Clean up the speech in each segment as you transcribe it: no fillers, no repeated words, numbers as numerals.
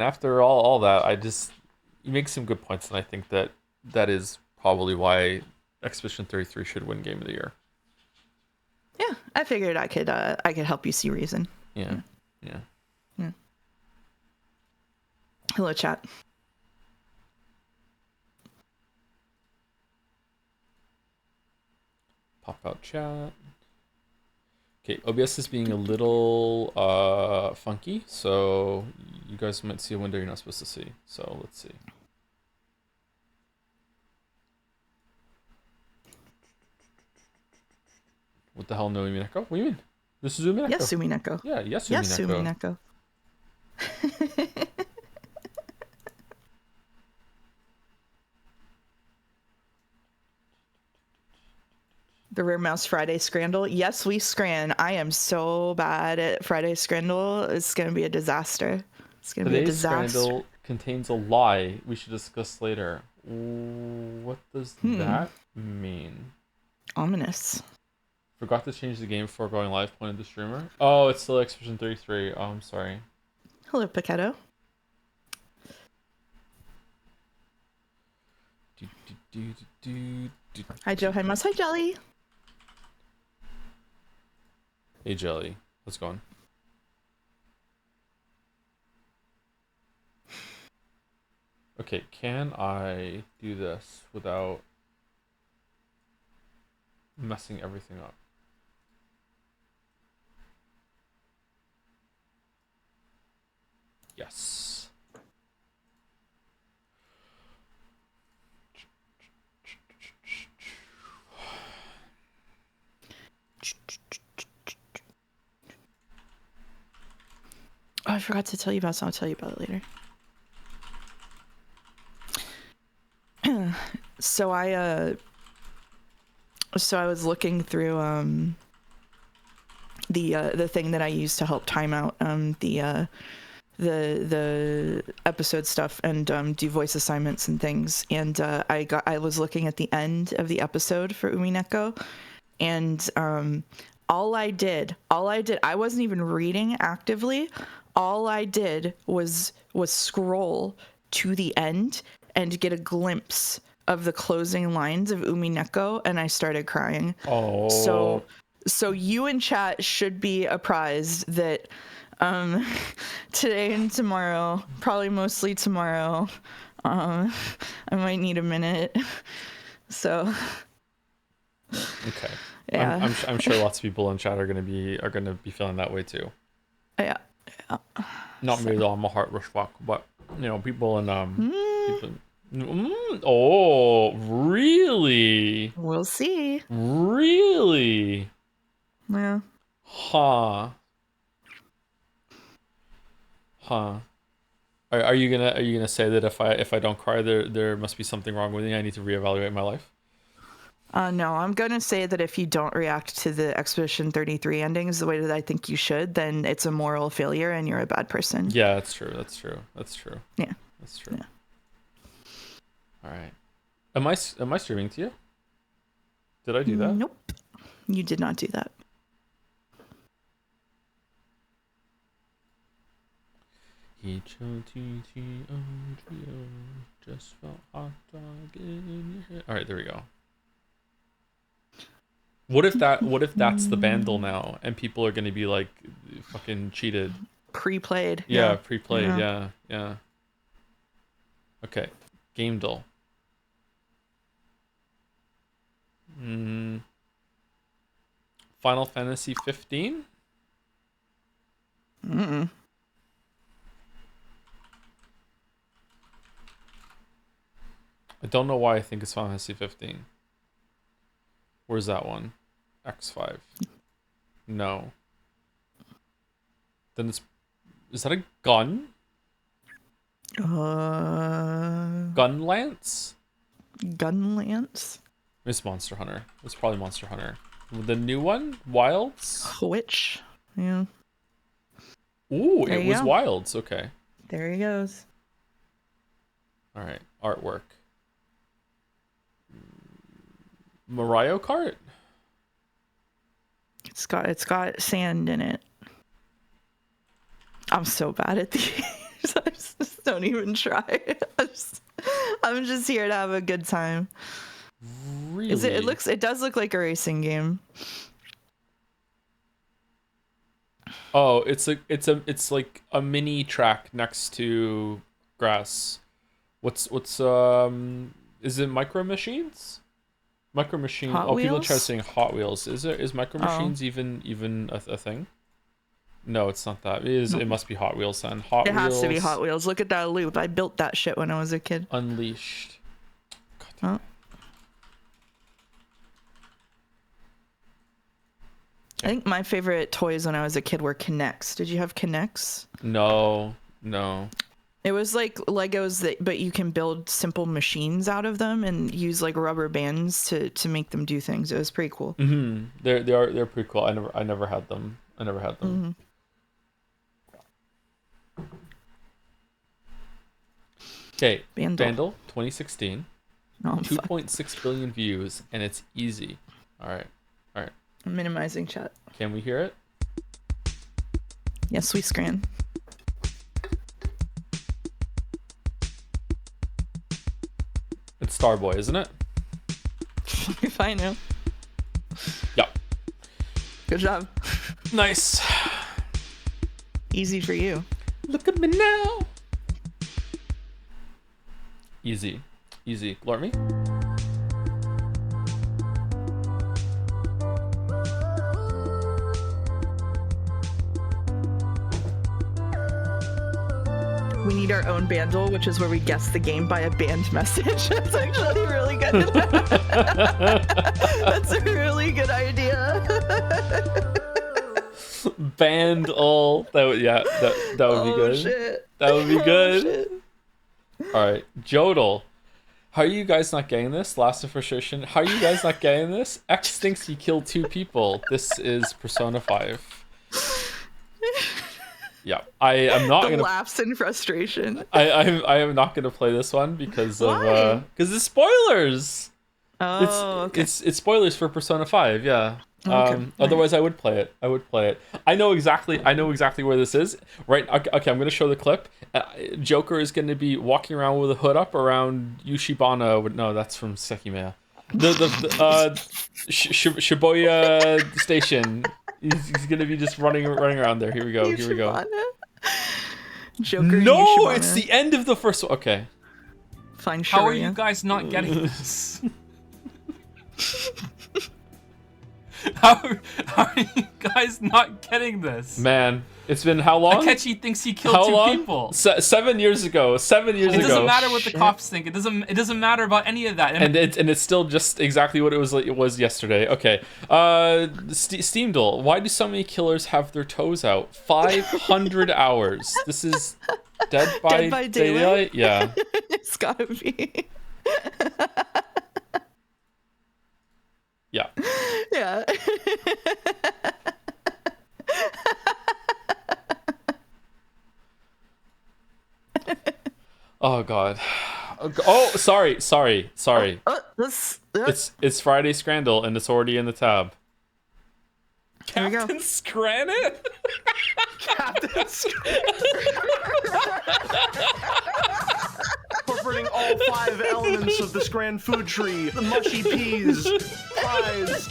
After all that, you make some good points, and I think that is probably why Expedition 33 should win Game of the Year. Yeah, I figured I could help you see reason. Yeah, yeah. Yeah. Hello, chat. Pop out chat. Okay, OBS is being a little funky, so you guys might see a window you're not supposed to see. So let's see. What the hell, no Umineko? What do you mean? This is Umineko. Yes, Umineko. Yeah, yes, Umineko. Yes, Umineko. The Rare Mouse Friday Scrandle. Yes, we scran. I am so bad at Friday Scrandle. It's going to be a disaster. It's going to be a Today's disaster. scandal contains a lie we should discuss later. What does that mean? Ominous. Forgot to change the game before going live, pointed the streamer. Oh, it's still Expedition 33. Oh, I'm sorry. Hello, Pichetto. Hi, Joe. Hi, Mouse. Hi, Jelly. Hey, Jelly. What's going? Okay, can I do this without messing everything up? Yes. Oh, I forgot to tell you about something. I'll tell you about it later. So I was looking through the thing that I use to help time out the episode stuff and do voice assignments and things, and I was looking at the end of the episode for Umineko, and all I did, I wasn't even reading actively. All I did was scroll to the end and get a glimpse of the closing lines of Umineko, and I started crying. Oh. So you in chat should be apprised that today and tomorrow, probably mostly tomorrow, I might need a minute. So okay. yeah, I'm sure lots of people in chat are gonna be feeling that way too. yeah. Not me though. I'm a heart rush walk, but people in people. Oh, really? We'll see. Really? Yeah. Huh. Are you gonna say that if I don't cry, there must be something wrong with me? I need to reevaluate my life. No, I'm gonna say that if you don't react to the Expedition 33 endings the way that I think you should, then it's a moral failure and you're a bad person. Yeah, that's true. That's true. Yeah. That's true. Yeah. All right. Am I streaming to you? Did I do that? Nope. You did not do that. Just felt hot dog in your head. All right, there we go. What if that's the bundle now, and people are gonna be like, fucking cheated? Pre-played. Yeah, pre-played. Yeah. Okay, game dull. Final Fantasy 15. I don't know why I think it's Final Fantasy 15. Where's that one? X5. No. Then is that a gun? Gun lance? Gun lance? It's Monster Hunter. It's probably Monster Hunter. The new one? Wilds? Which? Yeah. Ooh, it was Wilds. Okay. There he goes. All right. Artwork. Mario Kart? It's got sand in it. I'm so bad at the Just don't even try. I'm just here to have a good time. Really? It does look like a racing game. Oh, it's like a mini track next to grass. What's is it Micro Machines? Micro Machines. Hot People Wheels? try saying Hot Wheels. Is Micro Machines even a thing? No, it's not that. It must be Hot Wheels then. Hot It Wheels. has to be Hot Wheels. Look at that loop. I built that shit when I was a kid. Unleashed. God damn Huh? it. I think my favorite toys when I was a kid were Kinects. Did you have Kinects? No. It was like Legos, but you can build simple machines out of them and use like rubber bands to make them do things. It was pretty cool. Mm-hmm. They're pretty cool. I never had them. Mm-hmm. Okay, Vandal. Vandal 2016. Oh, fuck. 2.6 billion views, and it's easy. All right. I'm minimizing chat. Can we hear it? Yes, we scran. It's Starboy, isn't it? If I know. Yeah. Good job. Nice. Easy for you. Look at me now. Easy. Glart me. We need our own bandle, which is where we guess the game by a banned message. That's actually really good. That's a really good idea. Bandle. That would be good. Shit. That would be good. Shit. All right, Jodel. How are you guys not getting this? Last of frustration. How are you guys not getting this? X thinks he killed 2 people. This is Persona 5. Yeah, I am not The gonna. laughs and frustration. I am not gonna play this one because Why? of it's spoilers. Oh, okay. It's spoilers for Persona 5. Yeah. Okay, Otherwise, I would play it. I know exactly where this is. Right. Okay. I'm gonna show the clip. Joker is gonna be walking around with a hood up around Yushibana. No, that's from Sekimea. The Shibuya station. He's gonna be just running around there. Here we go. Joker. No, Yushibana. it's the end of the first one. Okay. Fine. How are Sharia. you guys not getting this? How are you guys not getting this? Man, it's been how long? Akechi thinks he killed How 2 long? people. 7 years ago. 7 years It ago. doesn't matter what Shit. the cops think. It doesn't matter about any of that. And it's still just exactly what it was yesterday. Okay. Steam Duel. Why do so many killers have their toes out? 500 hours. This is Dead by Daylight? Yeah. It's gotta be. Yeah. Yeah. Oh god. Oh, sorry. This. It's Friday Scrandle and it's already in the tab. Here we go. Captain Scranit? Incorporating all 5 elements of this grand food tree: the mushy peas, fries,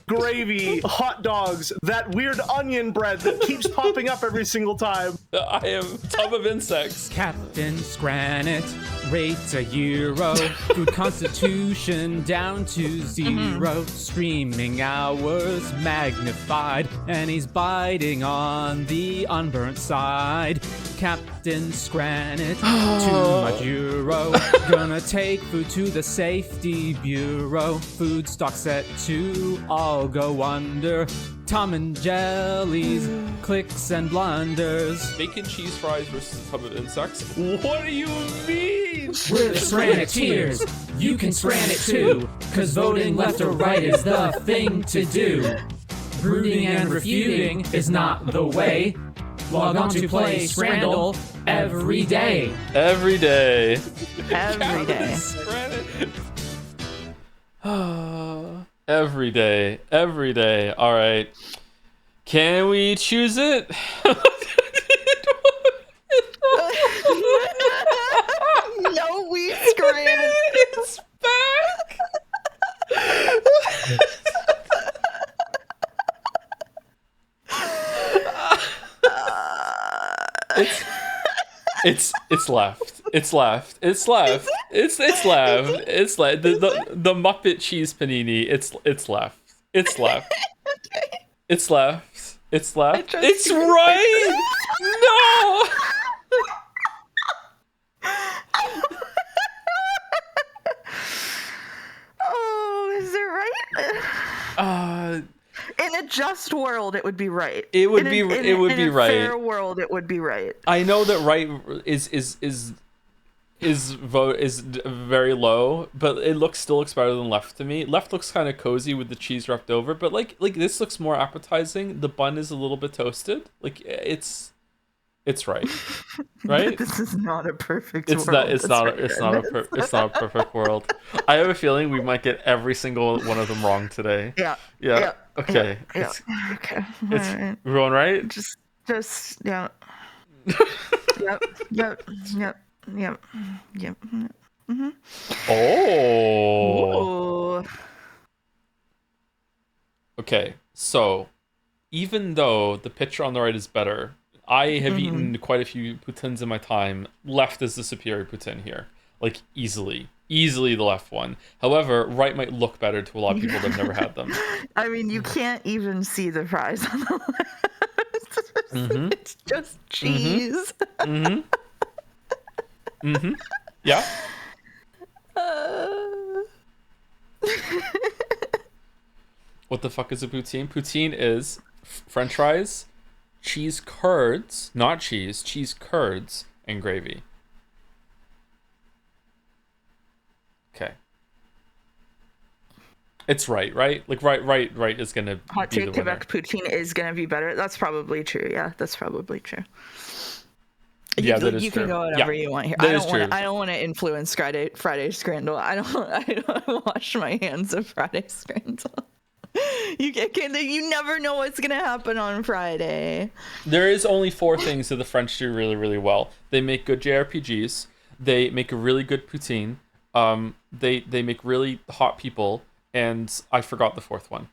gravy, hot dogs, that weird onion bread that keeps popping up every single time. I am Tub of Insects. Captain Scranit rates a euro. Food constitution down to 0. Streaming hours magnified. And he's biting on the unburnt side. Captain Scranit, too much euro. Gonna take food to the safety bureau. Food stock set to all go under. Tom and Jelly's clicks and blunders. Bacon cheese fries versus Tub of Insects? What do you mean? We're the Scraniteers. You can scran it too, cause voting left or right is the thing to do. Brooding and refuting is not the way. Log on to play Scrandle every day. Every day. Every day. Every day. All right. Can we choose it? It's left. It's left. It's left. It's left. It's left. The Muppet cheese panini. It's left. It's left. Okay. It's left. It's left. trust It's you. right. No. Oh, is it right? In a just world, it would be right. It would be. In It would be a right. fair world, it would be right. I know that right is very low, but it still looks better than left to me. Left looks kind of cozy with the cheese wrapped over, but like this looks more appetizing. The bun is a little bit toasted. Like it's right, right? This is not a perfect It's world. not. It's not. It's not a perfect world. I have a feeling we might get every single one of them wrong today. Yeah. Yeah. Okay. Yeah. It's, Okay. it's Alright. we're going right. Just yeah. Yep. Oh. Ooh. Okay, so even though the picture on the right is better, I have eaten quite a few poutines in my time. Left is the superior poutine here. Like, easily the left one. However, right might look better to a lot of people that've never had them. I mean, you can't even see the fries on the left. It's just cheese. Yeah? What the fuck is a poutine? Poutine is French fries, cheese curds, not cheese, cheese curds, and gravy. Okay. It's right? Like right is gonna Hot be the take, winner. Quebec poutine is gonna be better. That's probably true. Yeah, that's probably true. Yeah, that is you true. can go whatever you want here. That is true. I don't want to influence Friday Scramble. I don't wash my hands of Friday Scramble. You never know what's gonna happen on Friday. There is only 4 things that the French do really, really well. They make good JRPGs. They make a really good poutine. They make really hot people, and I forgot the 4th one.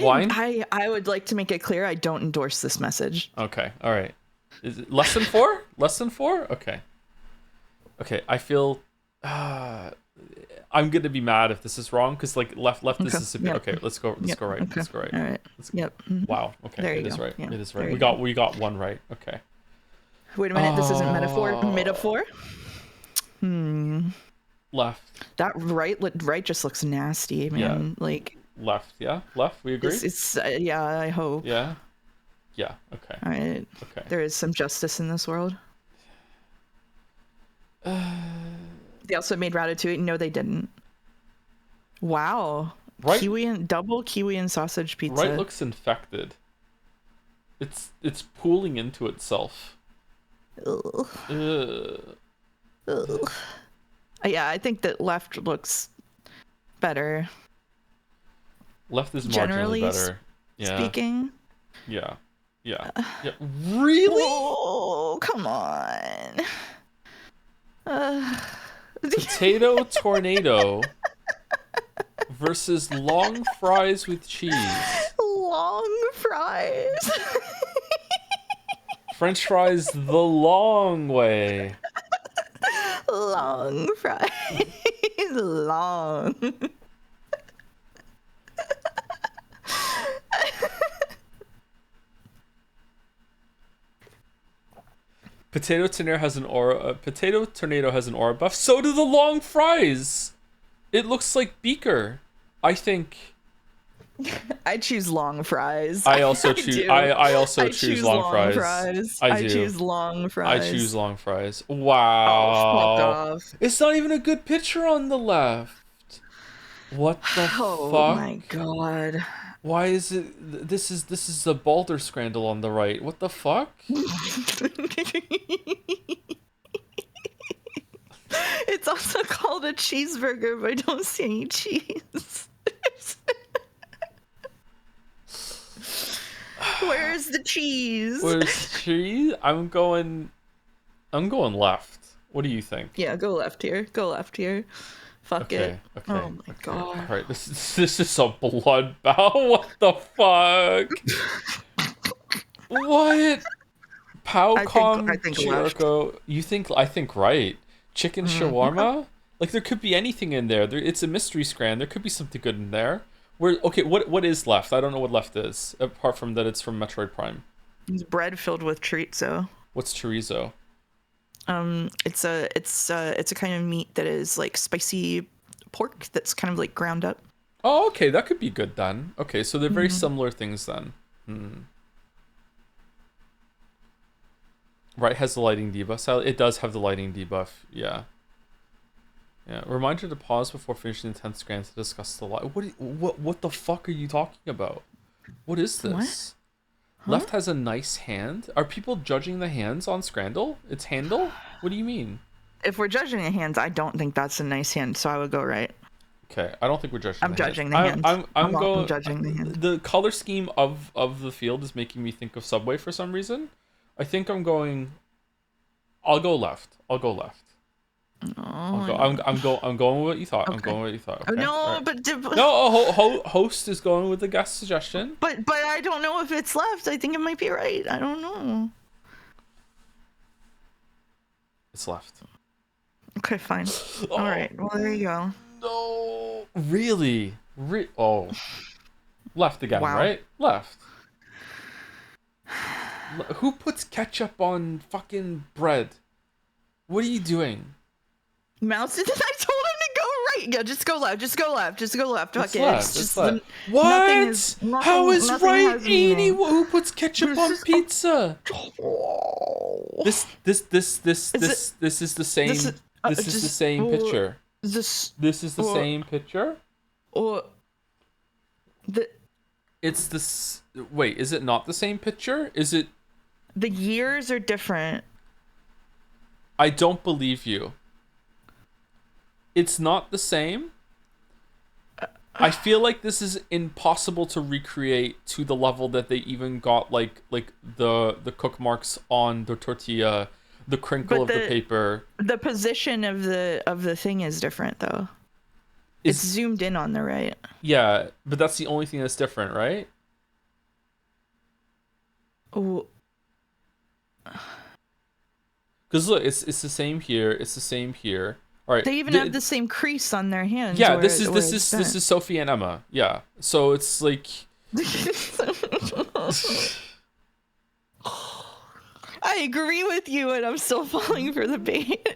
Wine? I would like to make it clear I don't endorse this message. Okay, all right. Is it less than 4? Less than 4? Okay. Okay, I feel I'm gonna be mad if this is wrong because like left is the superior. Yep. Okay, let's go right. Okay. Let's go right. All right. Yep. Wow. Okay, There it you is go. right. Yeah, It is there right. you We got one right. Okay. Wait a minute. This isn't metaphor. Left. That right just looks nasty, man. Yeah. Like Left. Yeah. Left. We agree. it's yeah. I hope. Yeah. Yeah. Okay. All right. Okay. There is some justice in this world. They also made Ratatouille. No, they didn't. Wow. Right. Double kiwi and sausage pizza. Right looks infected. It's pooling into itself. Ugh. Ugh. Ugh. Yeah, I think that left looks better. Left is Generally marginally better. Yeah. Speaking. Yeah. Yeah. Yeah. Really? Oh, come on. Potato tornado versus long fries with cheese. Long fries. French fries the long way. Long fries. Long. Potato tornado has an aura. Potato tornado has an aura buff. So do the long fries. It looks like Beaker. I think. I choose long fries. I also choose. do. I also I choose choose long fries. I do. choose long fries. I choose long fries. Oh, Wow. fuck off. It's not even a good picture on the left. What the Oh fuck? my god. Why is it? This is the Balder Scrandle on the right. What the fuck? It's also called a cheeseburger, but I don't see any cheese. Where's the cheese? Where's cheese? I'm going left. What do you think? Yeah, go left here. Go left here. Fuck it. Okay. Oh my god. All right. This is a bloodbath. What the fuck? What? Powcom I think left. Chiroko. I think right. Chicken shawarma? Like there could be anything in there. It's a mystery scran. There could be something good in there. What is left? I don't know what left is, apart from that it's from Metroid Prime. It's bread filled with chorizo. What's chorizo? It's a kind of meat that is like spicy pork that's kind of like ground up. Oh, okay, that could be good then. Okay, so they're very similar things then. Right, has the lighting debuff. So it does have the lighting debuff. Yeah. Reminder to pause before finishing the 10th scran to discuss the light. What the fuck are you talking about? What is this? What? Huh? Left has a nice hand. Are people judging the hands on Scrandle? Its handle? What do you mean? If we're judging the hands, I don't think that's a nice hand, so I would go right. Okay, I don't think we're judging. I'm judging the hands. I'm going judging the hands. The color scheme of the field is making me think of Subway for some reason. I think I'll go left. I'm going with what you thought. Okay. I'm going with what you thought. Oh, Okay? no, All right. but No, host is going with the guest suggestion. but I don't know if it's left. I think it might be right. I don't know. It's left. Okay, fine. All right. Well, there you go. No, really? Oh, left again, Wow. right? Left. Who puts ketchup on fucking bread? What are you doing? Mouse. I told him to go right. Yeah, just go left. Just go left. Fuck It's it. left. It's just left. nothing How is nothing right has meaning. 80? Who puts ketchup on pizza? This is the same. This is the same picture. This is the same picture. Or It's this. Wait, is it not the same picture? Is it? the years are different. I don't believe you. It's not the same. I feel like this is impossible to recreate to the level that they even got like the cook marks on the tortilla, the crinkle of the paper. The position of the thing is different though. It's zoomed in on the right. Yeah, but that's the only thing that's different, right? Oh. Because look, it's the same here. It's the same here. All right. They even have the same crease on their hands. Yeah, where this it's is Sophie and Emma. Yeah, so it's like. I agree with you, and I'm still falling for the bait.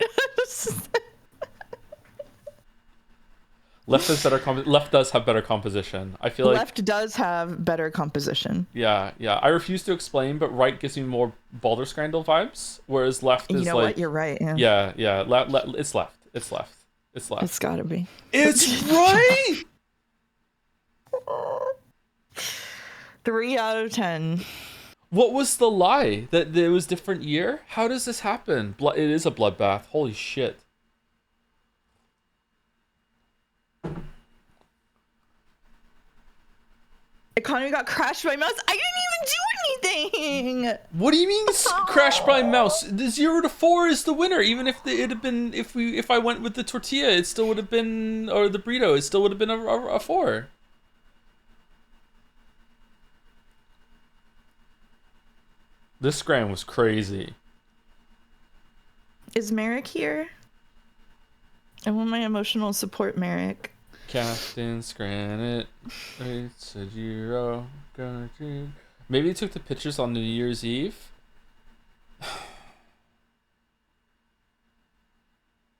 Left has better Left does have better composition. I feel like Left does have better composition. Yeah. I refuse to explain, but right gives me more Baldur Scrandle vibes, whereas left is You know like. what? You're right. Yeah. It's left. It's left. It's gotta be. It's right. 3 out of 10. What was the lie? That it was different year? How does this happen? It is a bloodbath. Holy shit. Economy got crashed by mouse. I didn't even do anything. What do you mean crashed by mouse? The 0 to 4 is the winner. Even if it had been, if I went with the tortilla, it still would have been, or the burrito, it still would have been a 4. This scram was crazy. Is Merrick here? I want my emotional support, Merrick. Captain Scranit, it's a 0. Maybe he took the pictures on New Year's Eve.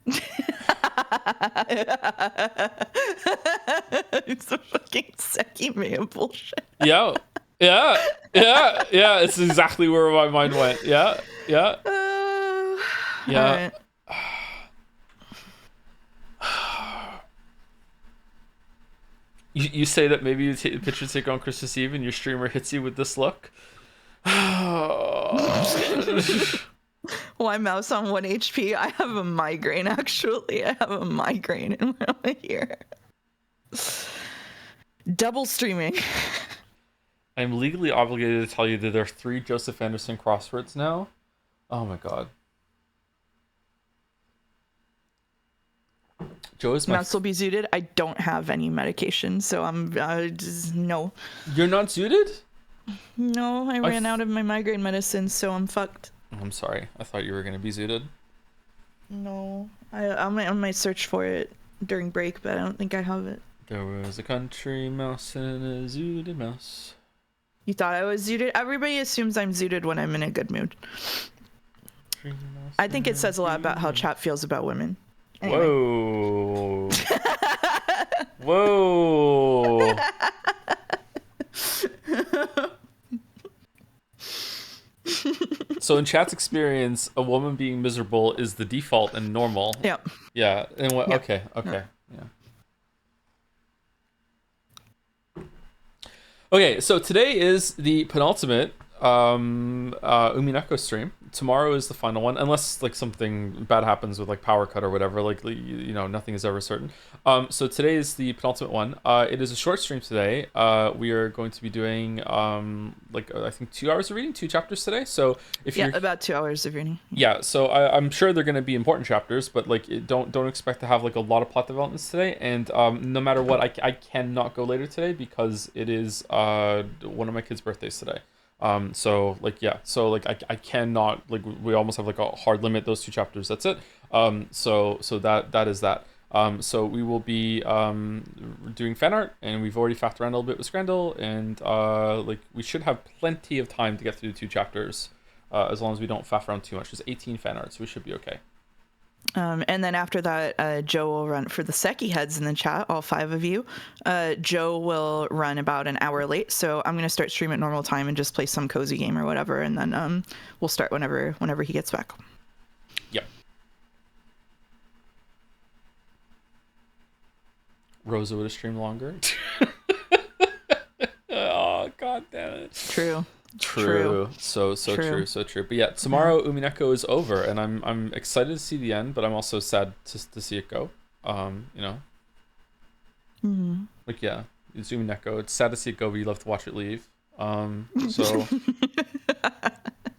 It's a fucking Seki man bullshit. Yeah. It's exactly where my mind went. Yeah. Alright. You say that maybe you take the picture take on Christmas Eve and your streamer hits you with this look. Why mouse on 1 HP? I have a migraine, actually. I have a migraine and I'm here. Double streaming. I'm legally obligated to tell you that there are 3 Joseph Anderson crosswords now. Oh my god. Joe is my... Mouse will be zooted. I don't have any medication, so I'm just no. You're not zooted? No, I ran out of my migraine medicine, so I'm fucked. I'm sorry. I thought you were gonna be zooted. No, I might search for it during break, but I don't think I have it. There was a country mouse and a zooted mouse. You thought I was zooted? Everybody assumes I'm zooted when I'm in a good mood. I think it says a lot about how chat feels about women. Anyway. Whoa. Whoa. So in chat's experience, a woman being miserable is the default and normal. Yep. Yeah. And what? Yep. Okay. Yeah. Okay. So today is the penultimate Umineko stream. Tomorrow is the final one, unless like something bad happens with like power cut or whatever. Like nothing is ever certain. So today is the penultimate one. It is a short stream today. We are going to be doing I think 2 hours of reading, 2 chapters today. So if you're about 2 hours of reading. Yeah, so I'm sure they're going to be important chapters, but like don't expect to have like a lot of plot developments today. And no matter what, I cannot go later today because it is one of my kids' birthdays today. So I cannot, like, we almost have like a hard limit, those 2 chapters, that's it. So that is that. So we will be doing fan art, and we've already faffed around a little bit with Scrandle, and we should have plenty of time to get through the 2 chapters, as long as we don't faff around too much. There's 18 fan arts, we should be okay. And then after that, Joe will run for the Seki heads in the chat, all 5 of you. Joe will run about an hour late, so I'm going to start stream at normal time and just play some cozy game or whatever, and then we'll start whenever he gets back. Yep. Rosa would have streamed longer. Oh, god damn it. True. So true. But yeah, tomorrow Umineko is over, and I'm excited to see the end, but I'm also sad to see it go. Like, yeah, it's Umineko. It's sad to see it go, but you love to watch it leave. So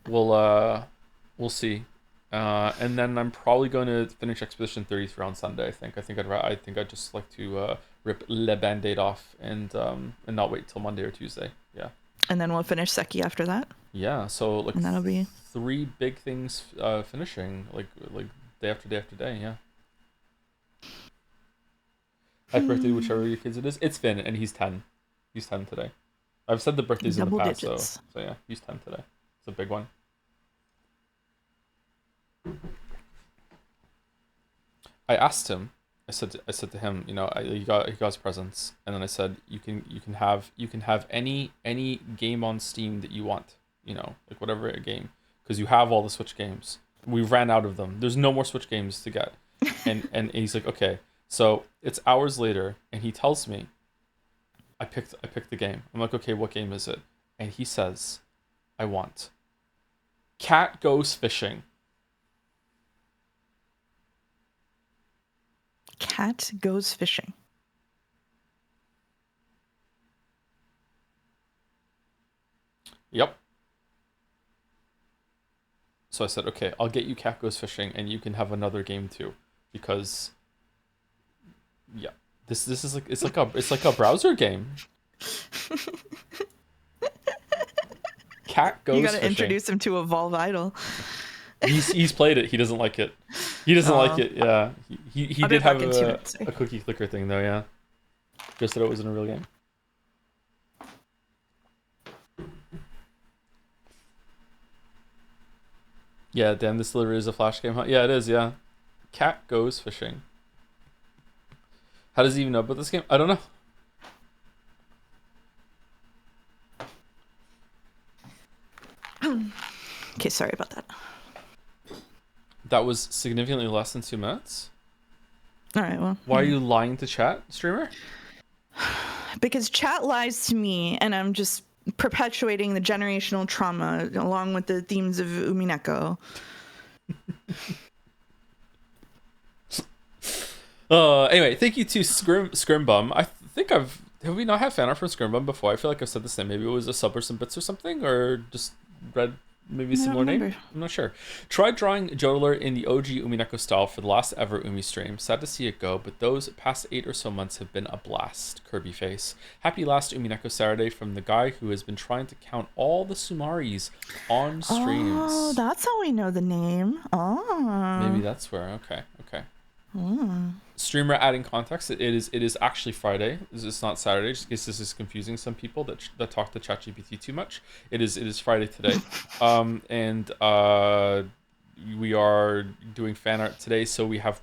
we'll see. And then I'm probably going to finish Expedition 33 on Sunday. I think I'd just like to rip Le Band-Aid off and not wait till Monday or Tuesday. Yeah. And then we'll finish Seki after that. Yeah, so like, and that'll be 3 big things finishing like day after day after day. Yeah. Happy birthday, whichever your kids it is. It's Finn, and he's 10. He's 10 today. I've said the birthdays in the past, so yeah, he's 10 today. It's a big one. I asked him. I said to him, he got his presents, and then I said, you can have any game on Steam that you want, like whatever game, because you have all the Switch games. We ran out of them. There's no more Switch games to get, and he's like, okay. So it's hours later, and he tells me, I picked the game. I'm like, okay, what game is it? And he says, I want Cat Goes Fishing. Cat Goes Fishing. Yep. So I said, okay, I'll get you Cat Goes Fishing, and you can have another game too, because yeah, this is like it's like a browser game. Cat Goes Fishing. You gotta introduce him to Evolve Idol. He's played it. He doesn't like it. He doesn't like it. Yeah, he did have a cookie clicker thing though. Yeah, just that it wasn't a real game. Yeah, damn, this literally is a flash game, huh? Yeah, it is. Yeah, Cat Goes Fishing. How does he even know about this game? I don't know. Okay, sorry about that. That was significantly less than 2 minutes. All right, well. Why are you lying to chat, streamer? Because chat lies to me, and I'm just perpetuating the generational trauma along with the themes of Umineko. Anyway, thank you to Scrimbum. I think have we not had fan art from Scrimbum before? I feel like I've said this name. Maybe it was a sub or some bits or something, or just read maybe a similar name. I'm not sure. Tried drawing Jodeler in the OG Umineko style for the last ever Umi stream. Sad to see it go, but those past 8 or so months have been a blast. Kirby face. Happy last Umineko Saturday from the guy who has been trying to count all the Sumaris on streams. Oh, that's how we know the name. Oh. Maybe that's where. Okay. Streamer adding context. It is actually Friday. It's not Saturday. Just in case this is confusing some people that talk to ChatGPT too much. It is Friday today, and we are doing fan art today. So we have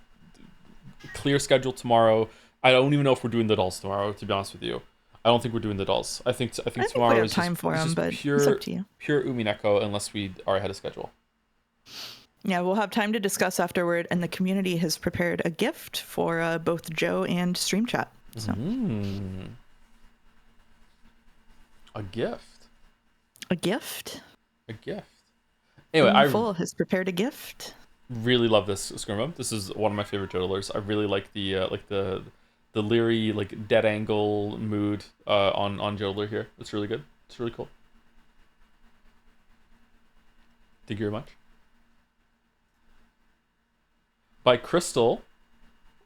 clear schedule tomorrow. I don't even know if we're doing the dolls tomorrow. To be honest with you, I don't think we're doing the dolls. I think tomorrow is time for them, but pure, it's up to you. Pure Umineko, unless we are ahead of schedule. Yeah, we'll have time to discuss afterward, and the community has prepared a gift for both Joe and Stream Chat. So. A gift. A gift. A gift. Anyway, Full has prepared a gift. Really love this Skirma. This is one of my favorite Jodelers. I really like the leery, like dead angle mood on Jodeler here. It's really good. It's really cool. Thank you very much. By Crystal,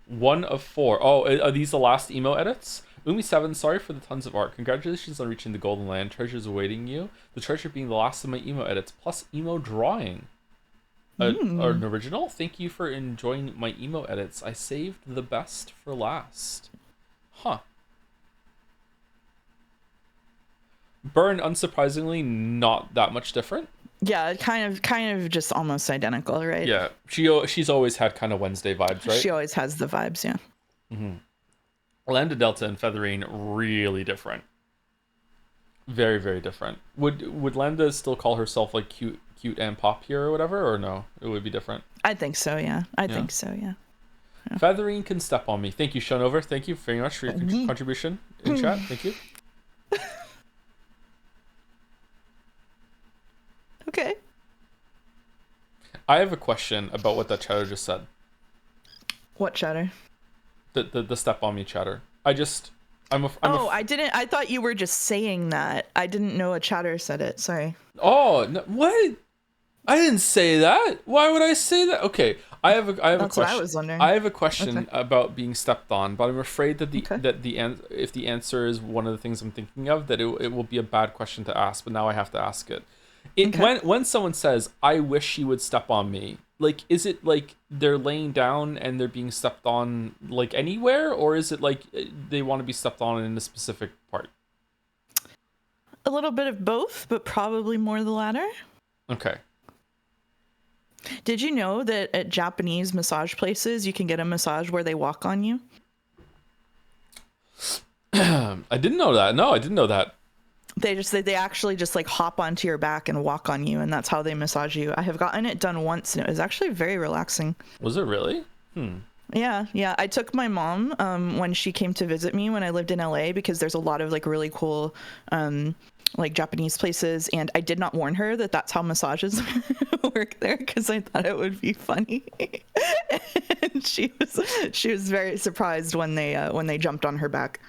1 of 4. Oh, are these the last emo edits? Umi7, sorry for the tons of art. Congratulations on reaching the Golden Land. Treasures awaiting you. The treasure being the last of my emo edits, plus emo drawing. An original? Thank you for enjoying my emo edits. I saved the best for last. Huh. Burn, unsurprisingly, not that much different. Yeah, kind of just almost identical, right? Yeah, she's always had kind of Wednesday vibes, right? She always has the vibes, yeah. Mm-hmm. Lambda, and Featherine, really different. Very, very different. Would Lambda still call herself like cute and pop here or whatever, or no? It would be different. I think so, yeah. I think so, yeah. Featherine can step on me. Thank you, Shonover. Thank you very much for your contribution in chat. Thank you. Okay. I have a question about what that chatter just said. What chatter? The step on me chatter. I didn't. I thought you were just saying that. I didn't know a chatter said it. Sorry. Oh, no, what? I didn't say that. Why would I say that? Okay, I have a question. That's what I was wondering. I have a question about being stepped on, but I'm afraid that if the answer is one of the things I'm thinking of, that it will be a bad question to ask. But now I have to ask it. When someone says, "I wish you would step on me," like, is it like they're laying down and they're being stepped on like anywhere, or is it like they want to be stepped on in a specific part? A little bit of both, but probably more the latter. Okay. Did you know that at Japanese massage places, you can get a massage where they walk on you? I didn't know that. No, I didn't know that. They actually just like hop onto your back and walk on you, and that's how they massage you. I have gotten it done once, and it was actually very relaxing. Was it really? Yeah. I took my mom when she came to visit me when I lived in LA, because there's a lot of like really cool like Japanese places, and I did not warn her that that's how massages work there, because I thought it would be funny. And she was very surprised when they jumped on her back.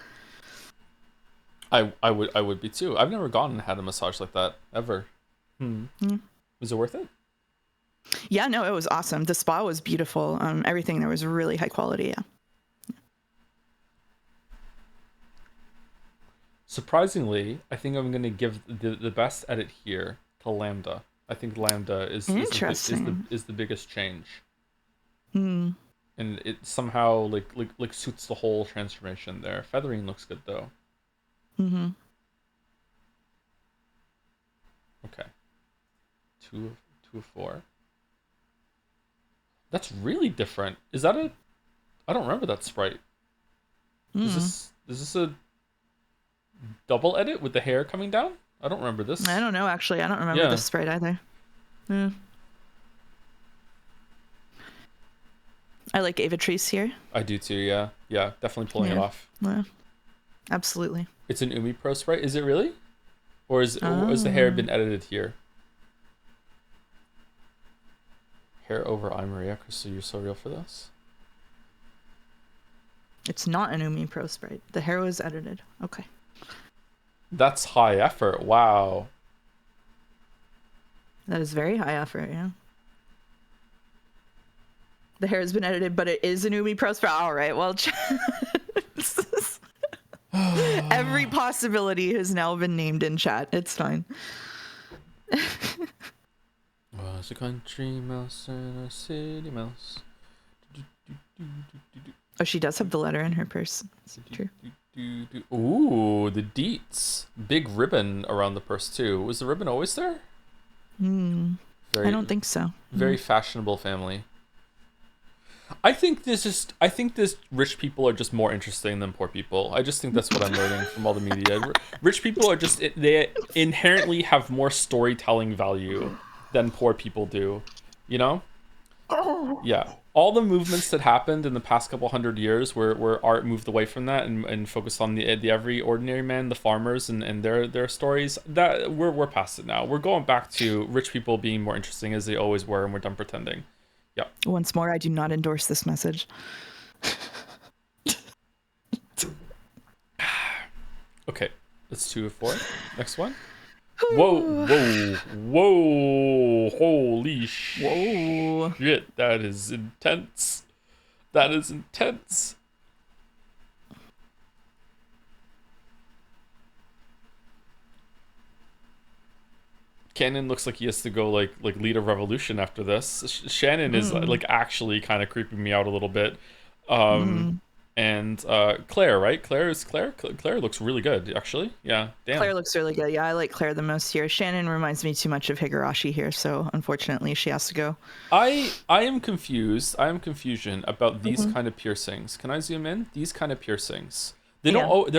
I would be too. I've never gone and had a massage like that ever. Was it worth it? Yeah, no, it was awesome. The spa was beautiful. Everything there was really high quality. Yeah. Surprisingly, I think I'm going to give the best edit here to Lambda. I think Lambda is the biggest change. And it somehow like suits the whole transformation there. Feathering looks good though. Okay. 2 of 4. That's really different. Is that a... I don't remember that sprite. Is this a double edit with the hair coming down? I don't remember this. I don't know, actually. I don't remember this sprite either. I like Avatrice here. I do too, yeah. Yeah, definitely pulling it off. Yeah. Absolutely. It's an Umi Pro sprite. Is it really? Or has the hair been edited here? Hair over eye, Maria. Crystal, you're so real for this. It's not an Umi Pro sprite. The hair was edited. Okay. That's high effort. Wow. That is very high effort, yeah. The hair has been edited, but it is an Umi Pro Sprout. All right, well, every possibility has now been named in chat. It's fine. Was a country mouse and a city mouse. Oh, she does have the letter in her purse. That's true. Ooh, the deets. Big ribbon around the purse, too. Was the ribbon always there? I don't think so. Very fashionable family. I think this rich people are just more interesting than poor people. I just think that's what I'm learning from all the media. Rich people are just, they inherently have more storytelling value than poor people do, you know? Yeah. All the movements that happened in the past couple hundred years where art moved away from that and focused on the every ordinary man, the farmers and their stories, that we're past it now. We're going back to rich people being more interesting as they always were, and we're done pretending. Yeah. Once more, I do not endorse this message. Okay, that's 2 of 4. Next one. Whoa. Holy shit. That is intense. Cannon looks like he has to go like lead a revolution after this. Shannon is like actually kind of creeping me out a little bit. And Claire, right? Claire looks really good, actually. Yeah, damn. Claire looks really good. Yeah, I like Claire the most here. Shannon reminds me too much of Higurashi here, so unfortunately she has to go. I am confused. I am confusion about these kind of piercings. Can I zoom in? These kind of piercings. They're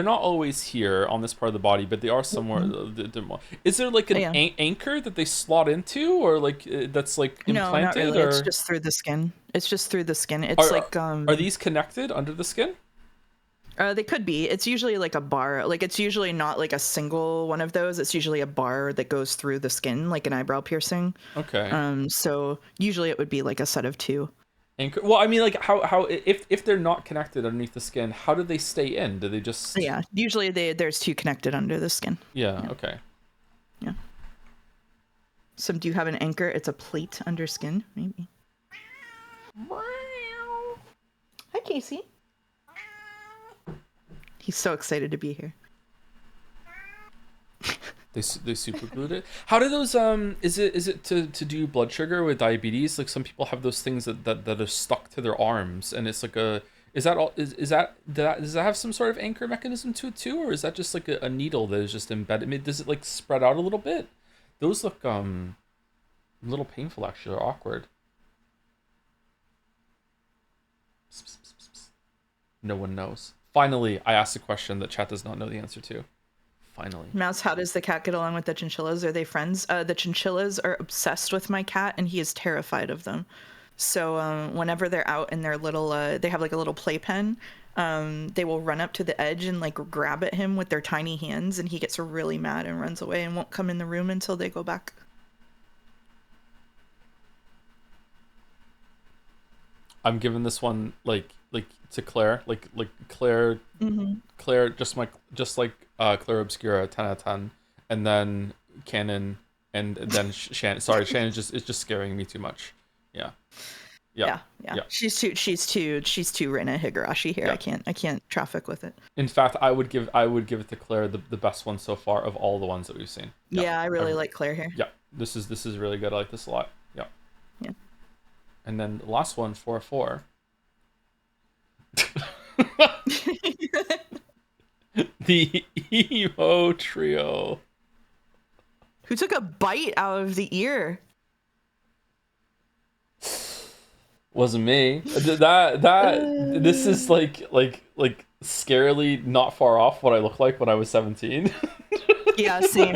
not always here on this part of the body, but they are somewhere. Is there like an anchor that they slot into, or like that's like implanted? No, not really. Or... It's just through the skin. It's Are these connected under the skin? They could be. It's usually like a bar. Like it's usually not like a single one of those. It's usually a bar that goes through the skin, like an eyebrow piercing. Okay. So usually it would be like a set of 2. Anchor. Well, I mean, like how if they're not connected underneath the skin, how do they stay in? Do they just? Yeah. Usually there's 2 connected under the skin. Yeah. Okay. Yeah. So do you have an anchor? It's a plate under skin, maybe. Hi, Casey. He's so excited to be here. They super glued it. How do those is it to do blood sugar with diabetes? Like some people have those things that are stuck to their arms, and it's like does that have some sort of anchor mechanism to it too, or is that just like a needle that is just embedded? I mean, does it like spread out a little bit? Those look a little painful actually, or awkward. No one knows. Finally, I asked a question that chat does not know the answer to. Finally. Mouse, how does the cat get along with the chinchillas? Are they friends? The chinchillas are obsessed with my cat, and he is terrified of them. So whenever they're out in their little, they have like a little playpen, they will run up to the edge and like grab at him with their tiny hands, and he gets really mad and runs away and won't come in the room until they go back. I'm giving this one like to Claire, like Claire, Claire, just like Claire Obscura, 10 out of 10, and then Canon, and then Shannon. Sorry, Shannon is just scaring me too much. Yeah. She's too Rina Higurashi here. Yeah. I can't traffic with it. In fact, I would give it to Claire, the best one so far of all the ones that we've seen. Yeah, I really like Claire here. Yeah, this is really good. I like this a lot. Yeah. Yeah. And then the last one, 4/4. The emo trio. Who took a bite out of the ear? Wasn't me. This is like scarily not far off what I looked like when I was 17. Yeah, same.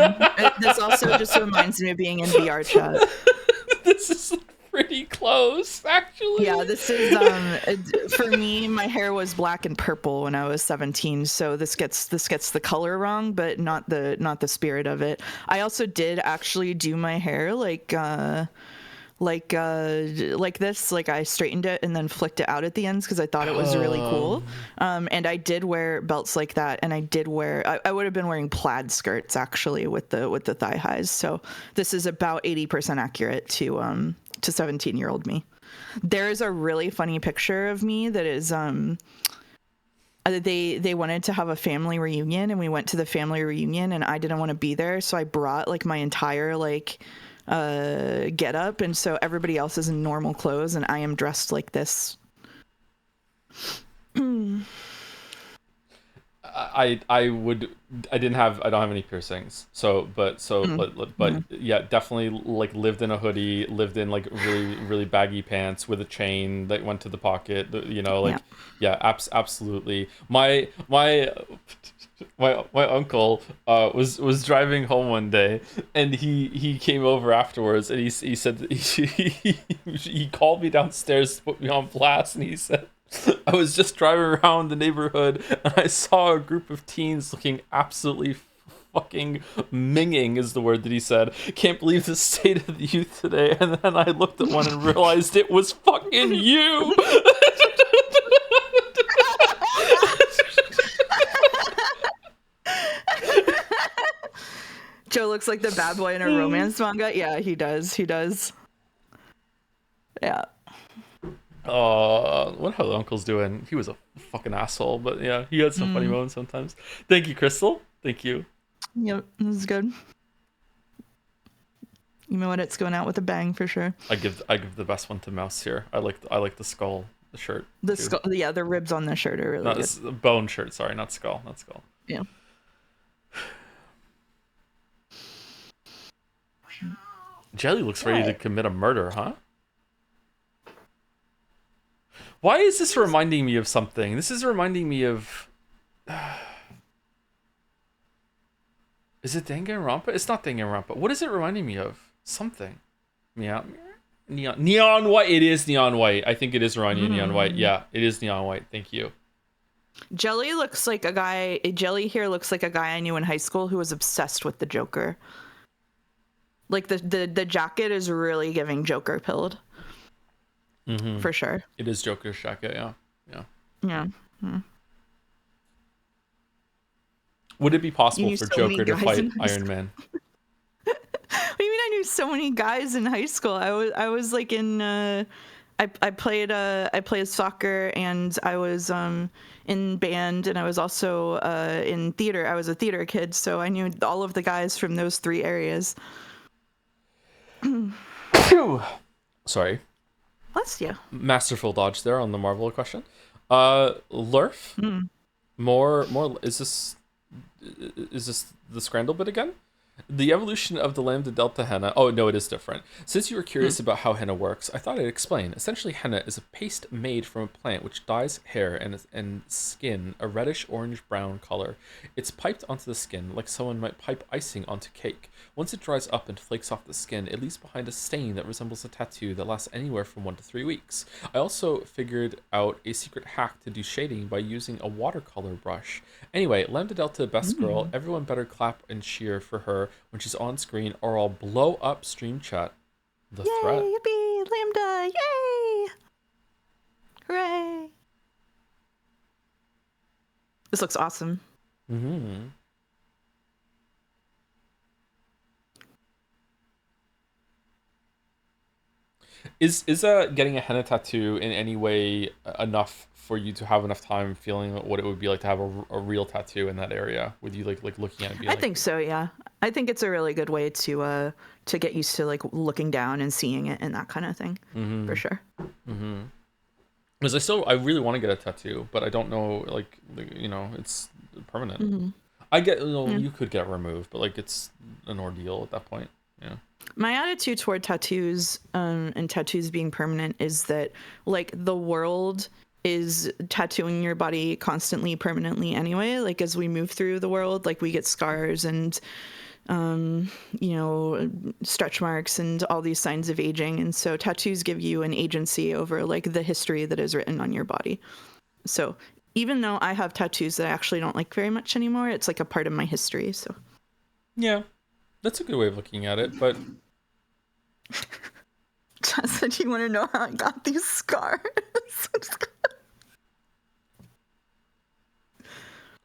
This also just reminds me of being in VR chat. This is pretty close, actually. Yeah, this is for me, my hair was black and purple when I was 17, so this gets the color wrong, but not the spirit of it. I also did actually do my hair like like this. Like I straightened it and then flicked it out at the ends because I thought it was really cool. And I did wear belts like that, and I did wear. I would have been wearing plaid skirts actually with the thigh highs. So this is about 80% accurate to 17-year-old me. There is a really funny picture of me that is they wanted to have a family reunion, and we went to the family reunion, and I didn't want to be there, so I brought like my entire like get up, and so everybody else is in normal clothes and I am dressed like this. I don't have any piercings, but yeah, definitely like lived in a hoodie, lived in like really baggy pants with a chain that went to the pocket, absolutely. My uncle was driving home one day, and he came over afterwards, and he said he called me downstairs to put me on blast, and he said, I was just driving around the neighborhood and I saw a group of teens looking absolutely fucking minging is the word that he said. Can't believe the state of the youth today. And then I looked at one and realized it was fucking you. Joe looks like the bad boy in a romance manga. Yeah, he does. Yeah. What her uncle's doing? He was a fucking asshole, but yeah, he had some funny moments sometimes. Thank you, Crystal. Thank you. Yep, this is good. You know what? It's going out with a bang for sure. I give the best one to Mouse here. I like the skull, the shirt. The skull, yeah, the ribs on the shirt are really good. It's a bone shirt. Sorry, not skull. Yeah. Jelly looks ready to commit a murder, huh? Why is this reminding me of something? This is reminding me of... Is it Danganronpa? It's not Danganronpa. What is it reminding me of? Something. Neon white. It is neon white. I think it is reminding you of neon white. Yeah, it is neon white. Thank you. Jelly looks like a guy... Jelly here looks like a guy I knew in high school who was obsessed with the Joker. Like, the jacket is really giving Joker pilled. Mm-hmm. For sure. It is Joker's jacket, yeah. Yeah. Mm. Would it be possible for Joker to fight Iron Man? What do you mean I knew so many guys in high school? I was like in I played soccer, and I was in band, and I was also in theater. I was a theater kid, so I knew all of the guys from those 3 areas. Sorry. Bless you. Masterful dodge there on the Marvel question. Lurf. More. Is this the Scrandle bit again? The evolution of the Lambda Delta henna. Oh, no, it is different. Since you were curious about how henna works, I thought I'd explain. Essentially, henna is a paste made from a plant which dyes hair and skin a reddish orange-brown color. It's piped onto the skin like someone might pipe icing onto cake. Once it dries up and flakes off the skin, it leaves behind a stain that resembles a tattoo that lasts anywhere from 1 to 3 weeks. I also figured out a secret hack to do shading by using a watercolor brush. Anyway, Lambda Delta best girl. Everyone better clap and cheer for her when she's on screen, or I'll blow up stream chat. The Yay, threat. Yippee, Lambda, yay! Hooray! This looks awesome. Mm-hmm. Is getting a henna tattoo in any way enough for you to have enough time feeling what it would be like to have a real tattoo in that area with you like looking at it? I think so, yeah. I think it's a really good way to get used to like looking down and seeing it and that kind of thing, for sure. Mm-hmm. Because I really want to get a tattoo, but I don't know, like it's permanent. Mm-hmm. I get you could get it removed, but like it's an ordeal at that point. Yeah. My attitude toward tattoos and tattoos being permanent is that like the world is tattooing your body constantly, permanently anyway. Like as we move through the world, like we get scars and stretch marks and all these signs of aging. And so tattoos give you an agency over like the history that is written on your body. So even though I have tattoos that I actually don't like very much anymore, it's like a part of my history. So yeah, that's a good way of looking at it. But Jess said, you want to know how I got these scars?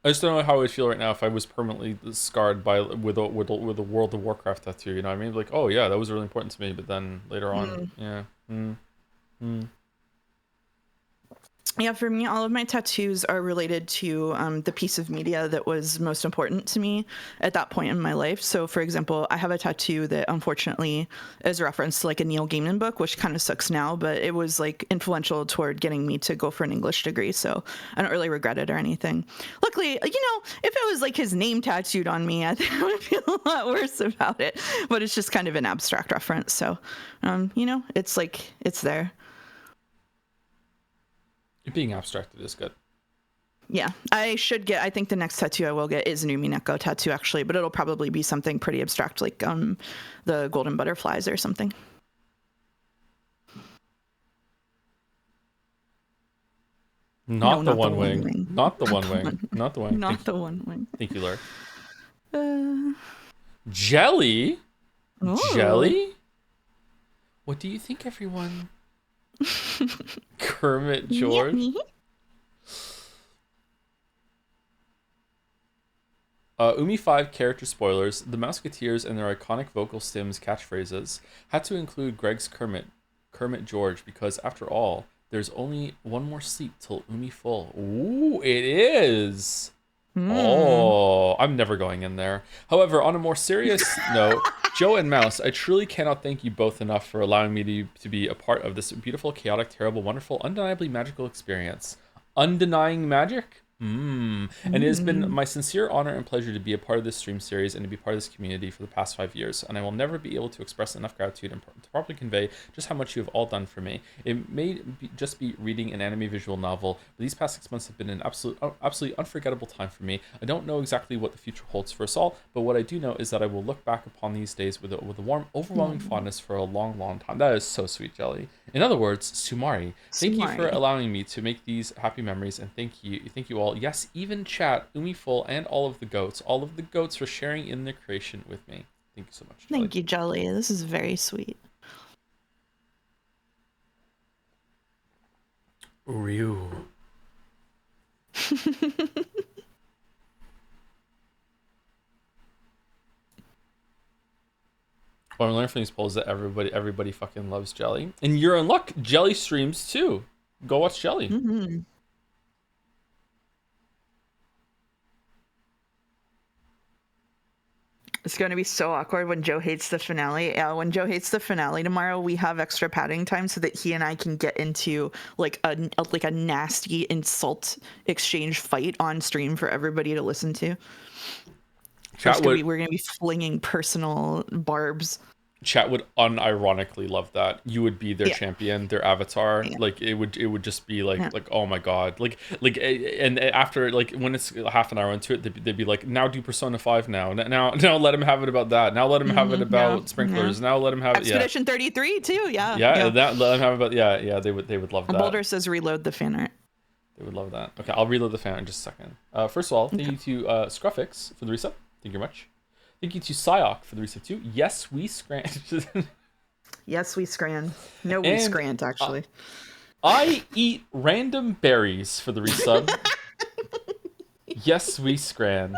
I just don't know how I would feel right now if I was permanently scarred with a World of Warcraft tattoo. You know what I mean? Like, oh yeah, that was really important to me, but then later on, yeah. Yeah, for me, all of my tattoos are related to the piece of media that was most important to me at that point in my life. So, for example, I have a tattoo that unfortunately is a reference to like a Neil Gaiman book, which kind of sucks now, but it was like influential toward getting me to go for an English degree. So I don't really regret it or anything. Luckily, you know, if it was like his name tattooed on me, I think I would feel a lot worse about it. But it's just kind of an abstract reference. So, you know, it's like, it's there. Being abstracted is good. Yeah, I think the next tattoo I will get is an Umineko tattoo, actually, but it'll probably be something pretty abstract, like the golden butterflies or something. Not the one wing. Not the one wing. Not the one. Not the one wing. Thank you, Laura. Jelly? Ooh. Jelly? What do you think, everyone? Kermit George. Umi 5 character spoilers. The Musketeers and their iconic vocal stims catchphrases had to include Greg's Kermit George, because after all, there's only one more sleep till Umi full. Ooh, it is. Oh, I'm never going in there. However, on a more serious note, Joe and Mouse, I truly cannot thank you both enough for allowing me to be a part of this beautiful, chaotic, terrible, wonderful, undeniably magical experience. Undenying magic? And it has been my sincere honor and pleasure to be a part of this stream series and to be part of this community for the past 5 years, and I will never be able to express enough gratitude and to properly convey just how much you have all done for me. It may just be reading an anime visual novel, but these past 6 months have been an absolutely unforgettable time for me. I don't know exactly what the future holds for us all, but what I do know is that I will look back upon these days with a warm, overwhelming fondness for a long, long time. That is so sweet, Jelly. In other words, Sumari, thank you for allowing me to make these happy memories, and thank you all. Yes, even chat, Umiful, and all of the goats for sharing in their creation with me. Thank you so much, Jelly. Thank you, Jelly. This is very sweet. Ryu. What I learned from these polls is that everybody fucking loves Jelly. And you're in luck. Jelly streams too. Go watch Jelly. It's going to be so awkward when Joe hates the finale. When Joe hates the finale tomorrow, we have extra padding time so that he and I can get into like a nasty insult exchange fight on stream for everybody to listen to. We're going to be flinging personal barbs. Chat would unironically love that. You would be their champion, their avatar. Yeah. Like it would just be like oh my god, and after like when it's half an hour into it, they'd be like, now do Persona 5 now let him have it about that. Now let him have it about sprinklers. Now let him have Expedition 33 too. Yeah. That let him have it about they would love that. Boulder says reload the fan art. They would love that. Okay, I'll reload the fan art in just a second. First of all, thank you to Scruffix for the resub. Thank you very much. Thank you to Psyok for the resub too. Yes, we scran. Yes, we scran. No, we scrant actually. I eat random berries for the resub. Yes, we scran.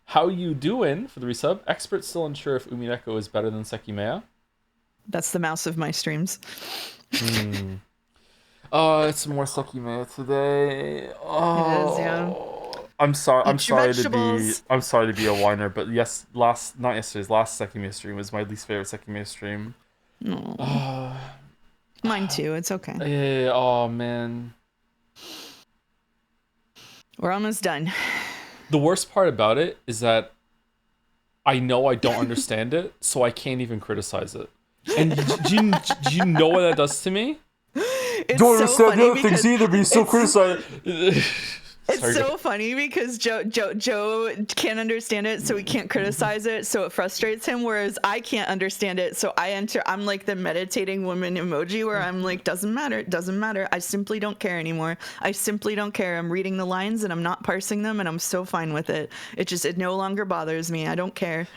How you doing for the resub? Expert still unsure if Umineko is better than Sekimea. That's the mouse of my streams. Oh, it's more Sekimea today. Oh. It is, yeah. I'm sorry to be a whiner, but yes, last Sekimea stream was my least favorite Sekimea stream. Mine too. It's okay. Yeah, oh man. We're almost done. The worst part about it is that I know I don't understand it, so I can't even criticize it. And do you know what that does to me? Don't understand the other things either, but you still criticize it. It's so funny because Joe can't understand it, so he can't criticize it, so it frustrates him, whereas I can't understand it, so I'm like the meditating woman emoji where I'm like, doesn't matter, I simply don't care anymore. I simply don't care. I'm reading the lines and I'm not parsing them and I'm so fine with it. It no longer bothers me. I don't care.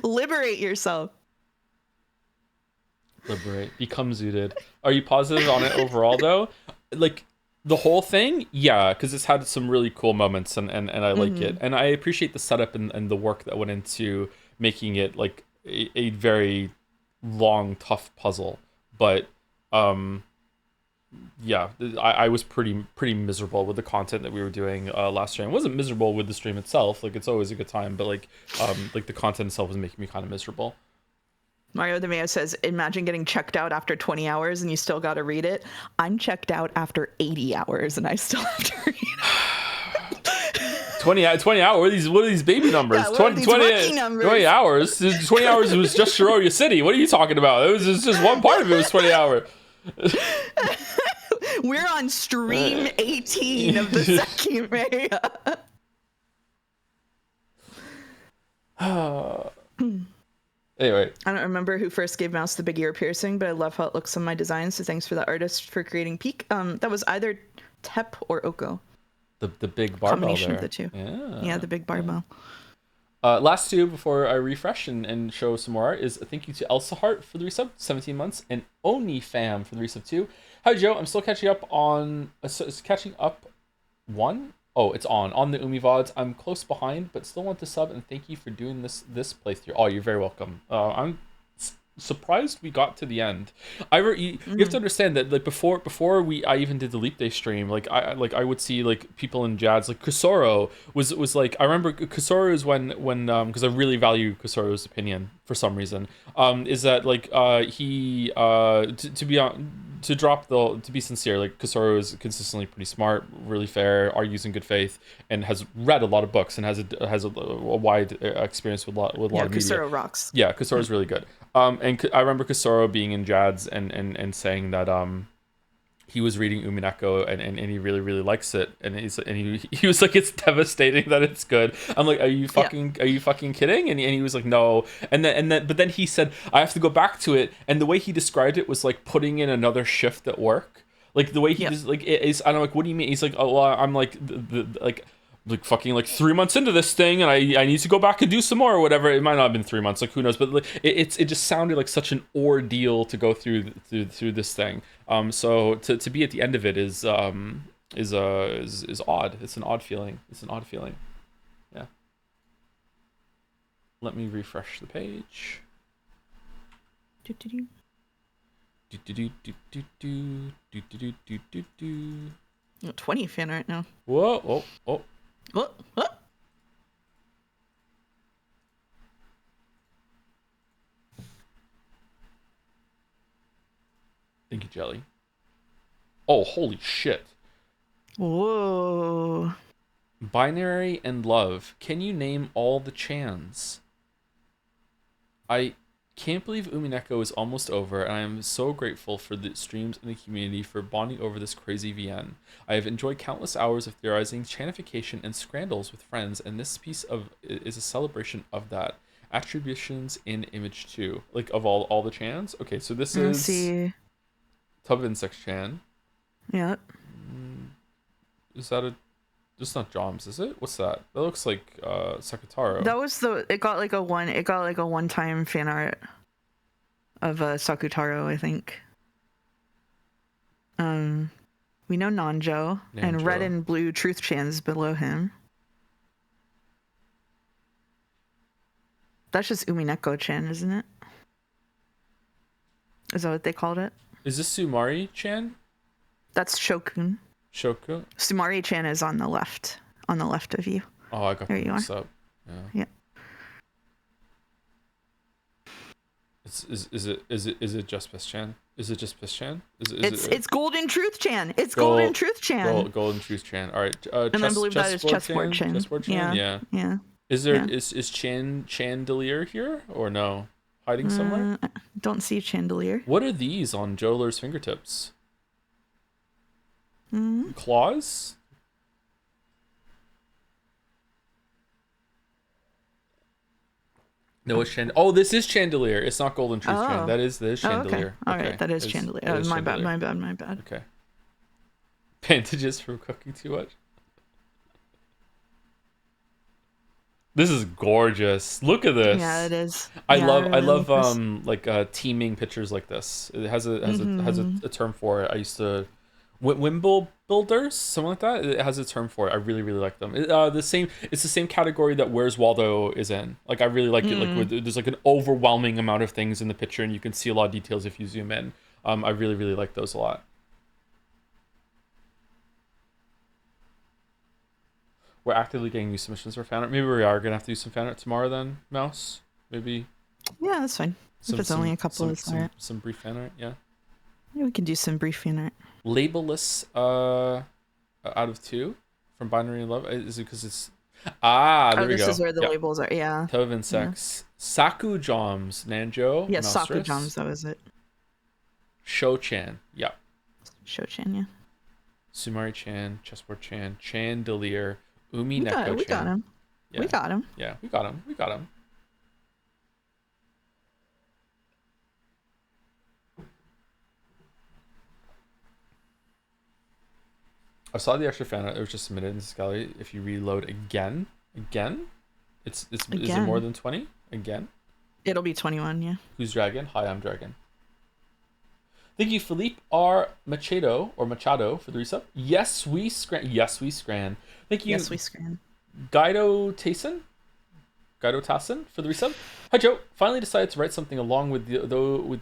Liberate yourself. Liberate. Become zooted. Are you positive on it overall though? Like the whole thing? Yeah, because it's had some really cool moments and I like it. And I appreciate the setup and the work that went into making it like a very long, tough puzzle. But yeah, I was pretty miserable with the content that we were doing last stream. I wasn't miserable with the stream itself. Like it's always a good time, but like the content itself was making me kind of miserable. Mario the Mayo says, imagine getting checked out after 20 hours and you still got to read it. I'm checked out after 80 hours and I still have to read it. 20 hours? What are these baby numbers? Yeah, 20 numbers? 20 hours? 20 hours was just Shiroya City. What are you talking about? It was just one part of it was 20 hours. We're on stream 18 of the Sekimea. Anyway. I don't remember who first gave Mouse the big ear piercing, but I love how it looks on my designs, so thanks for the artist for creating Peak. That was either Tep or Oko. The big barbell combination there. of the two. Yeah. Yeah, the big barbell. Last two before I refresh and show some more art is a thank you to Elsa Hart for the resub, 17 months, and Oni Fam for the resub 2. Hi Joe, I'm still catching up on one. Oh, it's on the Umi VODs. I'm close behind, but still want to sub and thank you for doing this playthrough. Oh, you're very welcome. I'm surprised we got to the end. You have to understand that like before I even did the Leap Day stream, I would see like people in Jads like Kusoro was like, I remember Kusoro is when because I really value Kusoro's opinion for some reason, is that like he to be sincere, like Kusoro is consistently pretty smart, really fair, argues in good faith, and has read a lot of books and has a wide experience with a lot of media. Kusoro rocks. Yeah, Kusoro is really good. And I remember Kusoro being in Jads and saying that he was reading Umineko and he really really likes it, and he was like, it's devastating that it's good. I'm like, are you fucking kidding? And he was like, no. And then he said, I have to go back to it, and the way he described it was like putting in another shift at work. Like the way he just like it is, I don't know, like, what do you mean? He's like, oh, well, I'm like like fucking like 3 months into this thing and I need to go back and do some more or whatever. It might not have been 3 months, like who knows, but like it just sounded like such an ordeal to go through this thing. So to be at the end of it is odd. It's an odd feeling. Yeah. Let me refresh the page. 20 fan right now. Whoa, oh. What? Thank you, Jelly. Oh, holy shit. Whoa. Binary and Love. Can you name all the Chans? I can't believe Umineko is almost over, and I am so grateful for the streams and the community for bonding over this crazy VN. I have enjoyed countless hours of theorizing, chanification, and scrandals with friends, and this piece is a celebration of that. Attributions in image 2. Like, of all the Chans? Okay, so this is... see. Tub of Insects Chan. Yeah. Is that It's not Joms, is it? What's that? That looks like Sakutaro. That was it got like a one-time fan art of Sakutaro, I think. We know Nanjo, and red and blue Truth Chans below him. That's just Umineko Chan, isn't it? Is that what they called it? Is this Sumari Chan? That's Shokun. Shoku? Sumari Chan is on the left of you. Oh, I got there you mixed are. up. Yeah. Is it just Piss Chan? Is it just Piss Chan? It's Golden Truth Chan. It's Golden Truth Chan. Golden Truth Chan. All right. And I believe that is Chessboard Chan. Chessboard Chan. Yeah. Is there is Chandelier here or no? Hiding somewhere? I don't see Chandelier. What are these on Joler's fingertips? Claws? No, it's Chandelier. Oh, this is Chandelier. It's not Golden Truth Chan. That is Chandelier. Okay. All right, that is Chandelier. My bad. Okay. Bandages from cooking too much. This is gorgeous. Look at this. Yeah, it is. I Yeah, love really like this. like teaming pictures like this. It has a term for it. I used to Wimble builders, something like that. It has a term for it. I really like them. It's the same category that Where's Waldo is in. Like I really like it. Like there's like an overwhelming amount of things in the picture, and you can see a lot of details if you zoom in. I really like those a lot. We're actively getting new submissions for fan art. Maybe we are gonna have to do some fan art tomorrow then, Mouse. Maybe. Yeah, that's fine. If it's only a couple of some brief fan art, yeah. Yeah, we can do some brief fan art. Labelless out of 2 from Binary and Love. Is it because it's there we go. This is where the labels are. Yeah. Tovin Sex. Saku Joms, Nanjo. Yeah, Saku Joms, that was it. Sho-chan. Yeah. Sho-chan, yeah. Sumari-chan, Chessboard-chan, Chandelier, Umineko-chan. We got him. Yeah. We got him. Yeah, we got him. I saw the extra fan art. It was just submitted in this gallery. If you reload again, is it more than 20? Again? It'll be 21, yeah. Who's Dragon? Hi, I'm Dragon. Thank you, Philippe R. Machado for the resub. Yes, we scran. Thank you. Yes, we scran. Guido Tasson for the resub. Hi Joe, finally decided to write something along with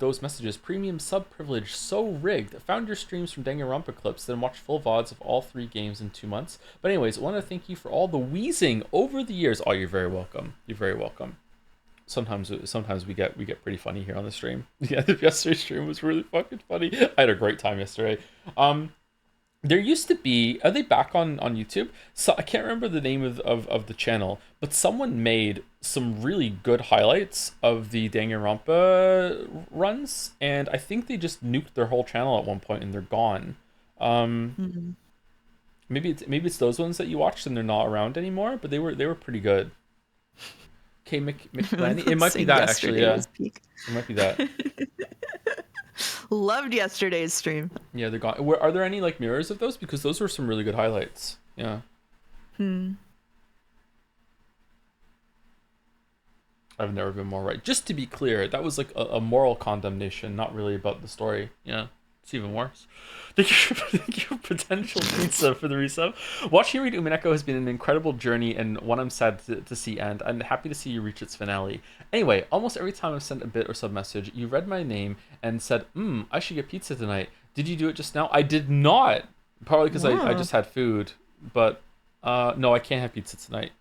those messages. Premium sub privilege, so rigged. Found your streams from Danganronpa clips, then watched full VODs of all 3 games in 2 months. But anyways, I want to thank you for all the wheezing over the years. Oh, you're very welcome. Sometimes we get pretty funny here on the stream. Yeah, the yesterday's stream was really fucking funny. I had a great time yesterday. There used to be, are they back on YouTube? So I can't remember the name of the channel, but someone made some really good highlights of the Danganronpa runs, and I think they just nuked their whole channel at one point and they're gone. Maybe it's those ones that you watched and they're not around anymore, but they were pretty good. Okay, McBlaney. It might be that actually. Yeah, it might be that. Loved yesterday's stream. Yeah, they're gone. Are there any like mirrors of those? Because those were some really good highlights. Yeah. I've never been more right. Just to be clear, that was like a moral condemnation, not really about the story. Yeah, it's even worse. Thank you, Potential Pizza, for the resub. Watching you read Umineko has been an incredible journey and one I'm sad to see end. I'm happy to see you reach its finale. Anyway, almost every time I've sent a bit or sub message, you read my name and said, I should get pizza tonight. Did you do it just now? I did not. Probably because I just had food. But no, I can't have pizza tonight.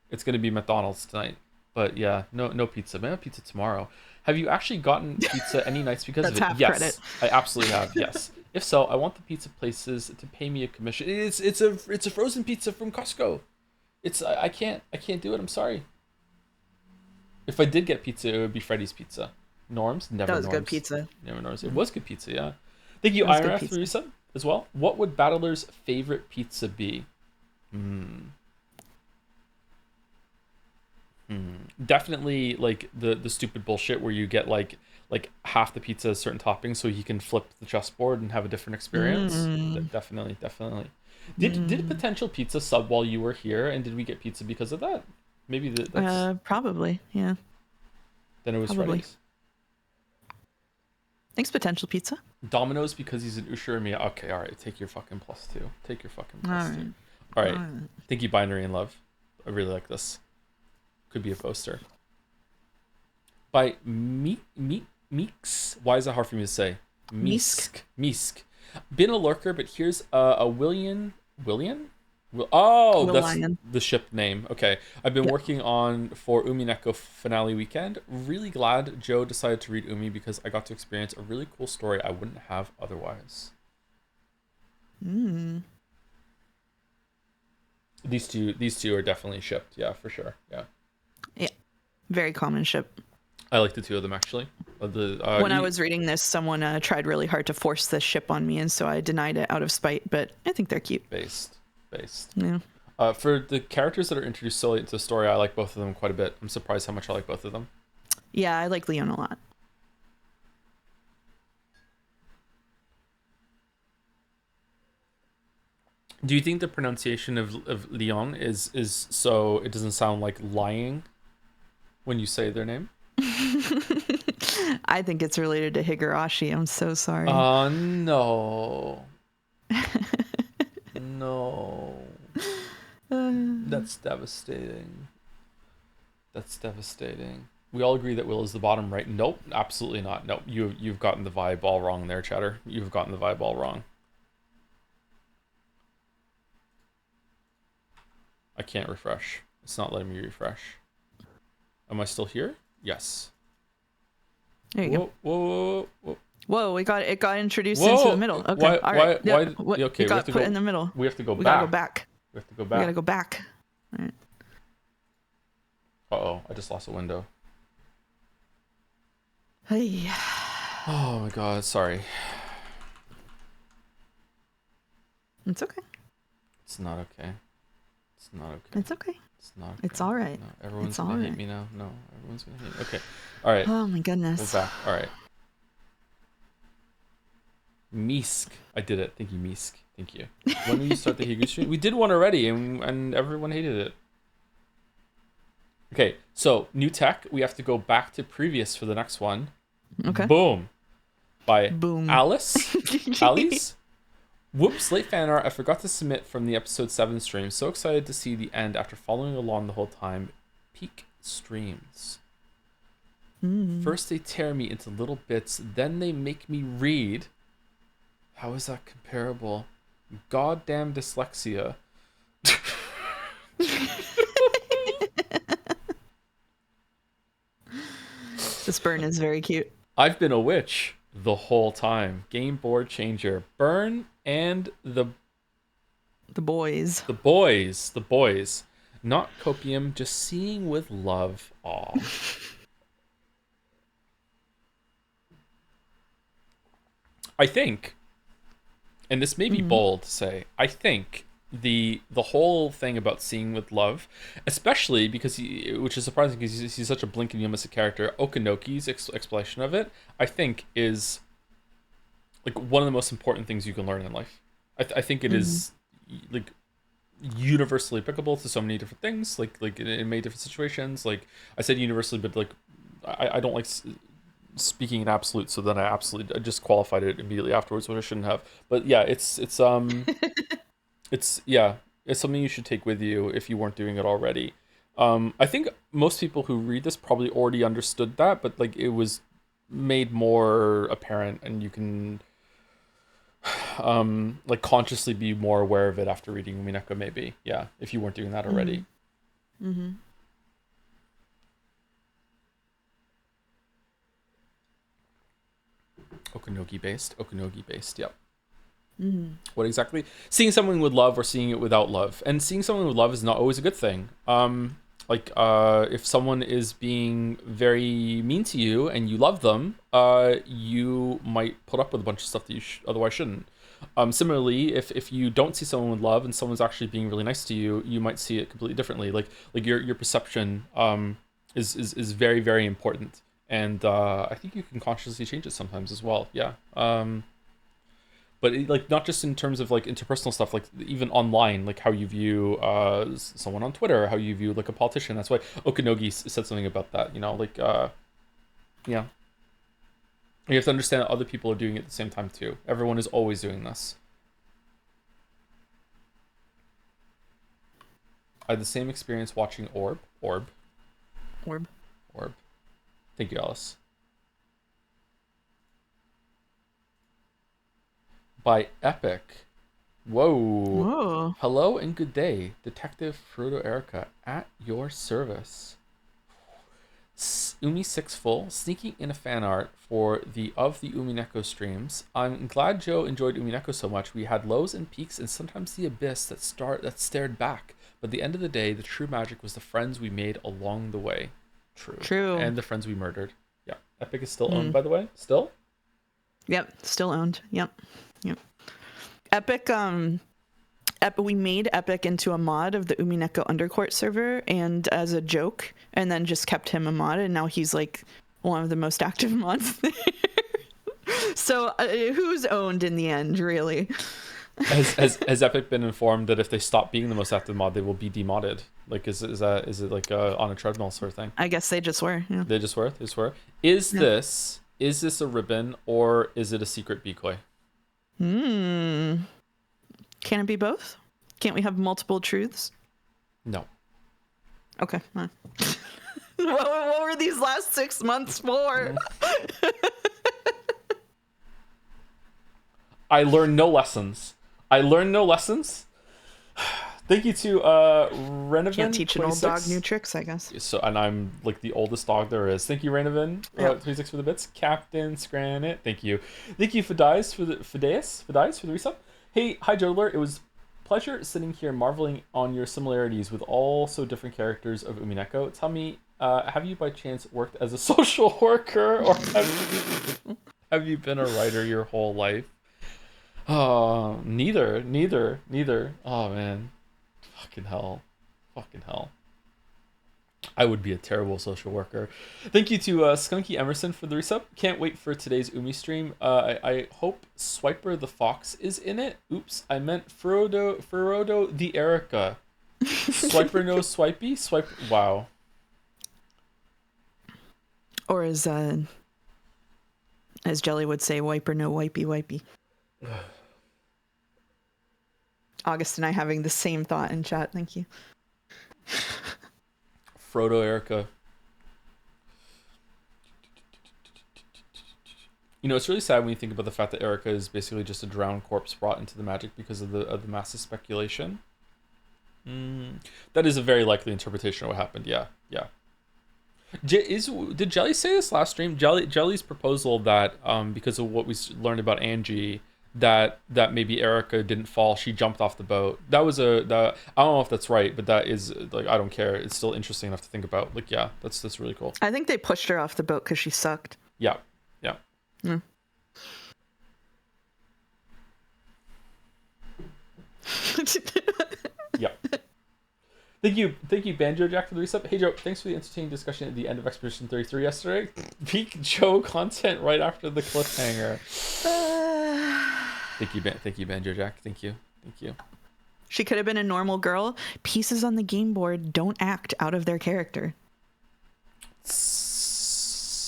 It's going to be McDonald's tonight. But yeah, no pizza. Maybe pizza tomorrow. Have you actually gotten pizza any nights because of it? Half yes, credit. I absolutely have. Yes. If so, I want the pizza places to pay me a commission. It's a frozen pizza from Costco. I can't do it. I'm sorry. If I did get pizza, it would be Freddy's Pizza. Norms, never. That was Norms. good pizza. Never Norms. It was good pizza. Yeah. Thank you, Iron for resub as well. What would Battler's favorite pizza be? Definitely like the stupid bullshit where you get like half the pizza a certain topping so he can flip the chessboard and have a different experience. Definitely. Did Potential Pizza sub while you were here, and did we get pizza because of that? Maybe that's probably, yeah. Then it was probably. Freddy's. Thanks, Potential Pizza. Domino's because he's an Usher and me. Okay, all right. Take your fucking +2. Take your fucking +2. All right. Thank you, Binary and Love. I really like this. Could be a poster. By Meeks. Why is that hard for me to say? Meesk. Been a lurker, but here's a Willian. Oh, that's Lion. The ship name. Okay. I've been working on for Umineko finale weekend. Really glad Joe decided to read Umi because I got to experience a really cool story I wouldn't have otherwise. These two are definitely shipped. Yeah, for sure. Yeah. Yeah. Very common ship. I like the two of them actually. When I was reading this, someone tried really hard to force this ship on me, and so I denied it out of spite, but I think they're cute. Based. Yeah. For the characters that are introduced so late into the story, I like both of them quite a bit. I'm surprised how much I like both of them. Yeah, I like Leon a lot. Do you think the pronunciation of Leon is so it doesn't sound like lying when you say their name? I think it's related to Higurashi. I'm so sorry. No. No. That's devastating. That's devastating. We all agree that Will is the bottom, right? Nope, absolutely not. Nope, you've gotten the vibe all wrong there, Cheddar. You've gotten the vibe all wrong. I can't refresh. It's not letting me refresh. Am I still here? Yes. There you go. Whoa. Whoa, it got introduced into the middle. Okay, all right. Okay, it got put in the middle. We have to go We back. gotta go back. We have to go We back. gotta go back. All right. Uh-oh, I just lost a window. Hey. Oh my god, sorry. It's okay. It's not okay. It's not okay. It's okay. It's not okay. It's all right. No, everyone's It's gonna all hate right. me now. No, everyone's gonna hate me. Okay. All right. Oh my goodness. We're back. All right. Misk. I did it. Thank you, Misk. Thank you. When will you start the Higu stream? We did one already, and everyone hated it. Okay, so new tech. We have to go back to previous for the next one. Okay. Boom. By Boom. Alice. Alice. Whoops, late fan art. I forgot to submit from the episode 7 stream. So excited to see the end after following along the whole time. Peak streams. First they tear me into little bits, then they make me read. How is that comparable? Goddamn dyslexia. This burn is very cute. I've been a witch the whole time. Game board changer. Burn and the boys. The boys. Not copium, just seeing with love. Aw. I think, and this may be bold to say, I think the whole thing about seeing with love, especially because which is surprising because he's such a blink and you'll miss a character, Okanoki's explanation of it, I think is like one of the most important things you can learn in life. I think it is like universally applicable to so many different things, like in many different situations. Like I said universally, but like I don't like speaking in absolute, so then I just qualified it immediately afterwards, which I shouldn't have. But yeah, it's it's something you should take with you if you weren't doing it already. I think most people who read this probably already understood that, but like it was made more apparent, and you can like consciously be more aware of it after reading Umineko, maybe. Yeah, if you weren't doing that already. Okanogi based, yep. What exactly? Seeing someone with love or seeing it without love. And seeing someone with love is not always a good thing. If someone is being very mean to you and you love them, you might put up with a bunch of stuff that you otherwise shouldn't. Similarly, if you don't see someone with love and someone's actually being really nice to you, you might see it completely differently. Like your perception is very, very important. And I think you can consciously change it sometimes as well. Yeah. But like not just in terms of like interpersonal stuff, like even online, like how you view someone on Twitter, how you view like a politician. That's why Okanogi said something about that. You know, like yeah. You have to understand that other people are doing it at the same time too. Everyone is always doing this. I had the same experience watching Orb. Thank you, Alice. By Epic. Whoa. Hello and good day, Detective Frodo Erica, at your service. Umi Sixful sneaking in a fan art for the Umineko streams. I'm glad Joe enjoyed Umineko so much. We had lows and peaks and sometimes the abyss that stared back. But at the end of the day, the true magic was the friends we made along the way. True. And the friends we murdered. Yeah. Epic is still owned, by the way. Still? Yep. Still owned. Yep. Epic, we made Epic into a mod of the Umineko Undercourt server and as a joke, and then just kept him a mod, and now he's like one of the most active mods there. So who's owned in the end, really? Has Epic been informed that if they stop being the most active mod, they will be demodded? Like, is it like on a treadmill sort of thing? I guess they just were. Yeah. They just were. Is this a ribbon or is it a secret decoy? Can it be both? Can't we have multiple truths? No. Okay. What were these last 6 months for? I learned no lessons. Thank you to Renovan. Can't teach an old 26. dog new tricks, I guess. So, and I'm like the oldest dog there is. Thank you, Renovan. 26 for the bits. Captain Scranit. Thank you. Thank you, Fidais for the resub. Hey, hi, Jodler. It was pleasure sitting here marveling on your similarities with all so different characters of Umineko. Tell me, have you by chance worked as a social worker, or have you been a writer your whole life? Oh, neither. Oh man, fucking hell. I would be a terrible social worker. Thank you to Skunky Emerson for the resub. Can't wait for today's Umi stream. I hope Swiper the Fox is in it. Oops, I meant Ferodo the Erica. Swiper no Swipey? Swipe. Wow. Or as Jelly would say, wiper no wipey. August and I having the same thought in chat. Thank you. Frodo Erica. You know, it's really sad when you think about the fact that Erica is basically just a drowned corpse brought into the magic because of the massive speculation. That is a very likely interpretation of what happened. Yeah. Did Jelly say this last stream? Jelly's proposal that because of what we learned about Angie, that maybe Erica didn't fall, she jumped off the boat. I don't know if that's right, but that is like, I don't care. It's still interesting enough to think about. Like, yeah, that's really cool. I think they pushed her off the boat because she sucked. Yeah. Yeah. Thank you, Banjo Jack, for the resub. Hey Joe, thanks for the entertaining discussion at the end of Expedition 33 yesterday. Peak Joe content right after the cliffhanger. Thank you, Banjo Jack. Thank you. She could have been a normal girl. Pieces on the game board don't act out of their character. So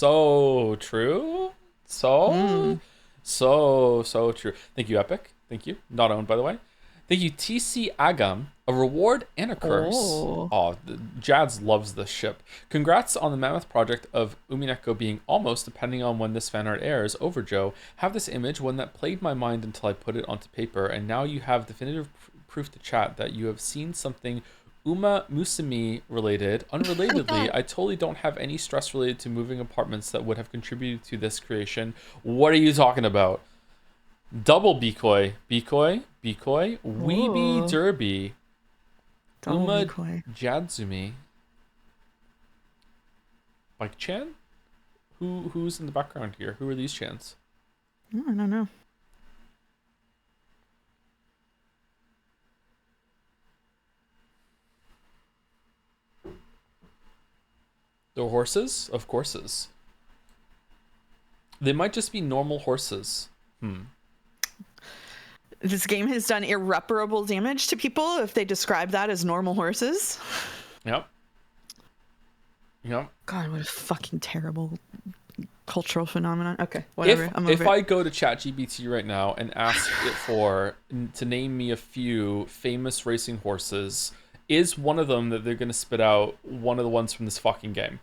true. So true. Thank you, Epic. Thank you. Not owned, by the way. Thank you, TC Agam. A reward and a curse. Jads loves this ship. Congrats on the mammoth project of Umineko being almost, depending on when this fan art airs, over, Joe. Have this image, one that plagued my mind until I put it onto paper, and now you have definitive proof to chat that you have seen something Uma Musumi related. Unrelatedly, I totally don't have any stress related to moving apartments that would have contributed to this creation. What are you talking about? Double Bikoi, Weeby Derby, Uma Jadsumi, Mike Chan? Who's in the background here? Who are these chants? I don't know. They're horses? Of courses. They might just be normal horses. This game has done irreparable damage to people if they describe that as normal horses. Yep. God, what a fucking terrible cultural phenomenon. Okay, whatever. If I go to ChatGPT right now and ask it to name me a few famous racing horses, is one of them that they're going to spit out one of the ones from this fucking game?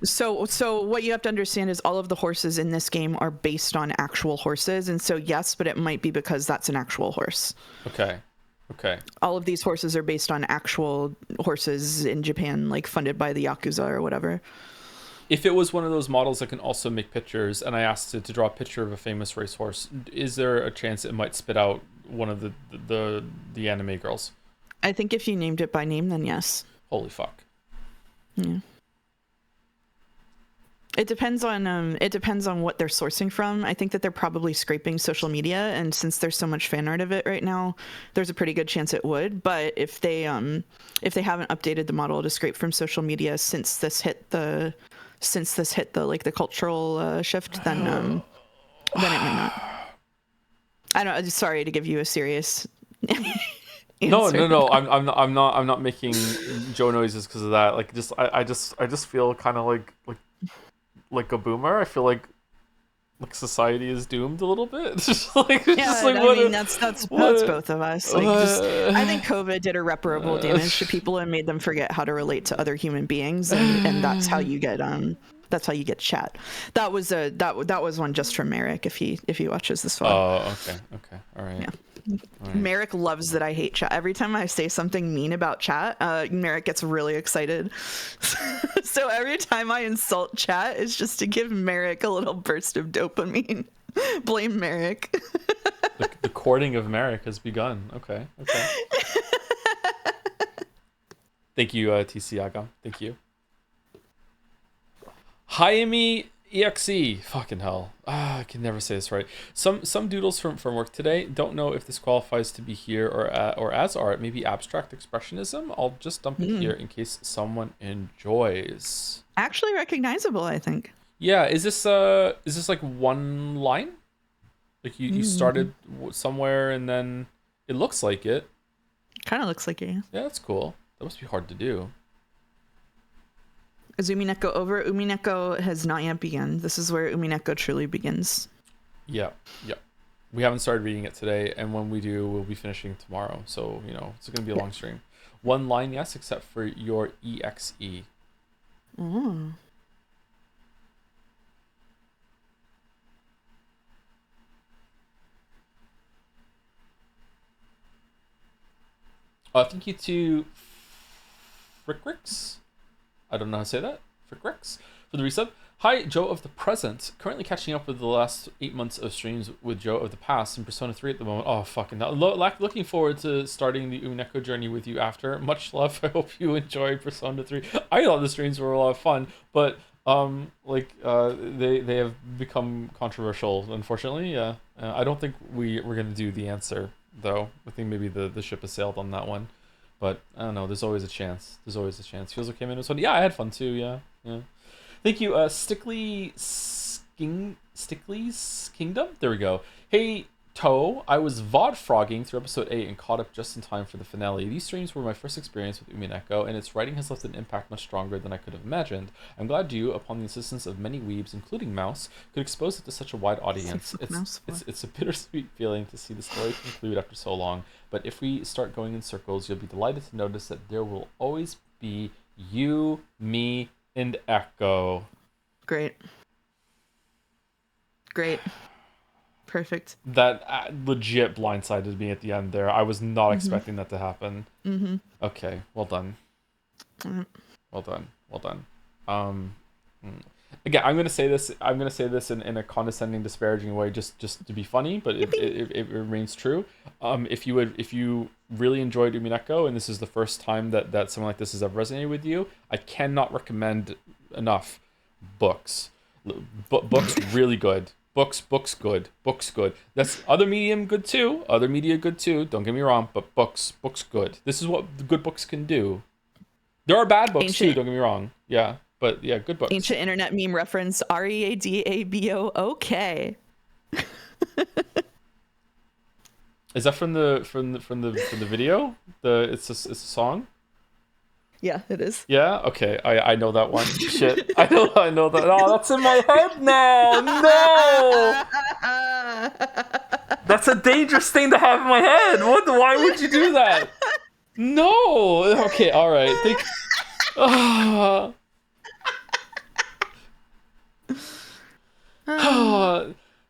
So what you have to understand is all of the horses in this game are based on actual horses, and so yes, but it might be because that's an actual horse. Okay. All of these horses are based on actual horses in Japan, like funded by the Yakuza or whatever. If it was one of those models that can also make pictures, and I asked it to draw a picture of a famous racehorse, is there a chance it might spit out one of the anime girls? I think if you named it by name, then yes. Holy fuck. Yeah. It depends on what they're sourcing from. I think that they're probably scraping social media, and since there's so much fan art of it right now, there's a pretty good chance it would. But if they haven't updated the model to scrape from social media since this hit the like the cultural shift, then it might not. I don't. Sorry to give you a serious. No. answer. I'm not making Joe noises because of that. Like, I just feel kind of like a boomer. I feel like society is doomed a little bit. That's both of us. I think COVID did irreparable damage to people and made them forget how to relate to other human beings, and that's how you get chat. That was one just from Merrick if he watches this one. Oh, okay, all right. Yeah. Right. Merrick loves that I hate chat. Every time I say something mean about chat, Merrick gets really excited. So every time I insult chat, it's just to give Merrick a little burst of dopamine. Blame Merrick. The courting of Merrick has begun. Okay. Thank you, TC Agam. Thank you. Hayami EXE. Fucking hell. I can never say this right. Some doodles from work today. Don't know if this qualifies to be here or as art. Maybe abstract expressionism. I'll just dump it here in case someone enjoys. Actually recognizable, I think. Yeah. Is this like one line? Like you started somewhere and then it looks like it. Kind of looks like it. Yeah, that's cool. That must be hard to do. Is Umineko over? Umineko has not yet begun. This is where Umineko truly begins. Yeah. We haven't started reading it today, and when we do, we'll be finishing tomorrow. So, it's going to be a long stream. One line, yes, except for your EXE. Mm. Thank you to Frickrix. I don't know how to say that. Frickrix for the resub. Hi, Joe of the present. Currently catching up with the last 8 months of streams with Joe of the past and Persona 3 at the moment. Oh, fucking hell. Looking forward to starting the Umineko journey with you after. Much love. I hope you enjoyed Persona 3. I thought the streams were a lot of fun, but they have become controversial, unfortunately. Yeah. I don't think we're going to do the answer, though. I think maybe the ship has sailed on that one. But I don't know. There's always a chance. Feels like came in was fun. Yeah, I had fun too. Yeah. Thank you, Stickley's Kingdom. There we go. Hey, Toe. I was VOD frogging through episode 8 and caught up just in time for the finale. These streams were my first experience with Umineko, and its writing has left an impact much stronger than I could have imagined. I'm glad you, upon the insistence of many weebs, including Mouse, could expose it to such a wide audience. It's a bittersweet feeling to see the story conclude after so long. But if we start going in circles, you'll be delighted to notice that there will always be you, me, and Echo. Great. Perfect. That legit blindsided me at the end there. I was not expecting that to happen. Mm-hmm. Okay, well done. Mm-hmm. Well done. Again, I'm gonna say this in a condescending, disparaging way, just to be funny, but it remains true. If you really enjoyed Umineko and this is the first time that something like this has ever resonated with you, I cannot recommend enough books. Books really good. Books good. That's other media good too. Don't get me wrong, but books good. This is what good books can do. There are bad books too. Don't get me wrong. Yeah. But yeah, good books. Ancient internet meme reference: READABO. Is that from the video? It's a song. Yeah, it is. Yeah. Okay. I know that one. Shit. I know that. Oh, that's in my head now. No. That's a dangerous thing to have in my head. Why would you do that? No. Okay. All right.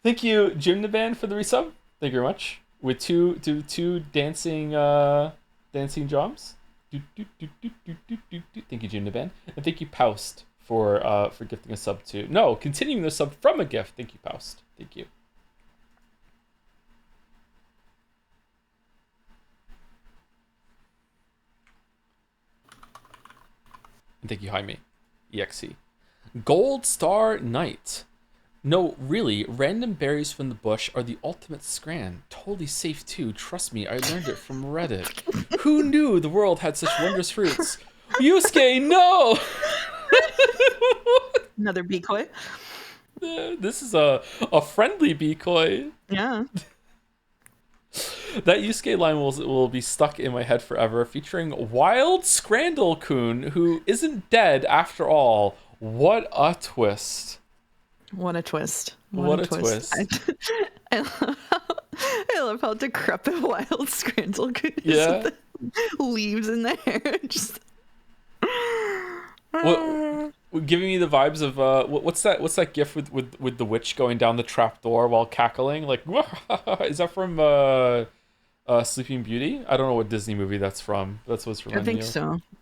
Thank you, Jim the Band, for the resub. Thank you very much. With two dancing drums. Thank you, Jim the Band, and thank you, Paust, for gifting a sub to. No, continuing the sub from a gift. Thank you, Paust. Thank you. And thank you, Jaime. EXE. Gold Star Knight. No, really, random berries from the bush are the ultimate scran. Totally safe too, trust me, I learned it from Reddit. Who knew the world had such wondrous fruits? Yusuke, no! Another decoy. This is a friendly decoy. Yeah. That Yusuke line will be stuck in my head forever, featuring Wild Scrandle-kun, who isn't dead after all. What a twist. What a twist. What a twist. I love how decrepit Wild Scrandle-kun is Yeah. with the leaves in the hair. Just... Giving me the vibes of what's that gif with the witch going down the trap door while cackling, like is that from Sleeping Beauty? I don't know what Disney movie that's from. That's what's reminding I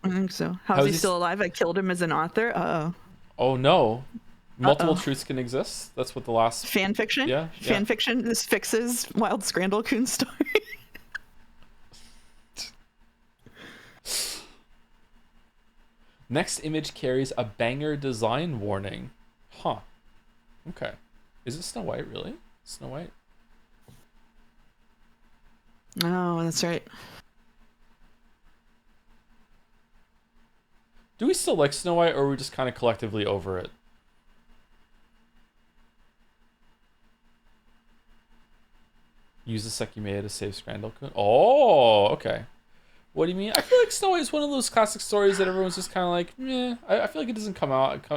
think so. How's he still alive? I killed him as an author. Oh no. Multiple truths can exist. That's what the last fan fiction. Yeah. Fan fiction. This fixes Wild Scrandle-kun's story. Next image carries a banger design warning. Huh. Okay. Is it Snow White, really? Snow White? Oh, that's right. Do we still like Snow White, or are we just kind of collectively over it? Use the Sekimea to save Scrandle-kun. Oh, okay. What do you mean? I feel like Snow White is one of those classic stories that everyone's just kind of like, meh. I feel like it doesn't come out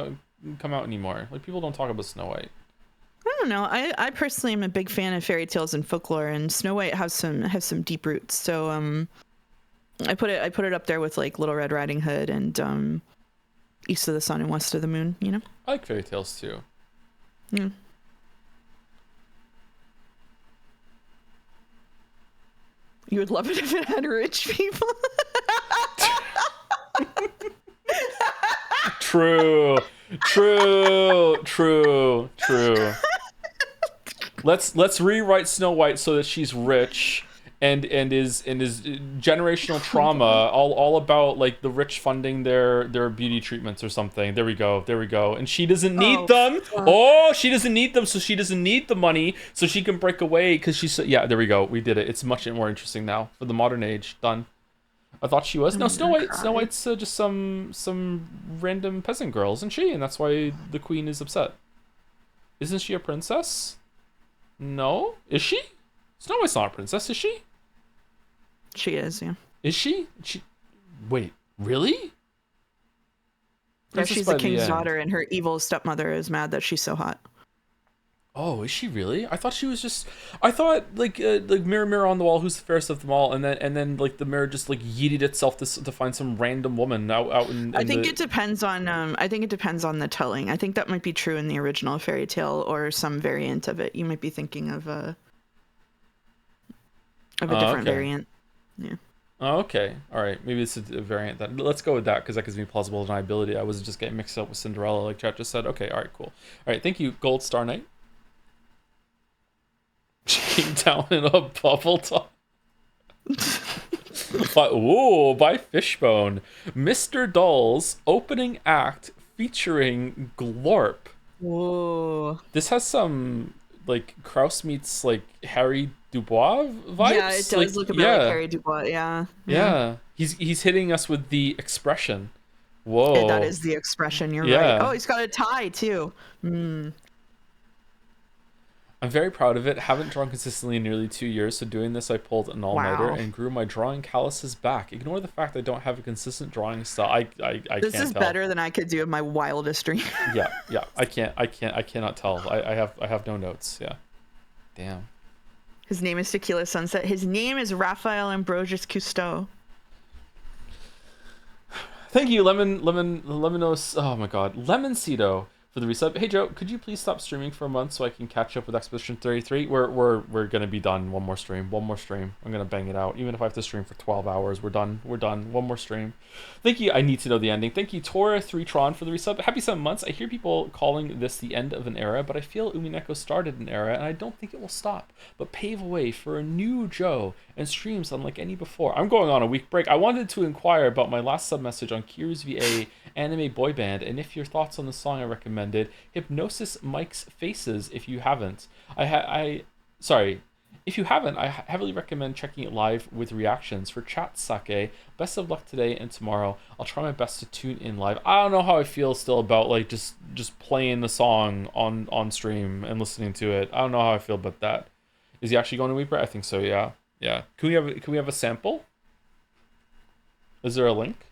anymore. Like, people don't talk about Snow White. I don't know. I personally am a big fan of fairy tales and folklore, and Snow White has some deep roots. So I put it up there with like Little Red Riding Hood and East of the Sun and West of the Moon. You know. I like fairy tales too. Yeah. You would love it if it had rich people. True. Let's rewrite Snow White so that she's rich and is generational trauma, all about like the rich funding their beauty treatments or something. There we go. And she doesn't need them. She doesn't need them, so she doesn't need the money, so she can break away because she's there we go. We did it. It's much more interesting now for the modern age. Done. I thought she was. No, Snow White's just some random peasant girl, isn't she? And that's why the queen is upset. Isn't she a princess? No? Is she? Snow White's not a princess, is she? She is, yeah. Is she? Wait, really? Yeah, she's the king's daughter, and her evil stepmother is mad that she's so hot. Oh, is she really? I thought she was just. I thought like mirror, mirror on the wall, who's the fairest of them all, and then like the mirror just like yeeted itself to find some random woman out in. I think it depends on. I think it depends on the telling. I think that might be true in the original fairy tale or some variant of it. You might be thinking of a different variant. Yeah. Oh, okay. All right. Maybe it's a variant. Let's go with that because that gives me plausible deniability. I wasn't just getting mixed up with Cinderella, like chat just said. Okay. All right. Cool. All right. Thank you, Gold Star Knight. She came down in a bubble top. By Fishbone. Mr. Doll's opening act featuring Glorp. Whoa. This has some like Kraus meets like Harry Dubois vibes. Yeah, it does look a bit like Harry Dubois. Yeah. He's hitting us with the expression. Whoa. Yeah, that is the expression. You're right. Oh, he's got a tie too. I'm very proud of it. Haven't drawn consistently in nearly 2 years, so doing this I pulled an all-nighter and grew my drawing calluses back. Ignore the fact I don't have a consistent drawing style. I this can't is tell. better than I could do in my wildest dream. yeah. I cannot tell. I have no notes. Yeah. Damn. His name is Tequila Sunset. His name is Raphael Ambrosius Cousteau. Thank you, Lemonos. Oh my God, Lemoncito for the resub. Hey Joe, could you please stop streaming for a month so I can catch up with Expedition 33? We're gonna be done. One more stream. I'm gonna bang it out. Even if I have to stream for 12 hours, we're done. One more stream. Thank you. I need to know the ending. Thank you, Tora3Tron for the resub. Happy 7 months. I hear people calling this the end of an era, but I feel Umineko started an era, and I don't think it will stop, but pave a way for a new Joe and streams unlike any before. I'm going on a week break. I wanted to inquire about my last sub message on Kiru's VA anime boy band, and if your thoughts on the song I recommended, Hypnosis Mike's Faces. If you haven't, if you haven't, I heavily recommend checking it live with reactions. For chat sake, best of luck today and tomorrow. I'll try my best to tune in live. I don't know how I feel still about like just playing the song on stream and listening to it. I don't know how I feel about that. Is he actually going to week break? I think so. Yeah. Yeah. Can we have a sample? Is there a link?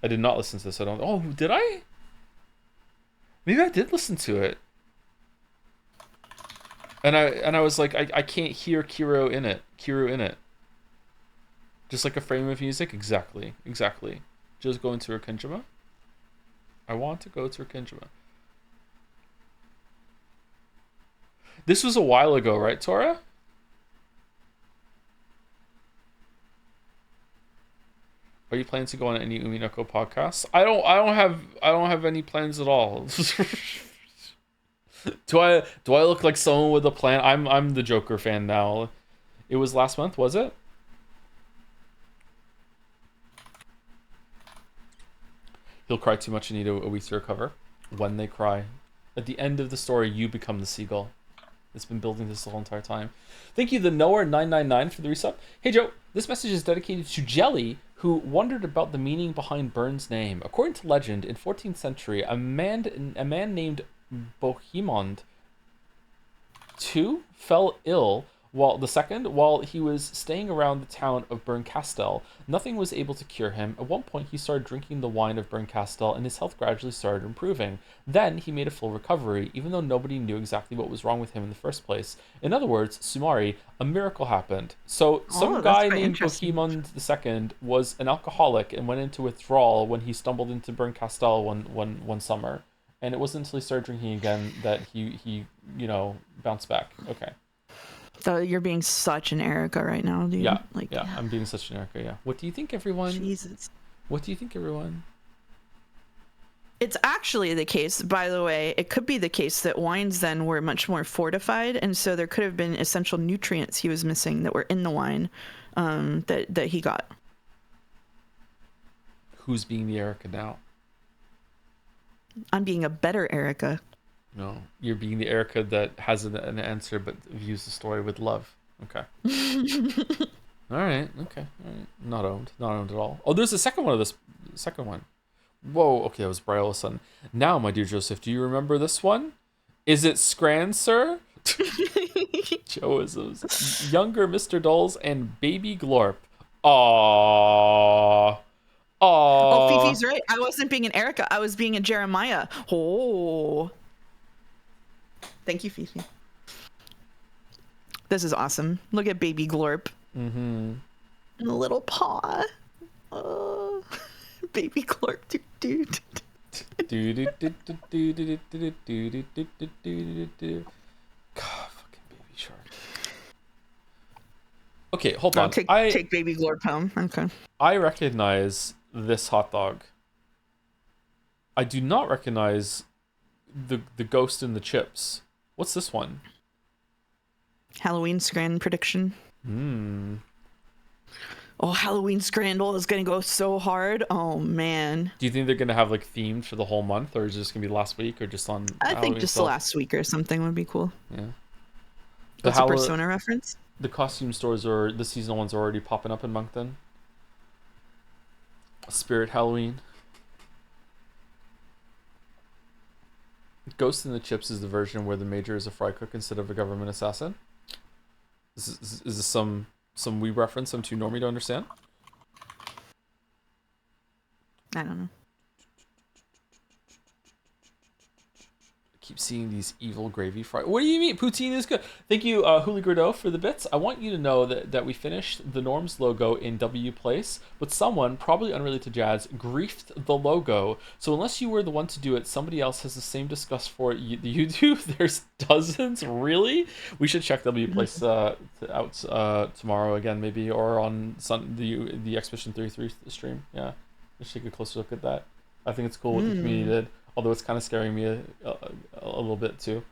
I did not listen to this. I don't. Oh, did I? Maybe I did listen to it. And I was like, I can't hear Kiro in it. Just like a frame of music? Exactly. Just going to Rakunjima? I want to go to Rakunjima. This was a while ago, right, Tora? Are you planning to go on any Umineko podcasts? I don't have any plans at all. Do I look like someone with a plan? I'm the Joker fan now. It was last month, was it? He'll cry too much and need a week to recover. When they cry. At the end of the story, you become the seagull. It's been building this the whole entire time. Thank you, the Knower999 for the resub. Hey Joe, this message is dedicated to Jelly, who wondered about the meaning behind Burn's name. According to legend, in 14th century, a man named Bohemond II fell ill while he was staying around the town of Bernkastel. Nothing was able to cure him. At one point, he started drinking the wine of Bernkastel, and his health gradually started improving. Then he made a full recovery, even though nobody knew exactly what was wrong with him in the first place. In other words, Sumari, a miracle happened. So some guy named Bohemond II was an alcoholic and went into withdrawal when he stumbled into Bernkastel one summer. And it wasn't until he started drinking again that he bounced back. Okay. So you're being such an Erica right now, dude. Yeah, I'm being such an Erica, yeah. What do you think, everyone? Jesus. What do you think, everyone? It's actually the case, by the way, it could be the case that wines then were much more fortified, and so there could have been essential nutrients he was missing that were in the wine that he got. Who's being the Erica now? I'm being a better Erica. No, you're being the Erica that has an answer but views the story with love. Okay. All right. Not owned at all. Oh, there's a second one of this. Second one. Whoa. Okay, that was Briola Sun. Now, my dear Joseph, do you remember this one? Is it Scran, sir? Joisms. Younger Mr. Dulls and Baby Glorp. Aww. Oh, Fifi's right. I wasn't being an Erica. I was being a Jeremiah. Oh. Thank you, Fifi. This is awesome. Look at Baby Glorp. Mm-hmm. And the little paw. Oh, Baby Glorp, dude. God, fucking Baby Shark. Okay, hold on. Take Baby Glorp home. Okay. I recognize this hot dog. I do not recognize the ghost in the chips. What's this one? Halloween Scran prediction. Oh, Halloween Scrandal is gonna go so hard. Oh man. Do you think they're gonna have like themed for the whole month, or is it just gonna be last week, or just on? I think just the last week or something would be cool. Yeah. That's a Persona reference. The costume stores or the seasonal ones are already popping up in Moncton. Spirit Halloween. Ghost in the Chips is the version where the major is a fry cook instead of a government assassin. Is this some wee reference I'm too normie to understand? I don't know. Keep seeing these evil gravy fry. What do you mean? Poutine is good. Thank you, Huli Gordeau, for the bits. I want you to know that we finished the Norms logo in W Place, but someone, probably unrelated to Jazz, griefed the logo. So unless you were the one to do it, somebody else has the same disgust for you do. There's dozens, really? We should check W Place out tomorrow again, maybe, or on the Expedition 33 stream. Yeah, let's take a closer look at that. I think it's cool what the community did. Although it's kind of scaring me a little bit too.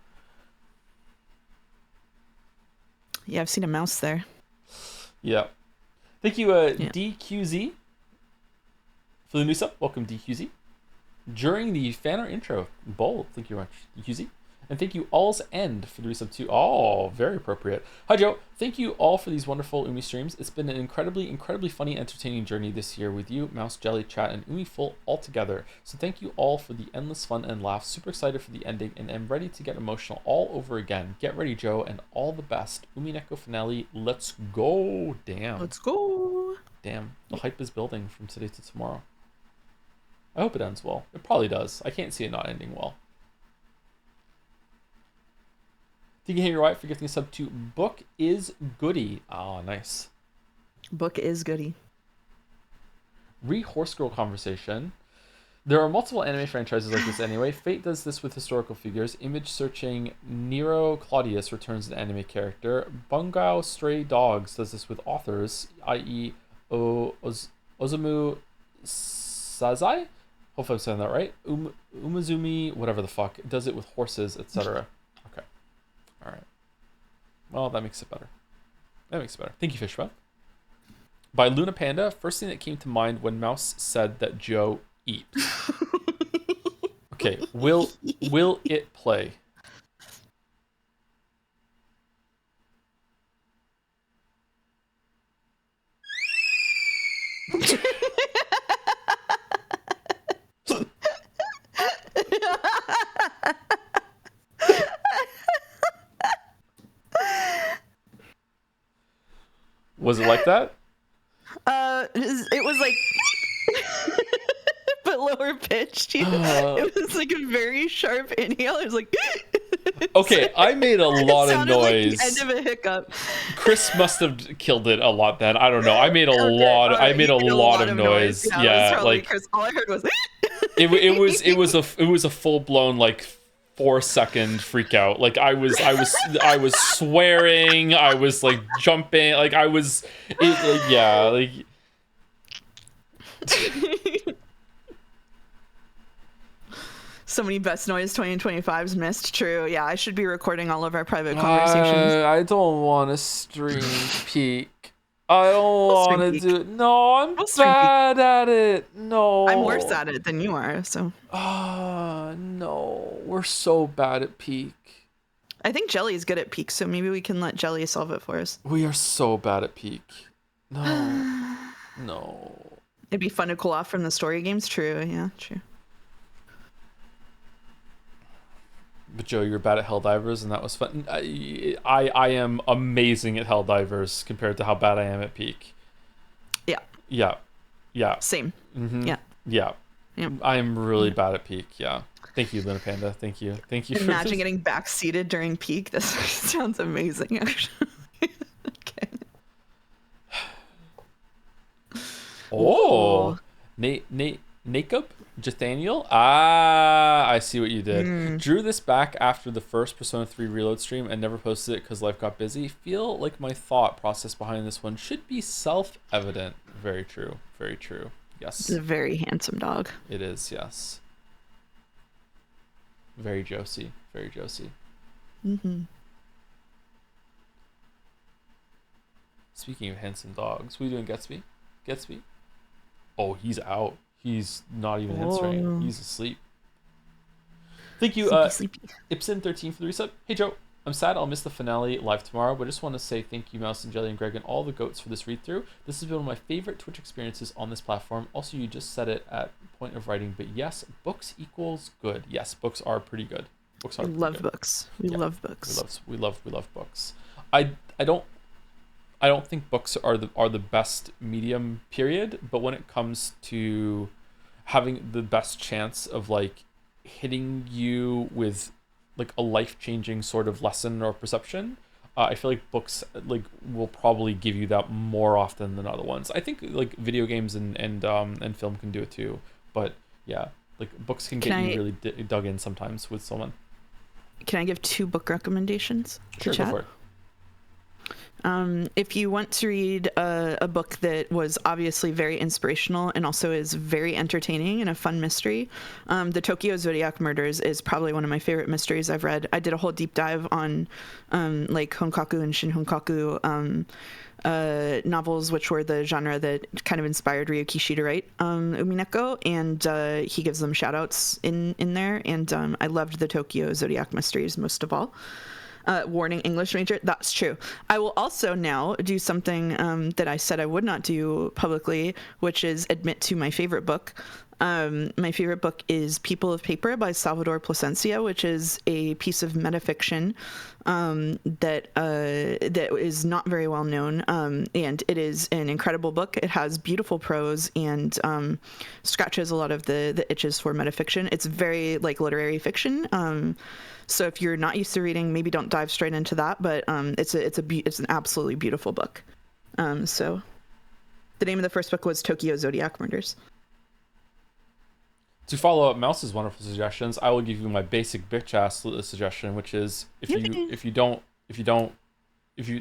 Yeah, I've seen a mouse there. Yeah. Thank you, DQZ, for the new sub. Welcome, DQZ. During the Fanart intro, bold. Thank you very much, DQZ. And thank you all's end for the resub too. Oh, very appropriate. Hi Joe. Thank you all for these wonderful Umi streams. It's been an incredibly funny, entertaining journey this year with you, Mouse, Jelly, Chat, and Umi Full all together. So thank you all for the endless fun and laughs. Super excited for the ending and am ready to get emotional all over again. Get ready, Joe, and all the best. Umineko finale. Let's go. Damn. Let's go. Damn. The hype is building from today to tomorrow. I hope it ends well. It probably does. I can't see it not ending well. Thank you, Henry White, for gifting a sub to Book is Goody. Oh, nice. Book is Goody. Horse Girl conversation. There are multiple anime franchises like this anyway. Fate does this with historical figures. Image searching Nero Claudius returns an anime character. Bungao Stray Dogs does this with authors, i.e. Osamu Sazai? Hopefully I'm saying that right. Umazumi, whatever the fuck, does it with horses, etc. Okay. All right. Well, that makes it better. Thank you, Fishbone. By Luna Panda, first thing that came to mind when Mouse said that Joe eats. Okay, will it play? Was it like that? It was like, but lower pitched. It was like a very sharp inhale. It was like. Okay, I made a lot of noise. Like the end of a hiccup. Chris must have killed it a lot then. I don't know. I made a lot. I made a lot of noise. Yeah, like Chris. All I heard was. it was a full blown like 4-second freak out. Like I was swearing. I was like jumping. Like I was. Yeah. Like. So many best noise 2025s missed. True. Yeah, I should be recording all of our private conversations. I don't want to stream Peak. I don't want to do it. No, I'm bad at it. No. I'm worse at it than you are, so. No. We're so bad at Peak. I think Jelly is good at Peak, so maybe we can let Jelly solve it for us. We are so bad at Peak. No. No. It'd be fun to cool off from the story games. True. Yeah, true. But Joe, you're bad at Helldivers, and that was fun. I am amazing at Helldivers compared to how bad I am at Peak. Yeah. Same. Mm-hmm. Yeah. I am really bad at Peak. Yeah. Thank you, Luna Panda. Thank you. Imagine getting backseated during Peak. This sounds amazing, actually. Okay. Oh, Nacob? Nathaniel? I see what you did. Drew this back after the first Persona 3 Reload stream and never posted it because life got busy. Feel like my thought process behind this one should be self-evident. Very true. Very true. Yes. It's a very handsome dog. It is, yes. Very Josie. Very Josie. Mm-hmm. Speaking of handsome dogs, what are you doing, Gatsby? Oh, he's out. He's not even answering. He's asleep. Thank you, Ipson13 for the reset. Hey, Joe. I'm sad I'll miss the finale live tomorrow, but I just want to say thank you, Mouse and Jelly and Greg and all the goats for this read-through. This has been one of my favorite Twitch experiences on this platform. Also, you just said it at point of writing, but yes, books equals good. Yes, books are pretty good. We love books. We love books. We love books. I don't think books are the best medium, period, but when it comes to having the best chance of like hitting you with like a life-changing sort of lesson or perception, I feel like books like will probably give you that more often than other ones. I think like video games and film can do it too, but yeah, like books can get you really dug in sometimes with someone. Can I give 2 book recommendations to Sure, chat? go for it. If you want to read a book that was obviously very inspirational and also is very entertaining and a fun mystery, the Tokyo Zodiac Murders is probably one of my favorite mysteries I've read. I did a whole deep dive on like Honkaku and Shin Honkaku novels, which were the genre that kind of inspired Ryuki Shida to write Umineko, and he gives them shout outs in there, and I loved the Tokyo Zodiac Mysteries most of all. Warning, English major, that's true. I will also now do something that I said I would not do publicly, which is admit to my favorite book. My favorite book is People of Paper by Salvador Plasencia, which is a piece of metafiction that is not very well known, and it is an incredible book. It has beautiful prose and scratches a lot of the itches for metafiction. It's very like literary fiction. So if you're not used to reading, maybe don't dive straight into that. But it's an absolutely beautiful book. So the name of the first book was Tokyo Zodiac Murders. To follow up Mouse's wonderful suggestions, I will give you my basic bitch ass suggestion, which is if you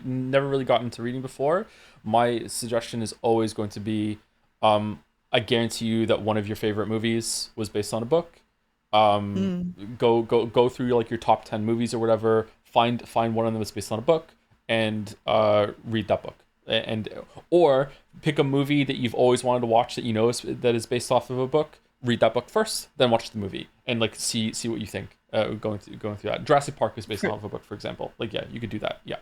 never really got into reading before, my suggestion is always going to be, I guarantee you that one of your favorite movies was based on a book. Go through like your top 10 movies or whatever, find one of them that's based on a book, and read that book. Or pick a movie that you've always wanted to watch that you know that is based off of a book. Read that book first, then watch the movie, and like see what you think. Going through that. Jurassic Park is based off of a book, for example. Like, yeah, you could do that. Yeah.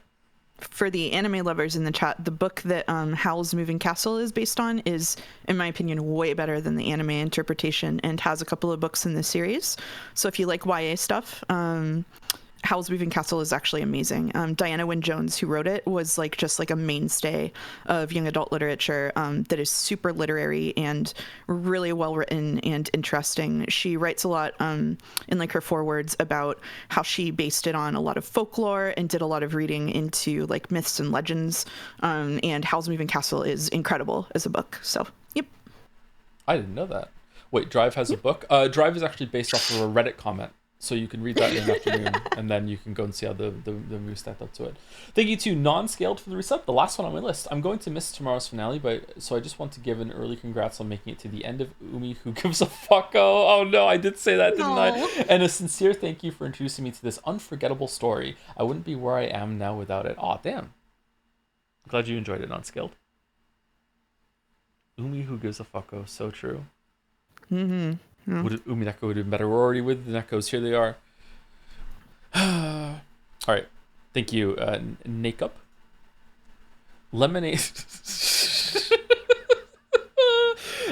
For the anime lovers in the chat, the book that Howl's Moving Castle is based on is, in my opinion, way better than the anime interpretation, and has a couple of books in the series. So if you like YA stuff, Howl's Moving Castle is actually amazing. Diana Wynne Jones, who wrote it, was like just like a mainstay of young adult literature that is super literary and really well written and interesting. She writes a lot in like her forewords about how she based it on a lot of folklore and did a lot of reading into like myths and legends. And Howl's Moving Castle is incredible as a book. So, yep. I didn't know that. Wait, Drive has a book? Drive is actually based off of a Reddit comment. So you can read that in an afternoon, and then you can go and see how the movie stacked up to it. Thank you to Non-Scaled for the reset, the last one on my list. I'm going to miss tomorrow's finale, so I just want to give an early congrats on making it to the end of Umi Who Gives a Fuck. Oh no, I did say that, didn't I? And a sincere thank you for introducing me to this unforgettable story. I wouldn't be where I am now without it. Aw, damn. Glad you enjoyed it, Non-Scaled. Umi Who Gives a Fuck. Oh, so true. Mm-hmm. Yeah. Umineko would have been better. We're already with the Nekos. Here they are. All right. Thank you, Nakeup. Lemonade.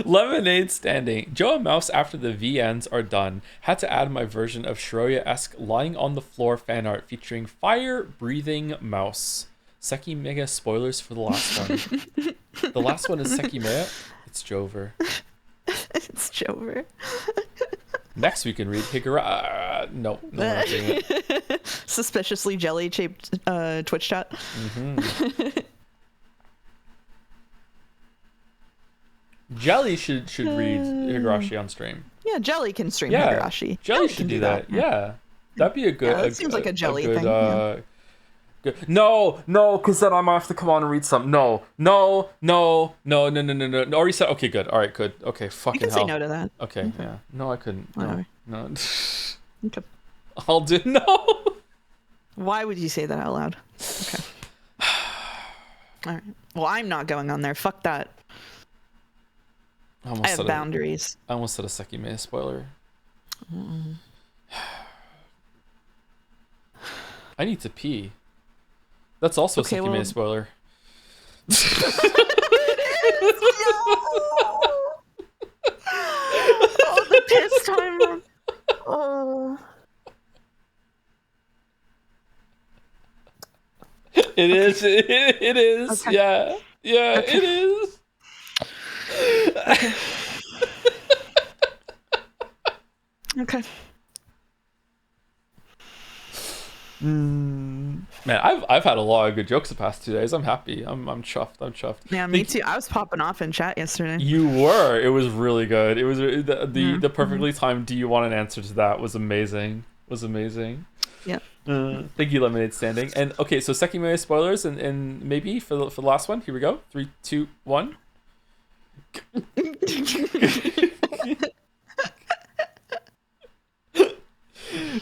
Lemonade standing. Joe and Mouse, after the VNs are done, had to add my version of Shiroya-esque lying on the floor fan art featuring fire-breathing mouse. Seki Mega spoilers for the last one. The last one is Seki Mega. It's Jover. It's Jover. Next we can read Higura. No, we're not doing it. Suspiciously jelly-shaped Twitch chat. Mm-hmm. Jelly should read Higurashi on stream. Yeah, Jelly can stream Higurashi. Jelly should do that. Yeah. That'd be a good... Yeah, that seems like a Jelly thing. Good. No, because then I might have to come on and read something. No. Already said. Okay, good. All right, good. Okay, fucking hell. You can say no to that. Okay, yeah. No, I couldn't. No. Okay. I'll do no. Why would you say that out loud? Okay. All right. Well, I'm not going on there. Fuck that. I have boundaries. I almost said a Sekime spoiler. I need to pee. That's also a Sekime spoiler. Oh, the piss time. Oh. It is. It is. Okay. Yeah. Okay. It is. Okay. Man, I've had a lot of good jokes the past 2 days. I'm happy. I'm chuffed. Yeah, me too. I was popping off in chat yesterday. You were. It was really good. It was the perfectly timed. Do you want an answer to that? Was amazing. Yeah. Thank you, Lemonade Standing. And okay, so Sekimoe spoilers, and maybe for the last one. Here we go. 3, 2, 1.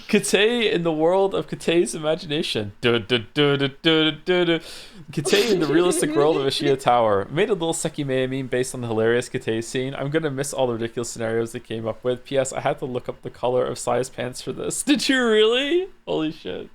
Kate in the world of Kate's imagination. Kate in the realistic world of Ashia Tower. Made a little Sekimoe meme based on the hilarious Kate scene. I'm gonna miss all the ridiculous scenarios they came up with. P.S. I had to look up the color of Sai's pants for this. Did you really? Holy shit.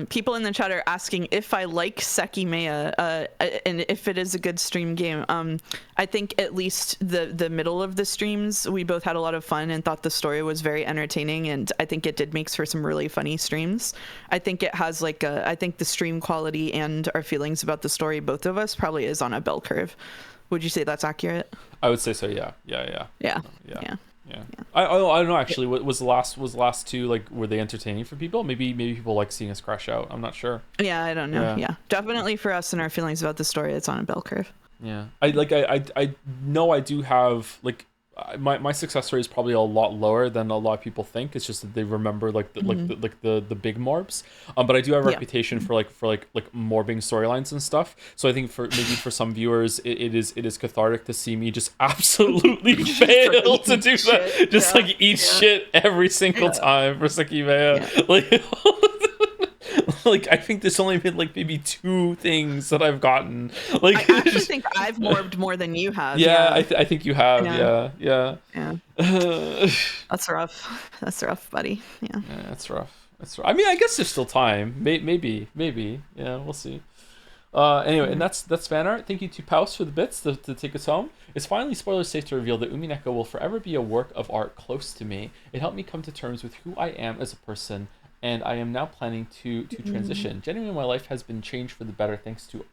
People in the chat are asking if I like Sekimoe, and if it is a good stream game. I think at least the middle of the streams, we both had a lot of fun and thought the story was very entertaining, and I think it did make for some really funny streams. I think it has I think the stream quality and our feelings about the story, both of us, probably is on a bell curve. Would you say that's accurate? I would say so. Yeah. I don't know actually. What was the last two, like, were they entertaining for people? Maybe people like seeing us crash out. I'm not sure. Yeah, I don't know. Yeah, definitely for us and our feelings about the story, it's on a bell curve. Yeah, I know I do have like my success rate is probably a lot lower than a lot of people think. It's just that they remember like the the big morbs. But I do have a reputation for morbing storylines and stuff. So I think for some viewers, it is cathartic to see me just absolutely fail to do that. Just eat shit every single time for Sekimoe. Like. Like, I think there's only been maybe 2 things that I've gotten. Like, I actually think I've morbed more than you have. Yeah, I think you have. Yeah. That's rough. That's rough, buddy. Yeah. That's rough. I mean, I guess there's still time. Maybe. Yeah, we'll see. Anyway, and that's Fanart. Thank you to Paus for the bits to take us home. It's finally spoiler safe to reveal that Umineko will forever be a work of art close to me. It helped me come to terms with who I am as a person, and I am now planning to transition. Genuinely, my life has been changed for the better thanks to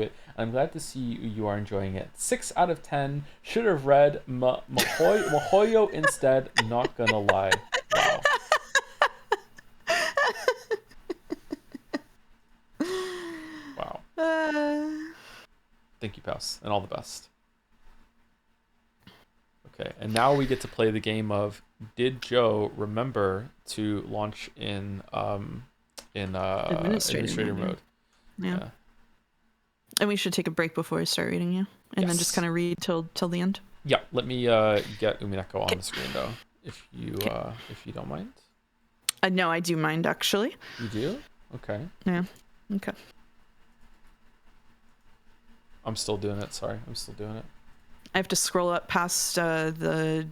it. I'm glad to see you are enjoying it. 6 out of 10. Should have read Mahoyo instead. Not gonna lie. Wow. Thank you, Paus, and all the best. Okay, and now we get to play the game of Did Joe remember to launch in administrator mode? Yeah. And we should take a break before I start reading you, and then just kind of read till the end. Yeah, let me get Umineko on the screen though, if you don't mind. No, I do mind actually. You do? Okay. Yeah. Okay. I'm still doing it. Sorry, I'm still doing it. I have to scroll up past the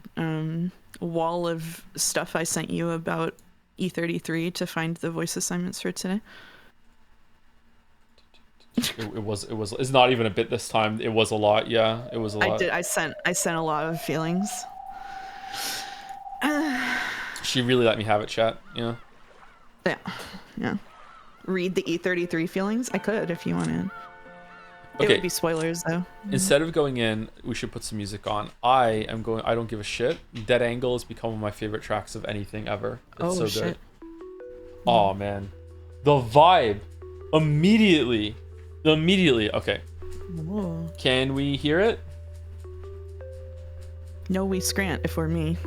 wall of stuff I sent you about E33 to find the voice assignments for today. It's not even a bit this time. It was a lot. Yeah, it was a lot. I sent a lot of feelings. She really let me have it, chat. Yeah. Read the E33 feelings. I could if you wanted. Okay. It would be spoilers though. Instead of going in, we should put some music on. I don't give a shit. Dead Angle has become one of my favorite tracks of anything ever. It's so good. Oh man. The vibe. Immediately. Okay. Whoa. Can we hear it? No, we scrant if we're me.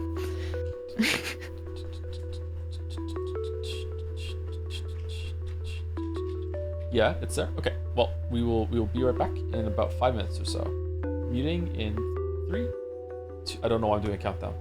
Yeah, it's there. Okay. Well, we will be right back in about 5 minutes or so. Muting in 3, 2. I don't know why I'm doing a countdown.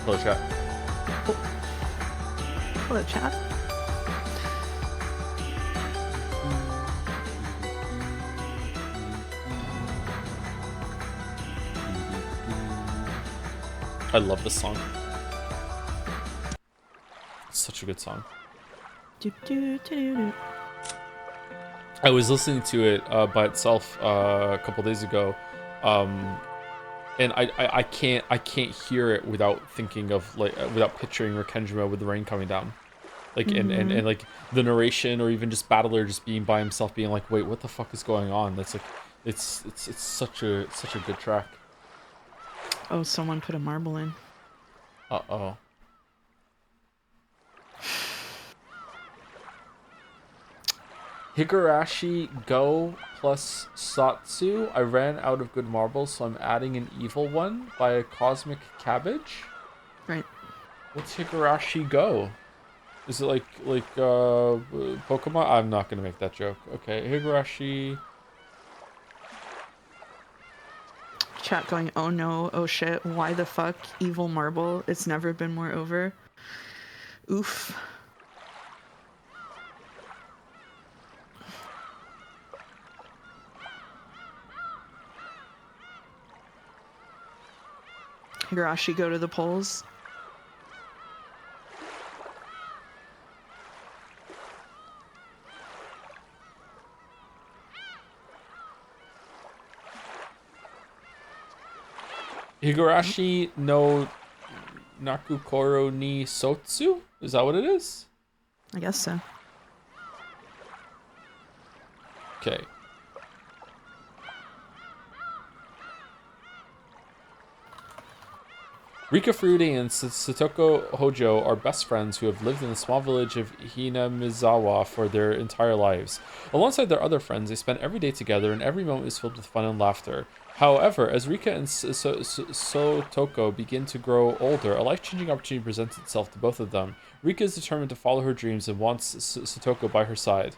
Hello, chat. Hello, chat. I love this song. It's such a good song. I was listening to it by itself a couple days ago, and I can't hear it without thinking of like without picturing Rikenjima with the rain coming down, like and like the narration or even just Battler just being by himself being like, wait, what the fuck is going on? That's like it's such a good track. Oh, someone put a marble in. Uh-oh. Higurashi Go plus Satsu. I ran out of good marbles, so I'm adding an evil one by a cosmic cabbage. Right. What's Higurashi Go? Is it like Pokemon? I'm not gonna make that joke. Okay, Higurashi. Chat going, oh no, oh shit, why the fuck? Evil marble, it's never been more over. Oof. Higurashi go to the polls. Higurashi no Nakukoro ni Sotsu? Is that what it is? I guess so. Okay. Rika Furude and Satoko Hojo are best friends who have lived in the small village of Hinamizawa for their entire lives. Alongside their other friends, they spend every day together and every moment is filled with fun and laughter. However, as Rika and Sotoko begin to grow older, a life-changing opportunity presents itself to both of them. Rika is determined to follow her dreams and wants Sotoko by her side.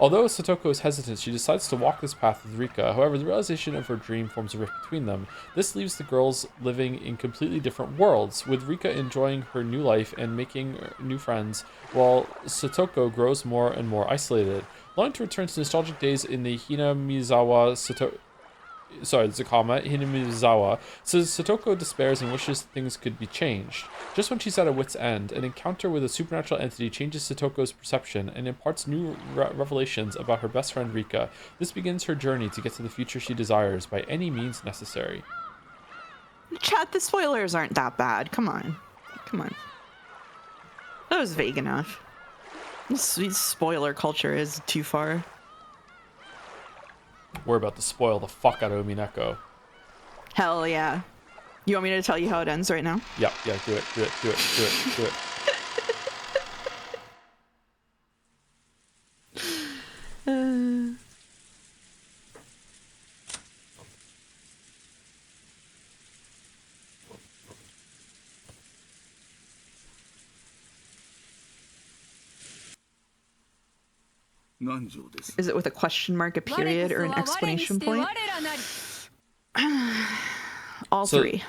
Although Satoko is hesitant, she decides to walk this path with Rika. However, the realization of her dream forms a rift between them. This leaves the girls living in completely different worlds, with Rika enjoying her new life and making new friends, while Satoko grows more and more isolated. Longing to return to nostalgic days in the Hinamizawa Hinamizawa, so Satoko despairs and wishes things could be changed. Just when she's at a wit's end, an encounter with a supernatural entity changes Satoko's perception and imparts new revelations about her best friend Rika. This begins her journey to get to the future she desires by any means necessary. Chat, the spoilers aren't that bad. Come on. Come on. That was vague enough. This spoiler culture is too far. We're about to spoil the fuck out of Umineko. Hell yeah. You want me to tell you how it ends right now? Yeah, do it. Is it with a question mark, a period, or an exclamation point? All So, three.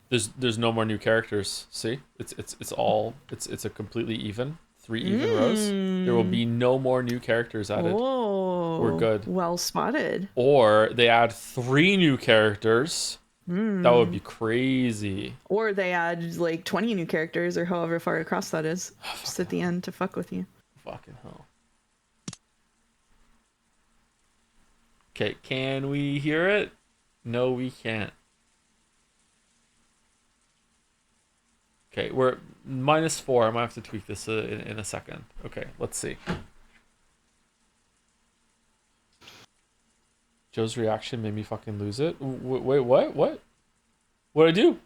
There's no more new characters. See, it's all a completely even 3 even rows. There will be no more new characters added. Oh, We're good. Well spotted. Or they add 3 new characters. That would be crazy. Or they add like 20 new characters, or however far across that is, just at the end to fuck with you. Fucking hell. Okay, can we hear it? No, we can't. Okay, we're at -4. I might have to tweak this in a second. Okay, let's see. Joe's reaction made me fucking lose it. Wait, what? What? What'd I do?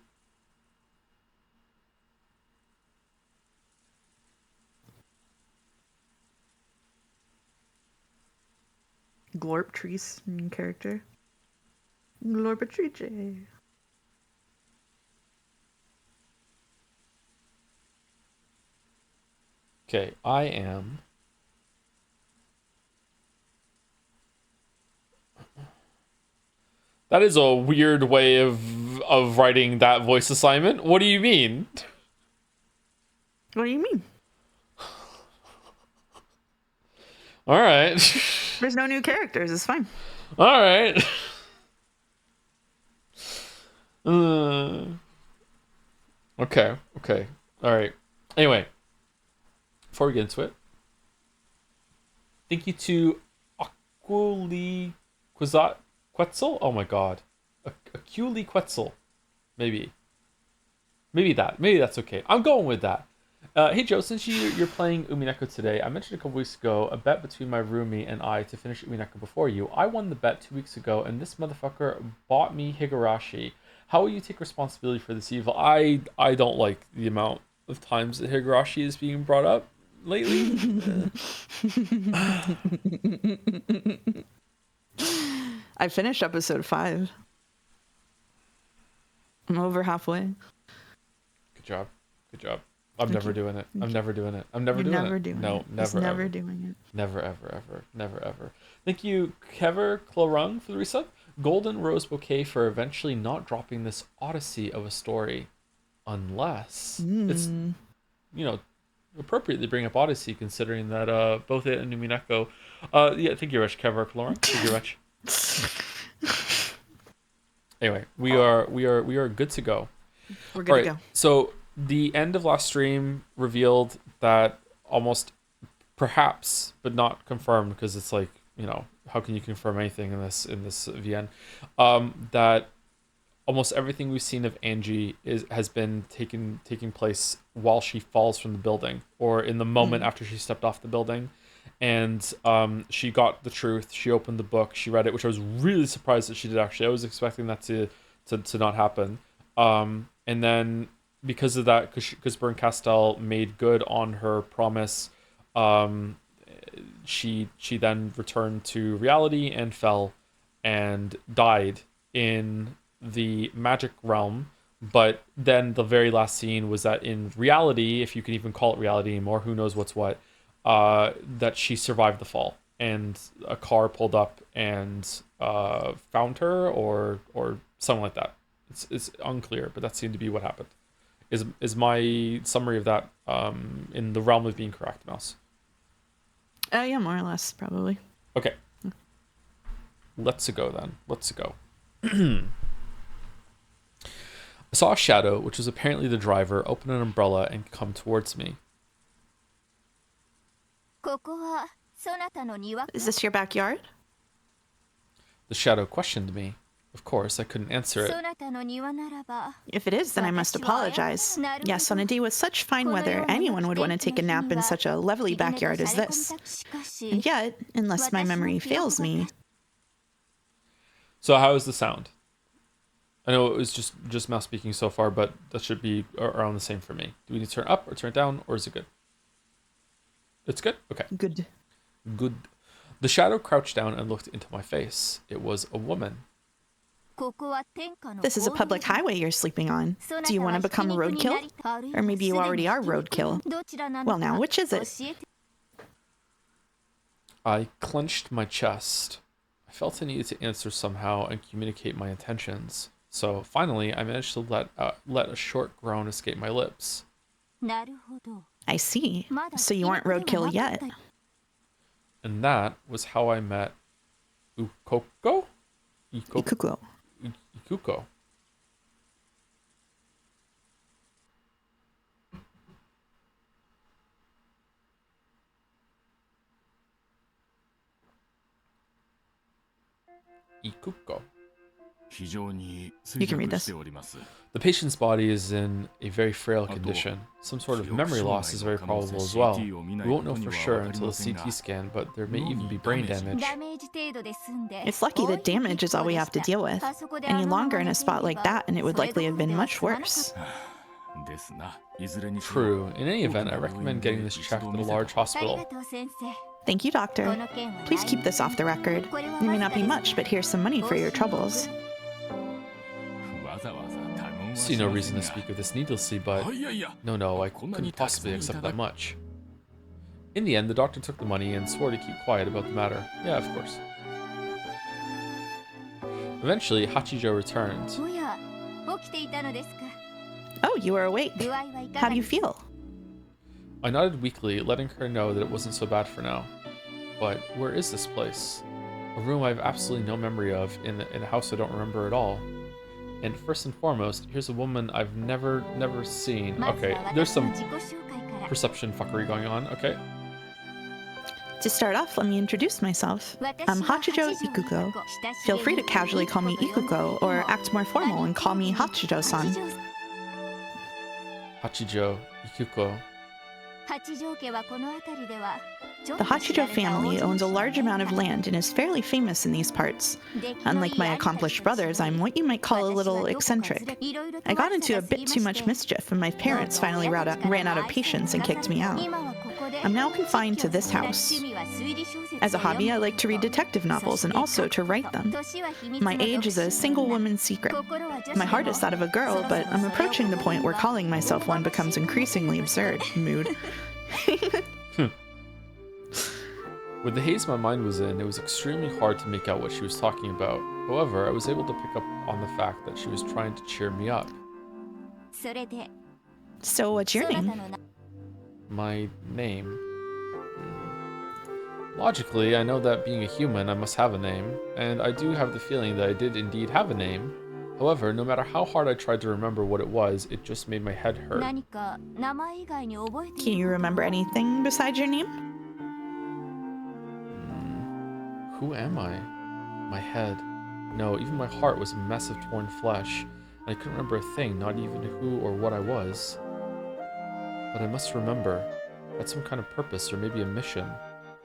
Glorptrice main character. Glorpatrice. Okay, I am. That is a weird way of of writing that voice assignment. What do you mean? What do you mean? All right. There's no new characters. It's fine. All right. Okay. All right. Anyway, before we get into it, thank you to Aquili Quetzal. Oh my god. Aquili Quetzal. Maybe that's okay. I'm going with that. Hey Joe, since you're playing Umineko today, I mentioned a couple weeks ago a bet between my roomie and I to finish Umineko before you. I won the bet 2 weeks ago, and this motherfucker bought me Higurashi. How will you take responsibility for this evil? I don't like the amount of times that Higurashi is being brought up lately. I finished episode 5. I'm over halfway. Good job. I'm never doing it. No, never. Thank you, Kever Clorung, for the resub. Golden Rose Bouquet for eventually not dropping this odyssey of a story. Unless it's, appropriately bring up Odyssey, considering that both it and Umineko. Yeah, thank you, Rich Kever Clorung. Thank you, Rich. Anyway, we are good to go. We're good to go. So the end of last stream revealed that almost, perhaps, but not confirmed, because it's like, how can you confirm anything in this VN? That almost everything we've seen of Angie has been taking place while she falls from the building, or in the moment after she stepped off the building. And she got the truth. She opened the book. She read it, which I was really surprised that she did, actually. I was expecting that to not happen. And then because of that, because Bern Castell made good on her promise, she then returned to reality and fell and died in the magic realm. But then the very last scene was that in reality, if you can even call it reality anymore, who knows what's what, that she survived the fall, and a car pulled up and found her, or something like that. It's unclear, but that seemed to be what happened. Is my summary of that in the realm of being correct, Mouse? Yeah, more or less, probably. Okay. Let's go then. I saw a shadow, which was apparently the driver, open an umbrella and come towards me. Is this your backyard? The shadow questioned me. Of course, I couldn't answer it. If it is, then I must apologize. Yes, on a day with such fine weather, anyone would want to take a nap in such a lovely backyard as this. And yet, unless my memory fails me... So how is the sound? I know it was just Mouse speaking so far, but that should be around the same for me. Do we need to turn up or turn it down, or is it good? It's good? Okay. Good. The shadow crouched down and looked into my face. It was a woman. This is a public highway you're sleeping on. Do you want to become roadkill? Or maybe you already are roadkill. Well now, which is it? I clenched my chest. I felt I needed to answer somehow and communicate my intentions. So finally, I managed to let a short groan escape my lips. I see. So you aren't roadkill yet. And that was how I met Ikuko? Ikuko. Ikuko. You can read this. The patient's body is in a very frail condition. Some sort of memory loss is very probable as well. We won't know for sure until a CT scan, but there may even be brain damage. It's lucky that damage is all we have to deal with. Any longer in a spot like that and it would likely have been much worse. True. In any event, I recommend getting this checked at a large hospital. Thank you, doctor. Please keep this off the record. It may not be much, but here's some money for your troubles. See no reason to speak of this needlessly, but no, I couldn't possibly accept that much. In the end, the doctor took the money and swore to keep quiet about the matter. Yeah, of course. Eventually, Hachijo returned. Oh, you are awake. How do you feel? I nodded weakly, letting her know that it wasn't so bad for now. But where is this place? A room I have absolutely no memory of, in a house I don't remember at all. And first and foremost, here's a woman I've never seen. Okay, there's some perception fuckery going on. Okay. To start off, let me introduce myself. I'm Hachijo Ikuko. Feel free to casually call me Ikuko, or act more formal and call me Hachijo-san. Hachijo Ikuko. The Hachijo family owns a large amount of land and is fairly famous in these parts. Unlike my accomplished brothers, I'm what you might call a little eccentric. I got into a bit too much mischief, and my parents finally ran out of patience and kicked me out. I'm now confined to this house. As a hobby, I like to read detective novels and also to write them. My age is a single woman's secret. My heart is that of a girl, but I'm approaching the point where calling myself one becomes increasingly absurd. Mood. With the haze my mind was in, it was extremely hard to make out what she was talking about. However, I was able to pick up on the fact that she was trying to cheer me up. So what's your name? My name? Logically, I know that being a human, I must have a name, and I do have the feeling that I did indeed have a name. However, no matter how hard I tried to remember what it was, it just made my head hurt. Can you remember anything besides your name? Who am I? My head. No, even my heart was a mess of torn flesh. I couldn't remember a thing, not even who or what I was. But I must remember. I had some kind of purpose or maybe a mission.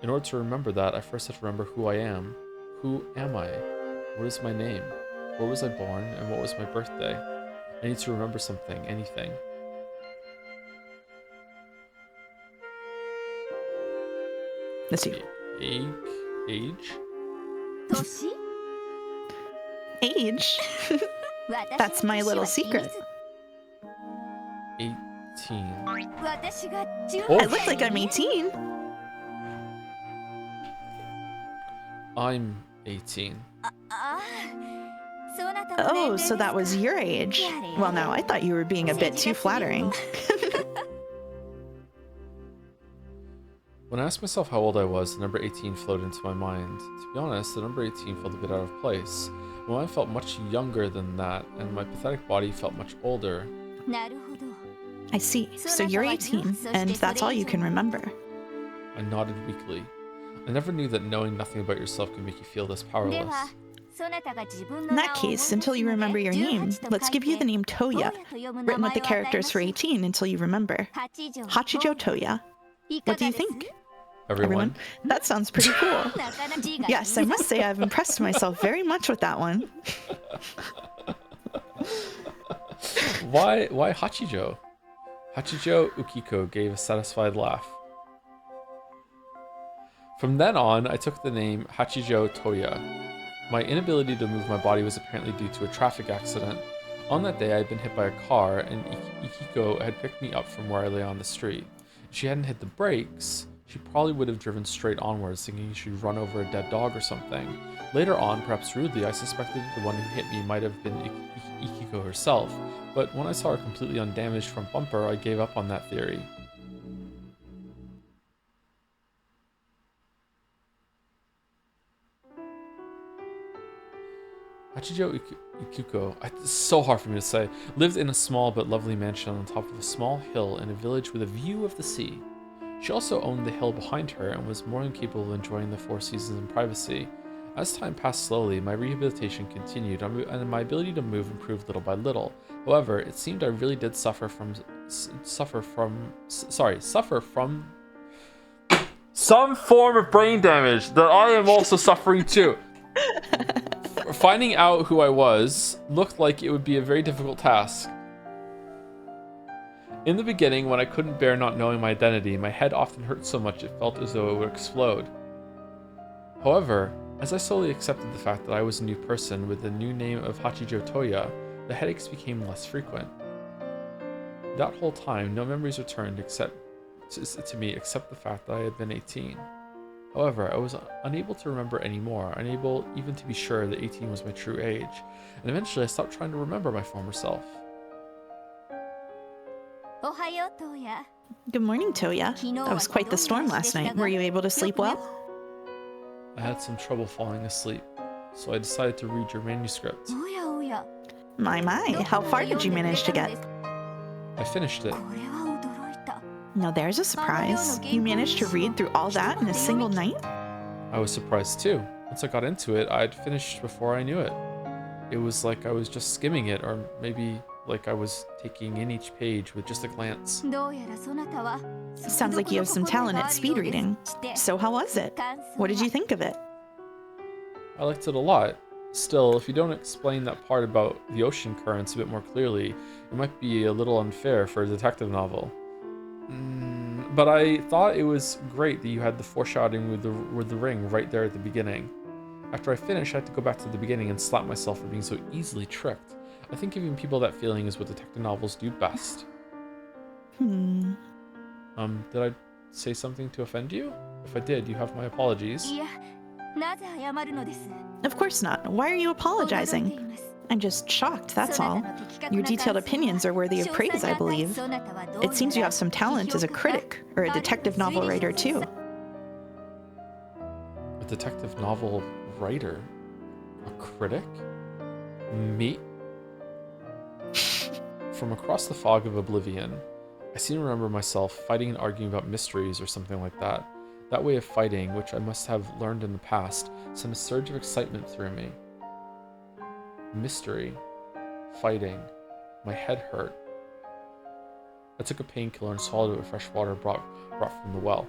In order to remember that, I first have to remember who I am. Who am I? What is my name? Where was I born, and what was my birthday? I need to remember something, anything. Let's see. Age? Age? That's my little secret. 18. I look like I'm 18. I'm 18. Oh, so that was your age. Well, now, I thought you were being a bit too flattering. When I asked myself how old I was, the number 18 floated into my mind. To be honest, the number 18 felt a bit out of place. My mind felt much younger than that, and my pathetic body felt much older. I see. So you're 18, and that's all you can remember. I nodded weakly. I never knew that knowing nothing about yourself could make you feel this powerless. In that case, until you remember your name, let's give you the name Toya, written with the characters for 18 until you remember. Hachijo Toya. What do you think? Everyone? That sounds pretty cool. Yes, I must say I've impressed myself very much with that one. Why Hachijo? Hachijo Ukiko gave a satisfied laugh. From then on, I took the name Hachijo Toya. My inability to move my body was apparently due to a traffic accident. On that day, I had been hit by a car, and Ikiko had picked me up from where I lay on the street. If she hadn't hit the brakes, she probably would have driven straight onwards, thinking she'd run over a dead dog or something. Later on, perhaps rudely, I suspected the one who hit me might have been Ikiko herself, but when I saw her completely undamaged from bumper, I gave up on that theory. Hachijo Ikuko, it's so hard for me to say, lived in a small but lovely mansion on top of a small hill in a village with a view of the sea. She also owned the hill behind her and was more than capable of enjoying the four seasons in privacy. As time passed slowly, my rehabilitation continued and my ability to move improved little by little. However, it seemed I really did suffer from some form of brain damage that I am also suffering too. Finding out who I was looked like it would be a very difficult task. In the beginning, when I couldn't bear not knowing my identity, my head often hurt so much it felt as though it would explode. However, as I slowly accepted the fact that I was a new person with the new name of Hachijo Toya, the headaches became less frequent. That whole time, no memories returned to me except the fact that I had been 18. However, I was unable to remember anymore, unable even to be sure that 18 was my true age, and eventually I stopped trying to remember my former self. Good morning, Toya. That was quite the storm last night. Were you able to sleep well? I had some trouble falling asleep, so I decided to read your manuscript. My, how far did you manage to get? I finished it. Now there's a surprise. You managed to read through all that in a single night? I was surprised too. Once I got into it, I'd finished before I knew it. It was like I was just skimming it, or maybe like I was taking in each page with just a glance. Sounds like you have some talent at speed reading. So how was it? What did you think of it? I liked it a lot. Still, if you don't explain that part about the ocean currents a bit more clearly, it might be a little unfair for a detective novel. But I thought it was great that you had the foreshadowing with the ring right there at the beginning. After I finished, I had to go back to the beginning and slap myself for being so easily tricked. I think giving people that feeling is what detective novels do best. Hmm. Did I say something to offend you? If I did, you have my apologies. Of course not. Why are you apologizing? I'm just shocked, that's all. Your detailed opinions are worthy of praise, I believe. It seems you have some talent as a critic, or a detective novel writer too. A detective novel writer? A critic? Me? From across the fog of oblivion, I seem to remember myself fighting and arguing about mysteries or something like that. That way of fighting, which I must have learned in the past, sent a surge of excitement through me. Mystery. Fighting. My head hurt. I took a painkiller and swallowed it with fresh water brought from the well.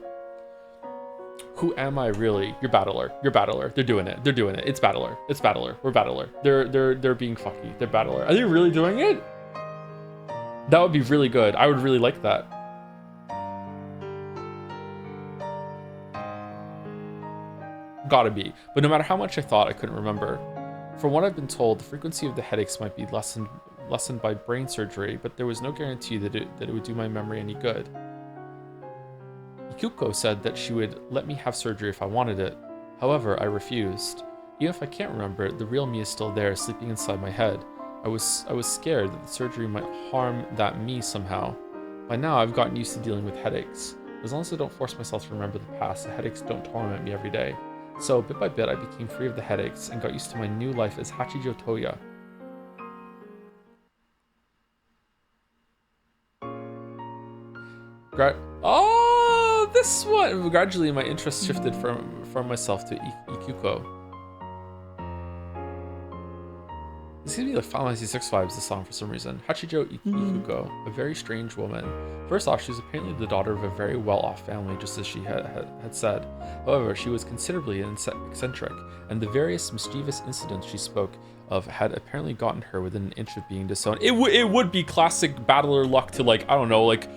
Who am I really? You're Battler. You're Battler. They're doing it. They're doing it. It's Battler. It's Battler. We're Battler. They're being fucky. They're Battler. Are they really doing it? That would be really good. I would really like that. Gotta be. But no matter how much I thought, I couldn't remember. From what I've been told, the frequency of the headaches might be lessened by brain surgery, but there was no guarantee that it would do my memory any good. Ikuko said that she would let me have surgery if I wanted it. However, I refused. Even if I can't remember it, the real me is still there, sleeping inside my head. I was scared that the surgery might harm that me somehow. By now, I've gotten used to dealing with headaches. As long as I don't force myself to remember the past, the headaches don't torment me every day. So, bit by bit, I became free of the headaches and got used to my new life as Hachijo Toya. Oh, this one! Gradually, my interest shifted from myself to Ikuko. This gives me like Final Fantasy VI vibes, this song, for some reason. Hachijo Ikuko, a very strange woman. First off, she was apparently the daughter of a very well-off family, just as she had said. However, she was considerably eccentric, and the various mischievous incidents she spoke of had apparently gotten her within an inch of being disowned. It would be classic Battler luck to, like, I don't know, like,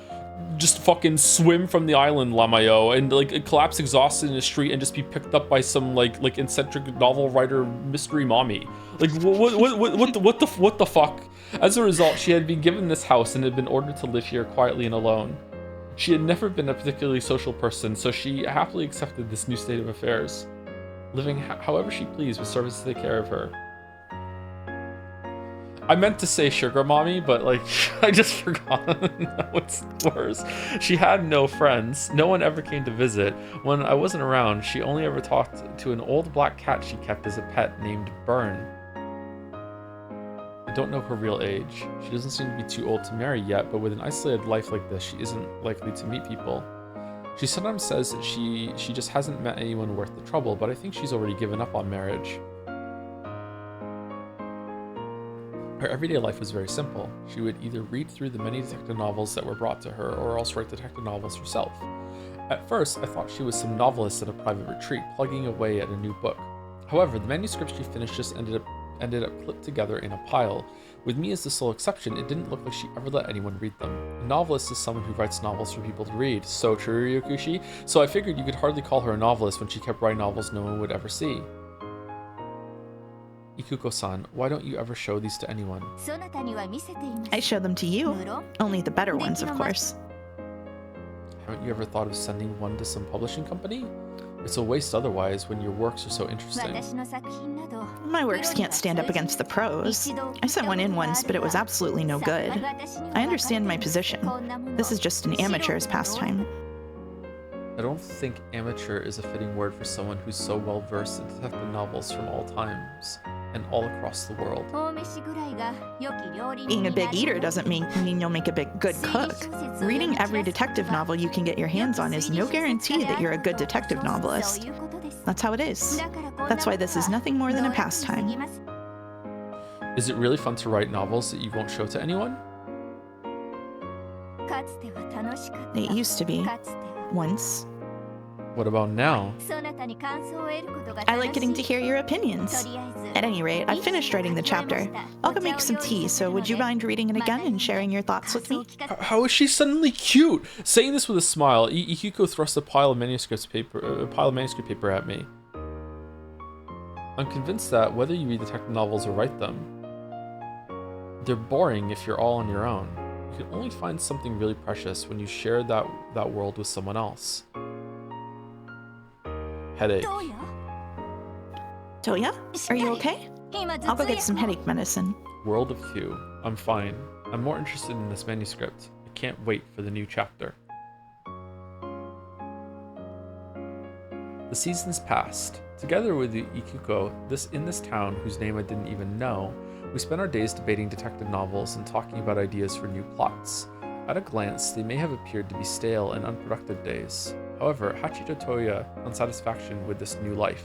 just fucking swim from the island, Lamayo, and like collapse exhausted in the street and just be picked up by some like eccentric novel writer mystery mommy. Like what the fuck? As a result, she had been given this house and had been ordered to live here quietly and alone. She had never been a particularly social person, so she happily accepted this new state of affairs, living however she pleased with servants to take care of her. I meant to say sugar mommy, but like I just forgot. No, it's worse. She had no friends. No one ever came to visit. When I wasn't around, she only ever talked to an old black cat she kept as a pet named Burn. I don't know her real age. She doesn't seem to be too old to marry yet, but with an isolated life like this, she isn't likely to meet people. She sometimes says that she just hasn't met anyone worth the trouble, but I think she's already given up on marriage. Her everyday life was very simple. She would either read through the many detective novels that were brought to her, or else write detective novels herself. At first, I thought she was some novelist at a private retreat, plugging away at a new book. However, the manuscripts she finished just ended up clipped together in a pile. With me as the sole exception, it didn't look like she ever let anyone read them. A novelist is someone who writes novels for people to read. So true, Ryokushi. So I figured you could hardly call her a novelist when she kept writing novels no one would ever see. Ikuko-san, why don't you ever show these to anyone? I show them to you. Only the better ones, of course. Haven't you ever thought of sending one to some publishing company? It's a waste otherwise when your works are so interesting. My works can't stand up against the pros. I sent one in once, but it was absolutely no good. I understand my position. This is just an amateur's pastime. I don't think amateur is a fitting word for someone who's so well versed in detective novels from all times and all across the world. Being a big eater doesn't mean you'll make a good cook. Reading every detective novel you can get your hands on is no guarantee that you're a good detective novelist. That's how it is. That's why this is nothing more than a pastime. Is it really fun to write novels that you won't show to anyone? It used to be. Once. What about now? I like getting to hear your opinions. At any rate, I've finished writing the chapter. I'll go make some tea, so would you mind reading it again and sharing your thoughts with me? How is she suddenly cute? Saying this with a smile, Ikiko thrusts a pile of manuscript paper at me. I'm convinced that whether you read detective novels or write them, they're boring if you're all on your own. You can only find something really precious when you share that world with someone else. Headache. Toya? Are you okay? I'll go get some headache medicine. World of Two. I'm fine. I'm more interested in this manuscript. I can't wait for the new chapter. The seasons passed. Together with the Ikuko, in this town whose name I didn't even know, we spent our days debating detective novels and talking about ideas for new plots. At a glance, they may have appeared to be stale and unproductive days. However, Hachito Toya found satisfaction with this new life.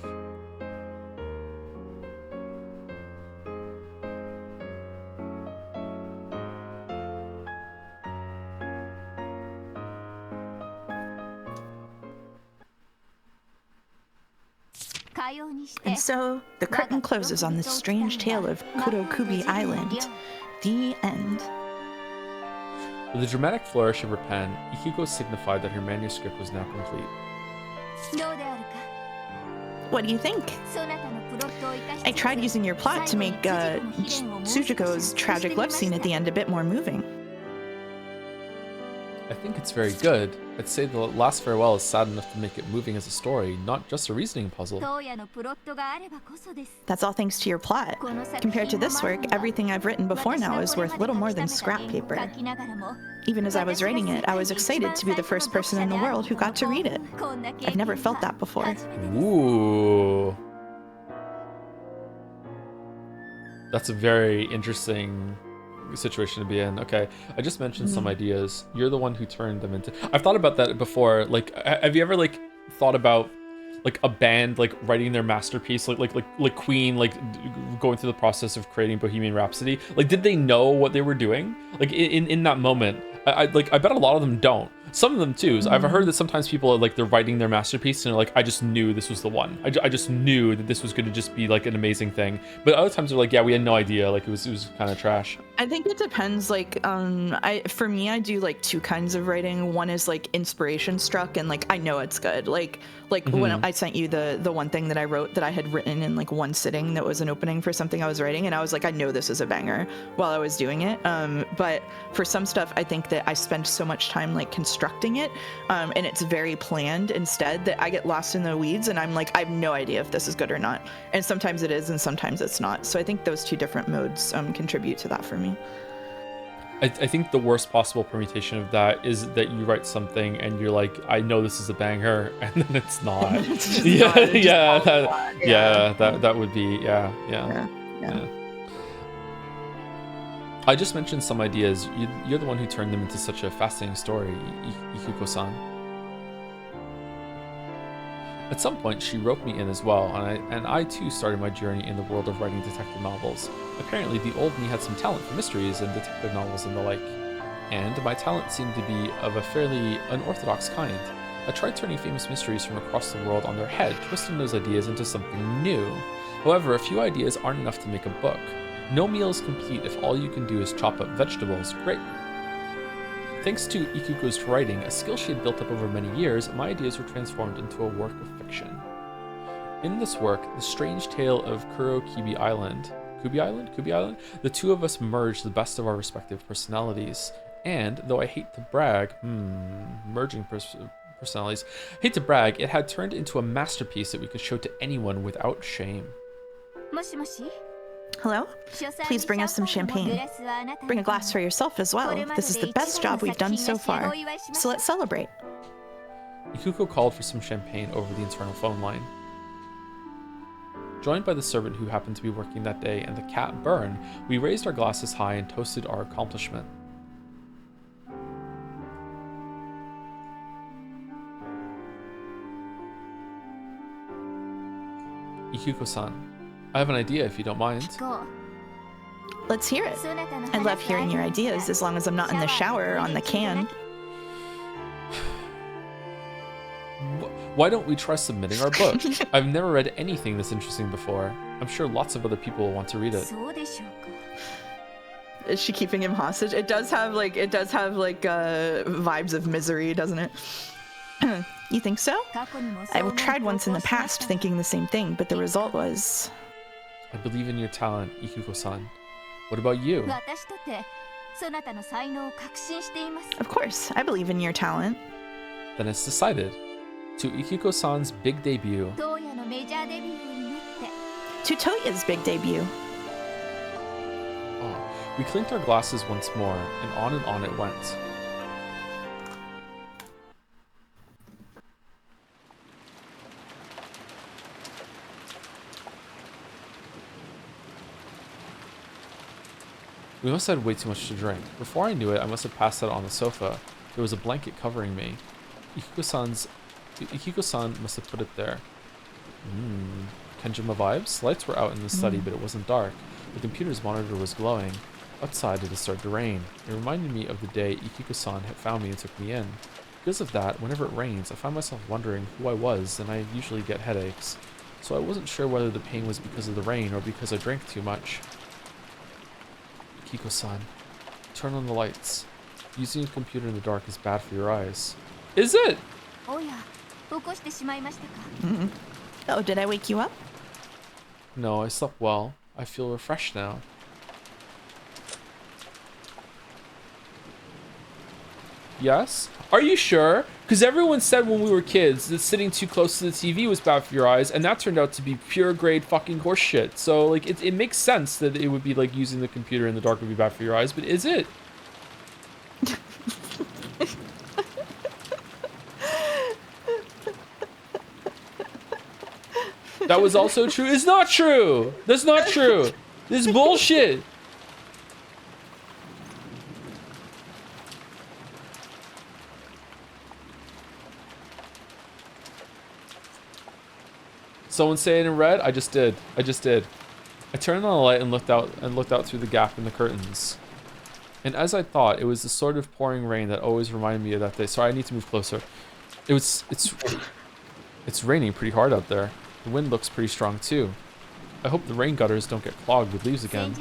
And so, the curtain closes on this strange tale of Kurokubi Island. The end. With a dramatic flourish of her pen, Ikiko signified that her manuscript was now complete. What do you think? I tried using your plot to make Tsujiko's tragic love scene at the end a bit more moving. I think it's very good. I'd say the last farewell is sad enough to make it moving as a story, not just a reasoning puzzle. That's all thanks to your plot. Compared to this work, everything I've written before now is worth little more than scrap paper. Even as I was writing it, I was excited to be the first person in the world who got to read it. I've never felt that before. Ooh. That's a very interesting situation to be in. Okay, I just mentioned some ideas. You're the one who turned them into... I've thought about that before. Like, have you ever like thought about like a band like writing their masterpiece, like Queen, like going through the process of creating Bohemian Rhapsody? Like, did they know what they were doing? Like in that moment, I bet a lot of them don't. Some of them too. I've heard that sometimes people are like, they're writing their masterpiece and they're like, I just knew this was the one. I just knew that this was going to just be like an amazing thing. But other times they're like, yeah, we had no idea. Like it was kind of trash. I think it depends. Like, for me, I do like two kinds of writing. One is like inspiration struck and like I know it's good. Like when I sent you the one thing that I wrote that I had written in like one sitting that was an opening for something I was writing, and I was like, I know this is a banger while I was doing it. But for some stuff, I think that I spend so much time like constructing it, and it's very planned instead that I get lost in the weeds and I'm like, I have no idea if this is good or not. And sometimes it is and sometimes it's not. So I think those two different modes contribute to that for me. I think the worst possible permutation of that is that you write something and you're like, I know this is a banger, and then it's not. That would be yeah. I just mentioned some ideas. You're the one who turned them into such a fascinating story, Ikuko-san. At some point, she roped me in as well, and I too started my journey in the world of writing detective novels. Apparently, the old me had some talent for mysteries and detective novels and the like, and my talent seemed to be of a fairly unorthodox kind. I tried turning famous mysteries from across the world on their head, twisting those ideas into something new. However, a few ideas aren't enough to make a book. No meal is complete if all you can do is chop up vegetables. Great. Thanks to Ikuko's writing, a skill she had built up over many years, my ideas were transformed into a work of fiction. In this work, the strange tale of Kurokubi Island, Kubi Island? The two of us merged the best of our respective personalities, and, though I hate to brag, merging personalities. Hate to brag, it had turned into a masterpiece that we could show to anyone without shame. Hello? Please bring us some champagne. Bring a glass for yourself as well. This is the best job we've done so far. So let's celebrate. Ikuko called for some champagne over the internal phone line. Joined by the servant who happened to be working that day and the cat Burn, we raised our glasses high and toasted our accomplishment. Ikuko-san, I have an idea if you don't mind. Let's hear it. I love hearing your ideas as long as I'm not in the shower or on the can. Why don't we try submitting our book? I've never read anything this interesting before. I'm sure lots of other people will want to read it. Is she keeping him hostage? It does have vibes of Misery, doesn't it? You think so? I've tried once in the past thinking the same thing, but the result was... I believe in your talent, Ikuko-san. What about you? Of course, I believe in your talent. Then it's decided. To Ikuko-san's big debut. To Toya's big debut. Oh, we clinked our glasses once more, and on it went. We must have had way too much to drink. Before I knew it, I must have passed out on the sofa. There was a blanket covering me. Ikuko-san must have put it there. Kenjima vibes? Lights were out in the study, but it wasn't dark. The computer's monitor was glowing. Outside, it had started to rain. It reminded me of the day Ikuko-san had found me and took me in. Because of that, whenever it rains, I find myself wondering who I was, and I usually get headaches. So I wasn't sure whether the pain was because of the rain or because I drank too much. Ikuko-san, turn on the lights. Using a computer in the dark is bad for your eyes. Is it? Oh, did I wake you up? No, I slept well. I feel refreshed now. Yes? Are you sure? Because everyone said when we were kids that sitting too close to the TV was bad for your eyes, and that turned out to be pure grade fucking horseshit. So, like, it makes sense that it would be like using the computer in the dark would be bad for your eyes, but is it? That was also true. It's not true. That's not true. This is bullshit. Someone say it in red? I just did. I turned on the light and looked out through the gap in the curtains. And as I thought, it was the sort of pouring rain that always reminded me of that day. Sorry, I need to move closer. It's raining pretty hard out there. The wind looks pretty strong too. I hope the rain gutters don't get clogged with leaves again.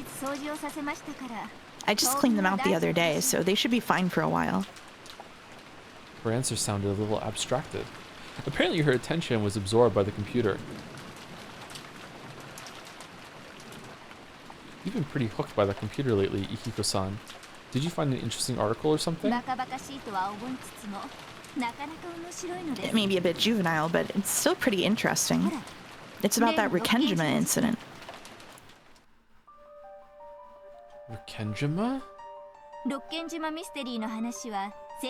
I just cleaned them out the other day, so they should be fine for a while. Her answer sounded a little abstracted. Apparently her attention was absorbed by the computer. You've been pretty hooked by the computer lately, Ikiko-san. Did you find an interesting article or something? It may be a bit juvenile, but it's still pretty interesting. It's about that Rikenjima incident. Rikenjima?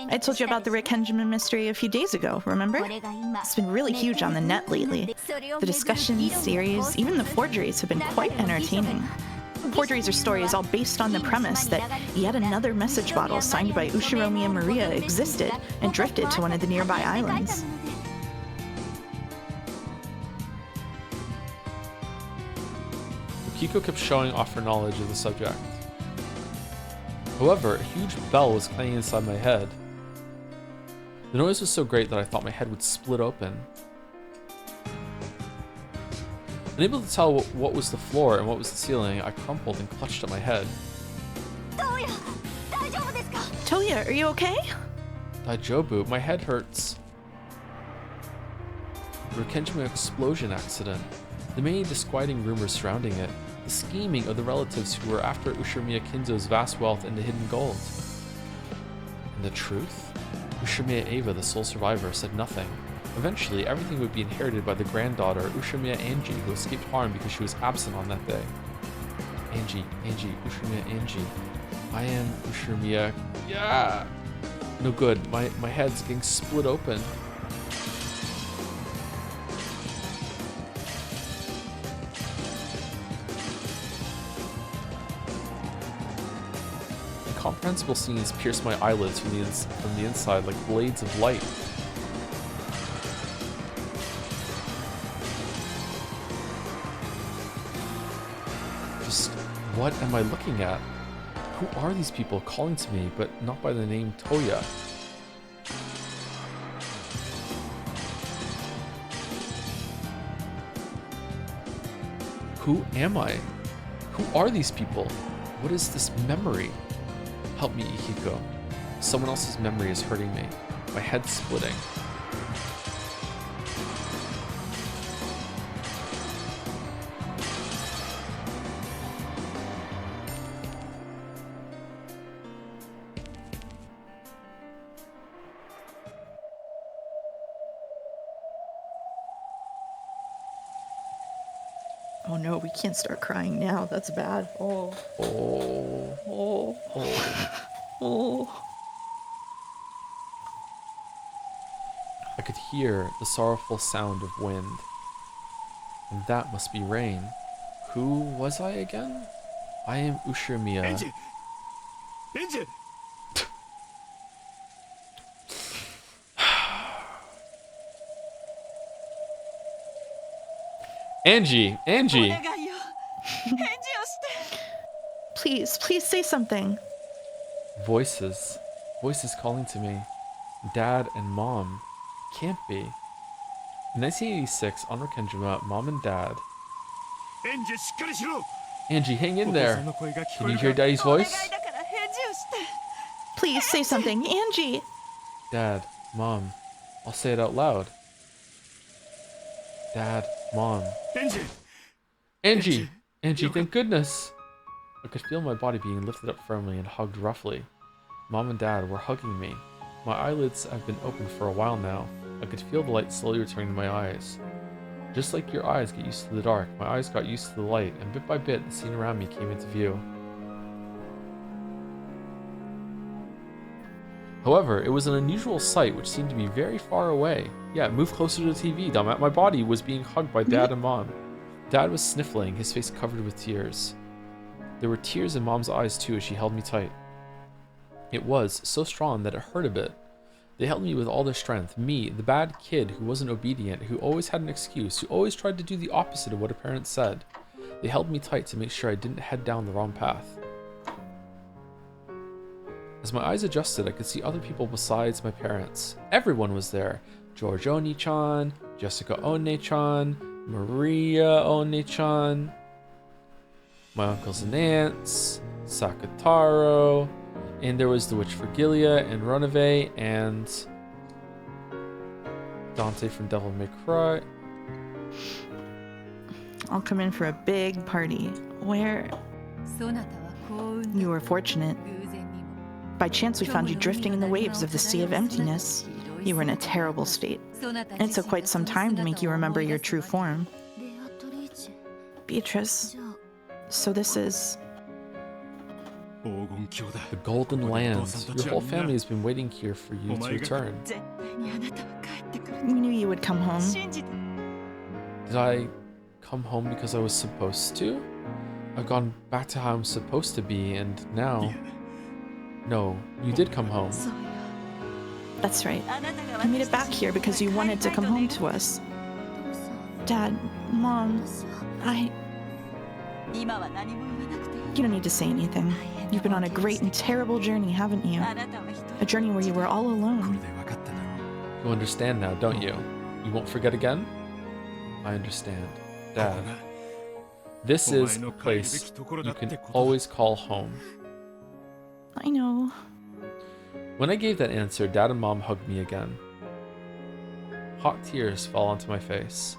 I told you about the Rikenjima mystery a few days ago, remember? It's been really huge on the net lately. The discussions, series, even the forgeries have been quite entertaining. Forgeries are stories all based on the premise that yet another message bottle signed by Ushiromiya Maria existed and drifted to one of the nearby islands. Kiko kept showing off her knowledge of the subject. However, a huge bell was clanging inside my head. The noise was so great that I thought my head would split open. Unable to tell what was the floor and what was the ceiling, I crumpled and clutched at my head. Toya, are you okay? Daijobu, my head hurts. The Rikenjima explosion accident. The many disquieting rumors surrounding it. The scheming of the relatives who were after Ushiromiya Kinzo's vast wealth and the hidden gold. And the truth? Ushimiya Ava, the sole survivor, said nothing. Eventually, everything would be inherited by the granddaughter, Ushimiya Angie, who escaped harm because she was absent on that day. Angie, Ushimiya Angie. I am Ushimiya. Yeah! No good. My head's getting split open. Incomprehensible scenes pierce my eyelids from the inside like blades of light. Just what am I looking at? Who are these people calling to me, but not by the name Toya? Who am I? Who are these people? What is this memory? Help me, Ihiko. Someone else's memory is hurting me. My head's splitting. Oh no, we can't start crying now. That's bad. Oh. I could hear the sorrowful sound of wind. And that must be rain. Who was I again? I am Ushimiya. Angie! Angie! Angie! Please say something. Voices calling to me. Dad and Mom. Can't be. In 1986, on Kenjima, Mom and Dad. Angie, hang in there. Can you hear Daddy's voice? Please say something. Angie! Dad, Mom. I'll say it out loud. Dad, Mom. Angie, thank goodness. I could feel my body being lifted up firmly and hugged roughly. Mom and Dad were hugging me. My eyelids have been open for a while now. I could feel the light slowly returning to my eyes. Just like your eyes get used to the dark, my eyes got used to the light, and bit by bit, the scene around me came into view. However, it was an unusual sight which seemed to be very far away. Yeah, move closer to the TV, dumbass. My body was being hugged by Dad and Mom. Dad was sniffling, his face covered with tears. There were tears in Mom's eyes too as she held me tight. It was so strong that it hurt a bit. They held me with all their strength. Me, the bad kid who wasn't obedient, who always had an excuse, who always tried to do the opposite of what her parents said. They held me tight to make sure I didn't head down the wrong path. As my eyes adjusted, I could see other people besides my parents. Everyone was there. George Oni-chan, Jessica One-chan, Maria One-chan, my uncles and aunts, Sakataro, and there was the Witch Vergilia and Runaway and Dante from Devil May Cry. I'll come in for a big party. Where you were fortunate. By chance we found you drifting in the waves of the Sea of Emptiness. You were in a terrible state. It took quite some time to make you remember your true form. Beatrice, so this is... The Golden Lands. Your whole family has been waiting here for you to return. We knew you would come home. Did I come home because I was supposed to? I've gone back to how I'm supposed to be, and now... No, you did come home. That's right. You made it back here because you wanted to come home to us. Dad, Mom, You don't need to say anything. You've been on a great and terrible journey, haven't you? A journey where you were all alone. You understand now, don't you? You won't forget again? I understand. Dad. This is a place you can always call home. I know. When I gave that answer, Dad and Mom hugged me again. Hot tears fell onto my face.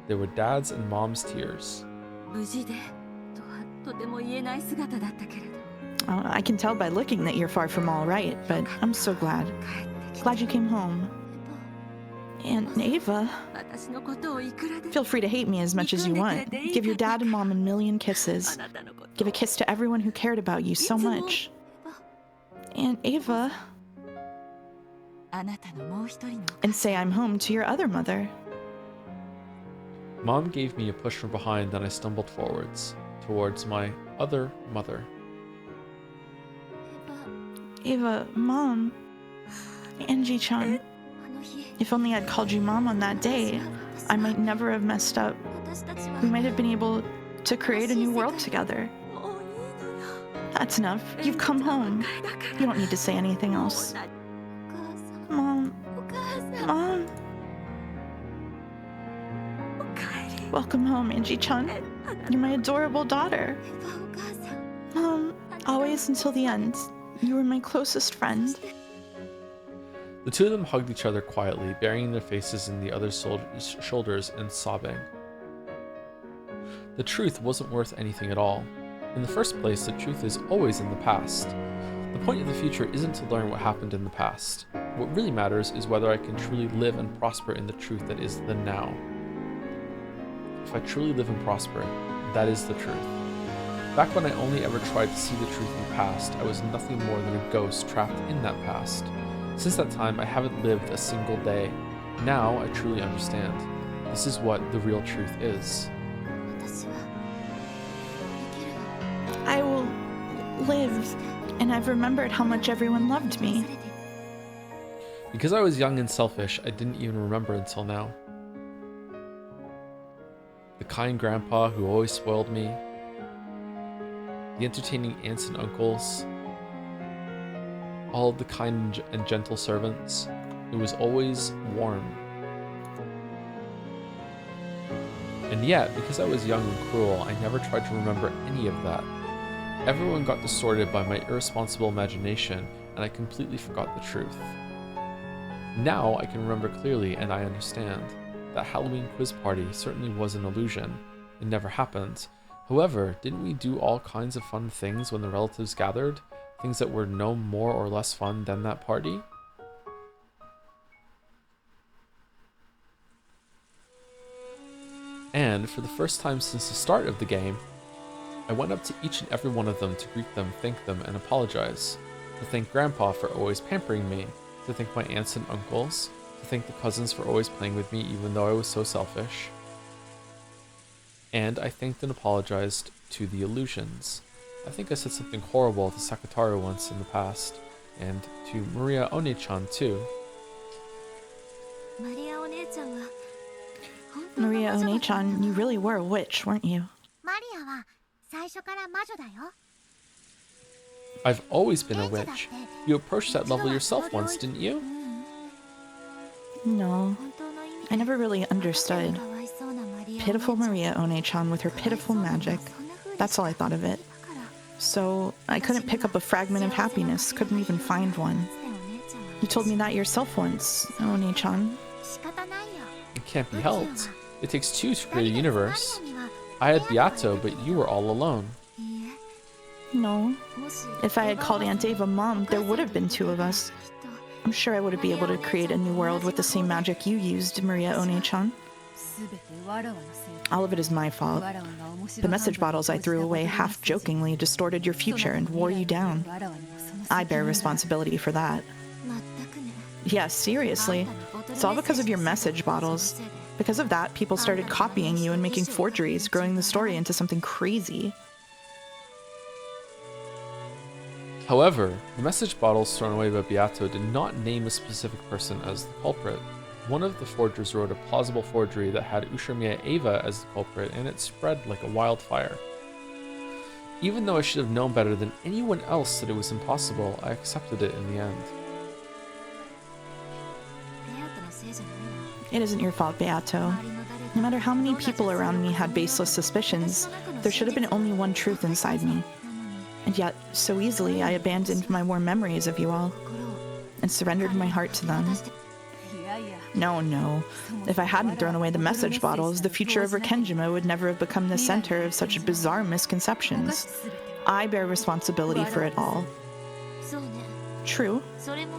They were Dad's and Mom's tears. I can tell by looking that you're far from all right, but I'm so glad. Glad you came home. And Ava, feel free to hate me as much as you want. Give your dad and mom a million kisses. Give a kiss to everyone who cared about you so much. And Ava, and say I'm home to your other mother. Mom gave me a push from behind, then I stumbled forwards, towards my other mother. Ava, Mom, Angie-chan. If only I'd called you Mom on that day, I might never have messed up. We might have been able to create a new world together. That's enough. You've come home. You don't need to say anything else. Mom. Mom. Welcome home, Angie-chan. You're my adorable daughter. Mom, always until the end. You were my closest friend. The two of them hugged each other quietly, burying their faces in the other's shoulders and sobbing. The truth wasn't worth anything at all. In the first place, the truth is always in the past. The point of the future isn't to learn what happened in the past. What really matters is whether I can truly live and prosper in the truth that is the now. If I truly live and prosper, that is the truth. Back when I only ever tried to see the truth in the past, I was nothing more than a ghost trapped in that past. Since that time, I haven't lived a single day. Now I truly understand. This is what the real truth is. I will live, and I've remembered how much everyone loved me. Because I was young and selfish, I didn't even remember until now. The kind grandpa who always spoiled me, the entertaining aunts and uncles, all of the kind and gentle servants. It was always warm. And yet, because I was young and cruel, I never tried to remember any of that. Everyone got distorted by my irresponsible imagination, and I completely forgot the truth. Now I can remember clearly, and I understand. That Halloween quiz party certainly was an illusion. It never happened. However, didn't we do all kinds of fun things when the relatives gathered? Things that were no more or less fun than that party? And for the first time since the start of the game, I went up to each and every one of them to greet them, thank them, and apologize. To thank Grandpa for always pampering me. To thank my aunts and uncles. To thank the cousins for always playing with me even though I was so selfish. And I thanked and apologized to the illusions. I think I said something horrible to Sakataru once in the past, and to Maria One-chan too. Maria One-chan, you really were a witch, weren't you? I've always been a witch. You approached that level yourself once, didn't you? No, I never really understood. Pitiful Maria One-chan with her pitiful magic. That's all I thought of it. So I couldn't pick up a fragment of happiness, couldn't even find one. You told me that yourself once, One-chan. It can't be helped. It takes two to create a universe. I had Beato, but you were all alone. No. If I had called Aunt Ava Mom, there would have been two of us. I'm sure I would be able to create a new world with the same magic you used, Maria One-chan. All of it is my fault. The message bottles I threw away half-jokingly distorted your future and wore you down. I bear responsibility for that. Yeah, seriously. It's all because of your message bottles. Because of that, people started copying you and making forgeries, growing the story into something crazy. However, the message bottles thrown away by Beato did not name a specific person as the culprit. One of the forgers wrote a plausible forgery that had Ushiromiya Ava as the culprit, and it spread like a wildfire. Even though I should have known better than anyone else that it was impossible, I accepted it in the end. It isn't your fault, Beato. No matter how many people around me had baseless suspicions, there should have been only one truth inside me. And yet, so easily, I abandoned my warm memories of you all, and surrendered my heart to them. No. If I hadn't thrown away the message bottles, the future of Rikenjima would never have become the center of such bizarre misconceptions. I bear responsibility for it all. true.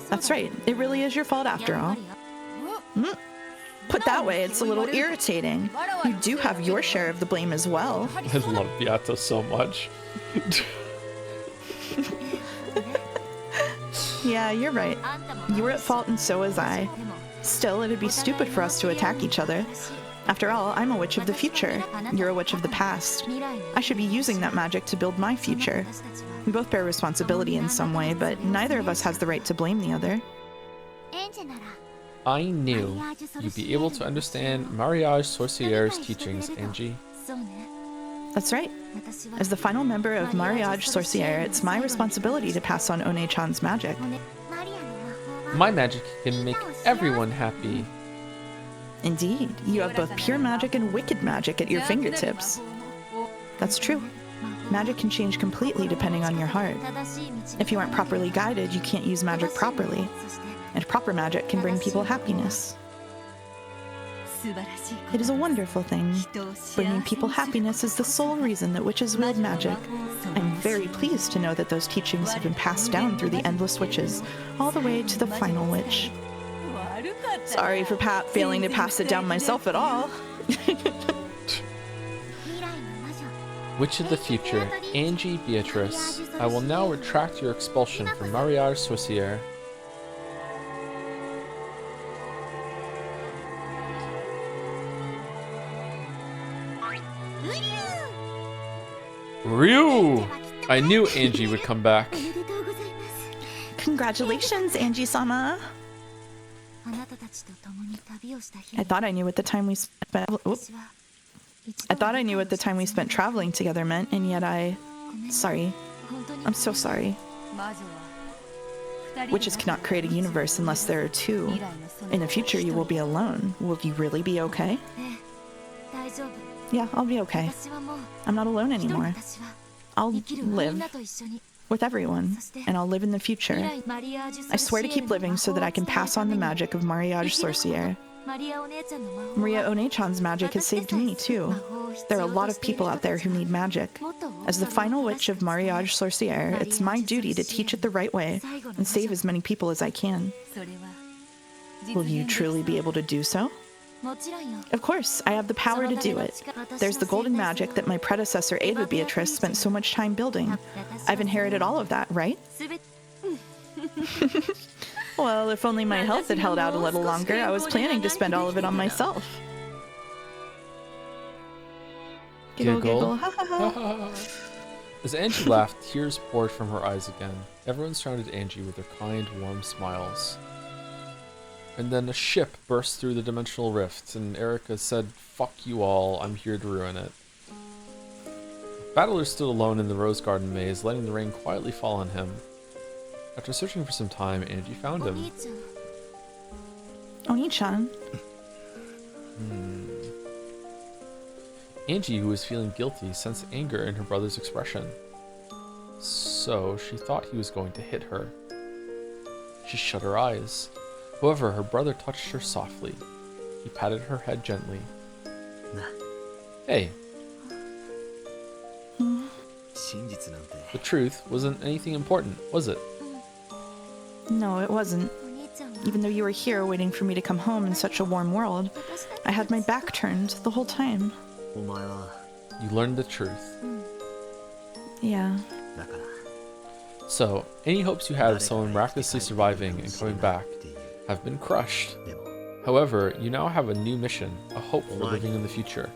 That's right. It really is your fault after all. Put that way, it's a little irritating. You do have your share of the blame as well. I love Beato so much. Yeah, you're right. You were at fault and so was I. Still, it'd be stupid for us to attack each other. After all, I'm a witch of the future. You're a witch of the past. I should be using that magic to build my future. We both bear responsibility in some way, but neither of us has the right to blame the other. I knew you'd be able to understand Mariage Sorciere's teachings, Angie. That's right. As the final member of Mariage Sorciere, it's my responsibility to pass on One-chan's magic. My magic can make everyone happy. Indeed, you have both pure magic and wicked magic at your fingertips. That's true. Magic can change completely depending on your heart. If you aren't properly guided, you can't use magic properly. And proper magic can bring people happiness. It is a wonderful thing. Bringing people happiness is the sole reason that witches wield magic. I'm very pleased to know that those teachings have been passed down through the endless witches, all the way to the final witch. Sorry for failing to pass it down myself at all. Witch of the future, Angie Beatrice, I will now retract your expulsion from Mariage Sorciere. Ryu! I knew Angie would come back. Congratulations, Angie-sama. I thought I knew what the time we spent. I thought I knew what the time we spent traveling together meant, and yet sorry. I'm so sorry. Witches cannot create a universe unless there are two. In the future, you will be alone. Will you really be okay? Yeah, I'll be okay. I'm not alone anymore. I'll live with everyone, and I'll live in the future. I swear to keep living so that I can pass on the magic of Mariage Sorciere. Maria One-chan's magic has saved me, too. There are a lot of people out there who need magic. As the final witch of Mariage Sorciere, it's my duty to teach it the right way and save as many people as I can. Will you truly be able to do so? Of course, I have the power to do it. There's the golden magic that my predecessor Ava Beatrice spent so much time building. I've inherited all of that, right? Well, if only my health had held out a little longer, I was planning to spend all of it on myself. Giggle, giggle, ha ha ha. As Angie laughed, tears poured from her eyes again. Everyone surrounded Angie with their kind, warm smiles. And then a ship burst through the dimensional rift, and Erica said, "Fuck you all, I'm here to ruin it." Battler stood alone in the Rose Garden maze, letting the rain quietly fall on him. After searching for some time, Angie found him. Oni-chan. Angie, who was feeling guilty, sensed anger in her brother's expression. So she thought he was going to hit her. She shut her eyes. However, her brother touched her softly. He patted her head gently. Hey. The truth wasn't anything important, was it? No, it wasn't. Even though you were here waiting for me to come home in such a warm world, I had my back turned the whole time. You learned the truth. Yeah. So, any hopes you had of someone miraculously surviving and coming back have been crushed. However, you now have a new mission, a hope for living in the future.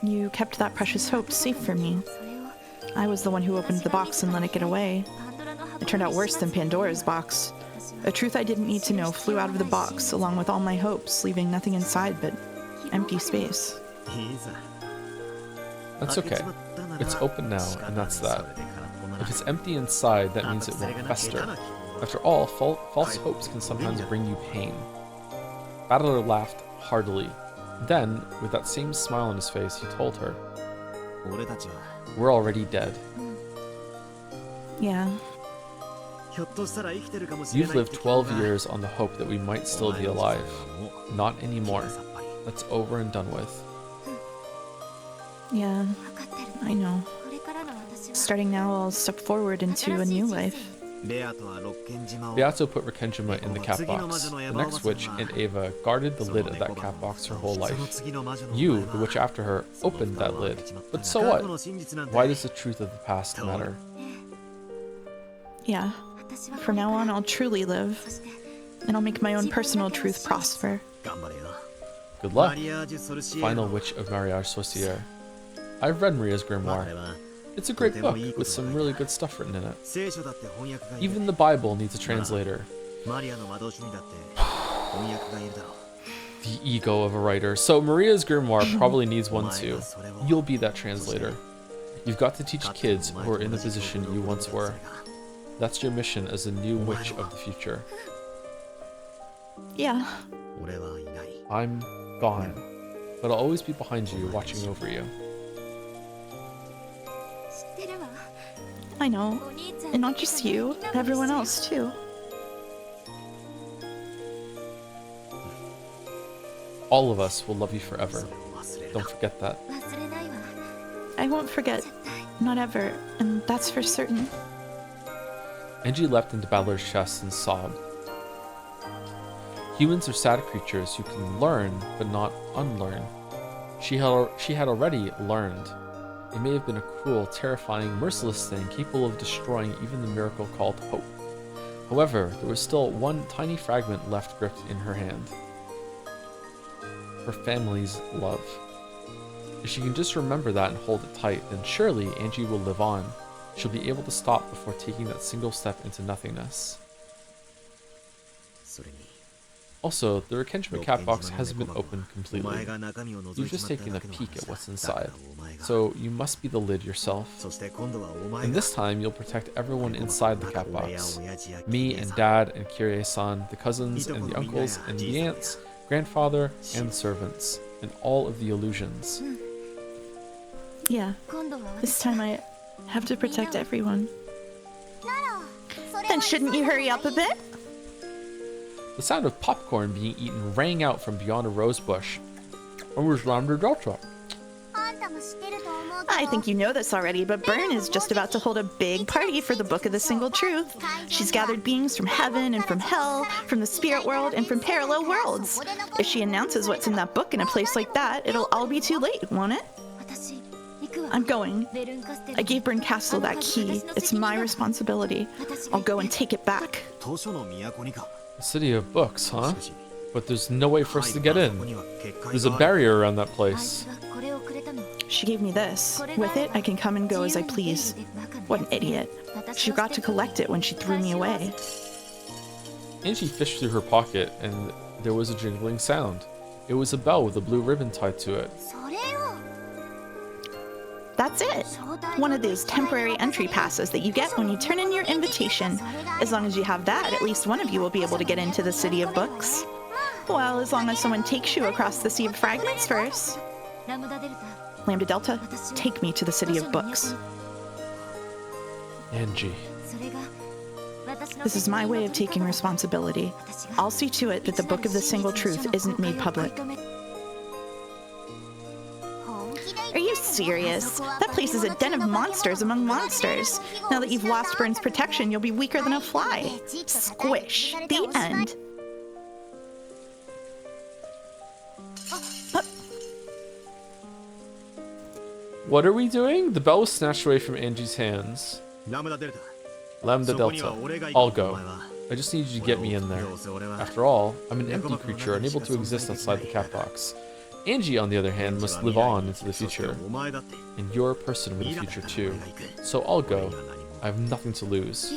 You kept that precious hope safe for me. I was the one who opened the box and let it get away. It turned out worse than Pandora's box. A truth I didn't need to know flew out of the box, along with all my hopes, leaving nothing inside but empty space. That's okay. It's open now, and that's that. If it's empty inside, that means it won't fester. After all, false hopes can sometimes bring you pain. Battler laughed heartily. Then, with that same smile on his face, he told her, "We're already dead." Yeah. You've lived 12 years on the hope that we might still be alive. Not anymore. That's over and done with. Yeah, I know. Starting now, I'll step forward into a new life. Beato put Rikkenjima in the cat box. The next witch and Ava guarded the lid of that cat box her whole life. You, the witch after her, opened that lid. But so what? Why does the truth of the past matter? Yeah. From now on, I'll truly live. And I'll make my own personal truth prosper. Good luck. Final Witch of Mariage Sorcière. I've read Maria's grimoire. It's a great book with some really good stuff written in it. Even the Bible needs a translator. The ego of a writer. So Maria's grimoire probably needs one too. You'll be that translator. You've got to teach kids who are in the position you once were. That's your mission as the new witch of the future. Yeah. I'm gone, but I'll always be behind you, watching over you. I know. And not just you, everyone else too. All of us will love you forever. Don't forget that. I won't forget. Not ever. And that's for certain. Angie leapt into Battler's chest and sobbed. Humans are sad creatures who can learn, but not unlearn. She had already learned. It may have been a cruel, terrifying, merciless thing capable of destroying even the miracle called hope. However, there was still one tiny fragment left gripped in her hand. Her family's love. If she can just remember that and hold it tight, then surely Angie will live on. She'll be able to stop before taking that single step into nothingness. Also, the Rikkenjima cat box hasn't been opened completely. You've just taken a peek at what's inside, so you must be the lid yourself. And this time, you'll protect everyone inside the cat box. Me and Dad and Kirie-san, the cousins and the uncles and the aunts, grandfather and the servants, and all of the illusions. Yeah. This time I have to protect everyone. Then shouldn't you hurry up a bit? The sound of popcorn being eaten rang out from beyond a rose bush. Where's Lambda Delta? I think you know this already, but Byrne is just about to hold a big party for the Book of the Single Truth. She's gathered beings from heaven and from hell, from the spirit world and from parallel worlds. If she announces what's in that book in a place like that, it'll all be too late, won't it? I'm going. I gave Byrne Castle that key. It's my responsibility. I'll go and take it back. A city of books, huh? But there's no way for us to get in. There's a barrier around that place. She gave me this. With it, I can come and go as I please. What an idiot. She forgot to collect it when she threw me away. Angie fished through her pocket, and there was a jingling sound. It was a bell with a blue ribbon tied to it. That's it. One of those temporary entry passes that you get when you turn in your invitation. As long as you have that, at least one of you will be able to get into the City of Books. Well, as long as someone takes you across the Sea of Fragments first. Lambda Delta, take me to the City of Books. Angie. This is my way of taking responsibility. I'll see to it that the Book of the Single Truth isn't made public. Are you serious? That place is a den of monsters among monsters. Now that you've lost Byrne's protection, you'll be weaker than a fly. Squish. The end. What are we doing? The bell was snatched away from Angie's hands. Lambda Delta. I'll go. I just need you to get me in there. After all, I'm an empty creature, unable to exist outside the cat box. Angie, on the other hand, must live on into the future. And you're a person with a future too. So I'll go. I have nothing to lose.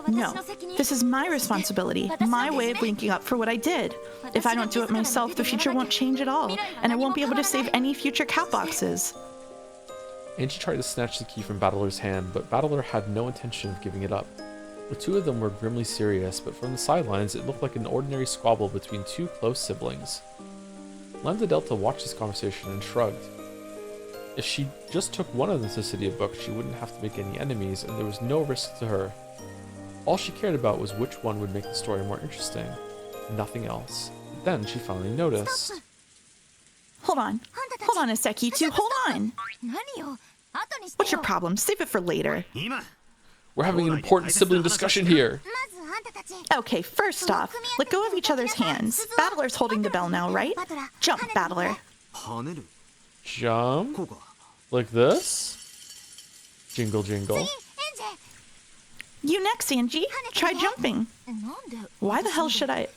No, this is my responsibility, my way of linking up for what I did. If I don't do it myself, the future won't change at all, and I won't be able to save any future cat boxes. Angie tried to snatch the key from Battler's hand, but Battler had no intention of giving it up. The two of them were grimly serious, but from the sidelines it looked like an ordinary squabble between two close siblings. Lambda Delta watched this conversation and shrugged. If she just took one of them to the City of Books, she wouldn't have to make any enemies, and there was no risk to her. All she cared about was which one would make the story more interesting. Nothing else. Then she finally noticed. Hold on. Hold on a sec, you two. Hold on. What's your problem? Save it for later. We're having an important sibling discussion here. Okay, first off, let go of each other's hands. Battler's holding the bell now, right? Jump, Battler. Jump? Like this? Jingle, jingle. You next, Angie. Try jumping. Why the hell should I...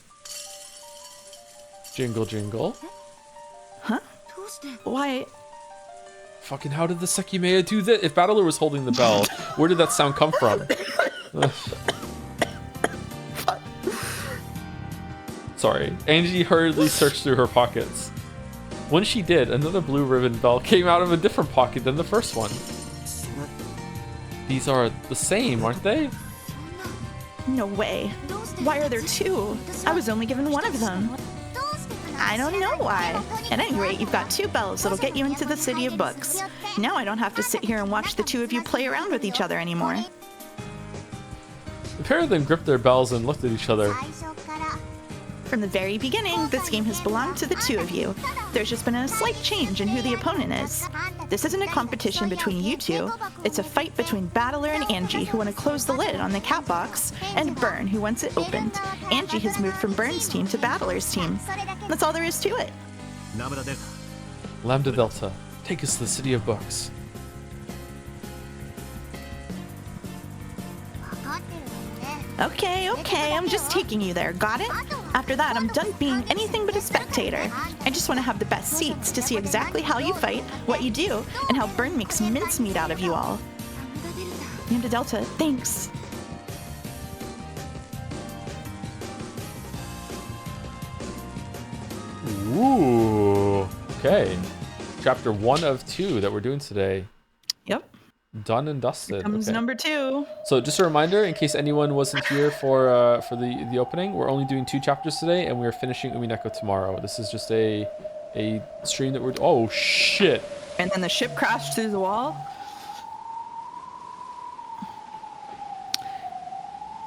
Jingle, jingle. Huh? Why... Fucking how did the Sekimea do this? If Battler was holding the bell, where did that sound come from? Sorry. Angie hurriedly searched through her pockets. When she did, another blue ribbon bell came out of a different pocket than the first one. These are the same, aren't they? No way. Why are there two? I was only given one of them. I don't know why. At any rate, you've got two bells that'll get you into the City of Books. Now I don't have to sit here and watch the two of you play around with each other anymore. The pair of them gripped their bells and looked at each other. From the very beginning, this game has belonged to the two of you. There's just been a slight change in who the opponent is. This isn't a competition between you two. It's a fight between Battler and Angie, who want to close the lid on the cat box, and Burn, who wants it opened. Angie has moved from Burn's team to Battler's team. That's all there is to it. Lambda Delta, take us to the City of Books. Okay, I'm just taking you there, got it? After that, I'm done being anything but a spectator. I just want to have the best seats to see exactly how you fight, what you do, and how Burn makes mincemeat out of you all. Lambda Delta, thanks. Ooh, okay. Chapter 1 of 2 that we're doing today. Yep. Done and dusted. Comes okay. number 2. So just a reminder, in case anyone wasn't here for the opening, we're only doing 2 chapters today, and we're finishing Umineko tomorrow. This is just a stream that we're... Oh, shit. And then the ship crashed through the wall.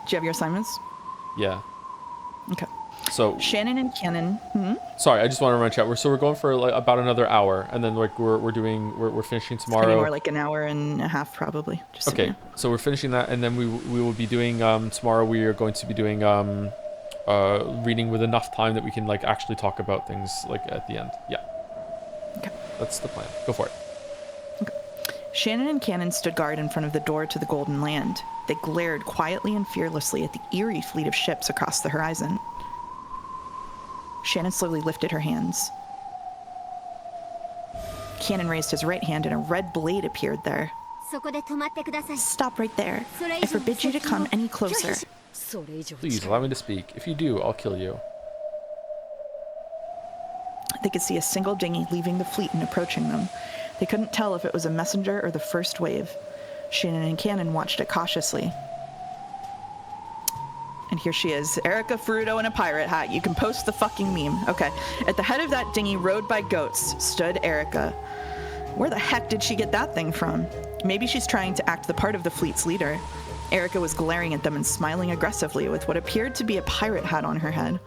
Do you have your assignments? Yeah. Okay. So Shannon and Cannon. Sorry, I just want to remind chat. We're going for like about another hour, and then like we're finishing tomorrow. It's gonna be more like an hour and a half probably. Just okay, so you know. So we're finishing that, and then we will be doing tomorrow. We are going to be doing reading with enough time that we can like actually talk about things like at the end. Yeah. Okay. That's the plan. Go for it. Okay. Shannon and Cannon stood guard in front of the door to the Golden Land. They glared quietly and fearlessly at the eerie fleet of ships across the horizon. Shannon slowly lifted her hands. Cannon raised his right hand and a red blade appeared there. Stop right there. I forbid you to come any closer. Please allow me to speak. If you do, I'll kill you. They could see a single dinghy leaving the fleet and approaching them. They couldn't tell if it was a messenger or the first wave. Shannon and Cannon watched it cautiously. And here she is, Erica Fruto in a pirate hat. You can post the fucking meme. Okay. At the head of that dinghy, rowed by goats, stood Erica. Where the heck did she get that thing from? Maybe she's trying to act the part of the fleet's leader. Erica was glaring at them and smiling aggressively with what appeared to be a pirate hat on her head.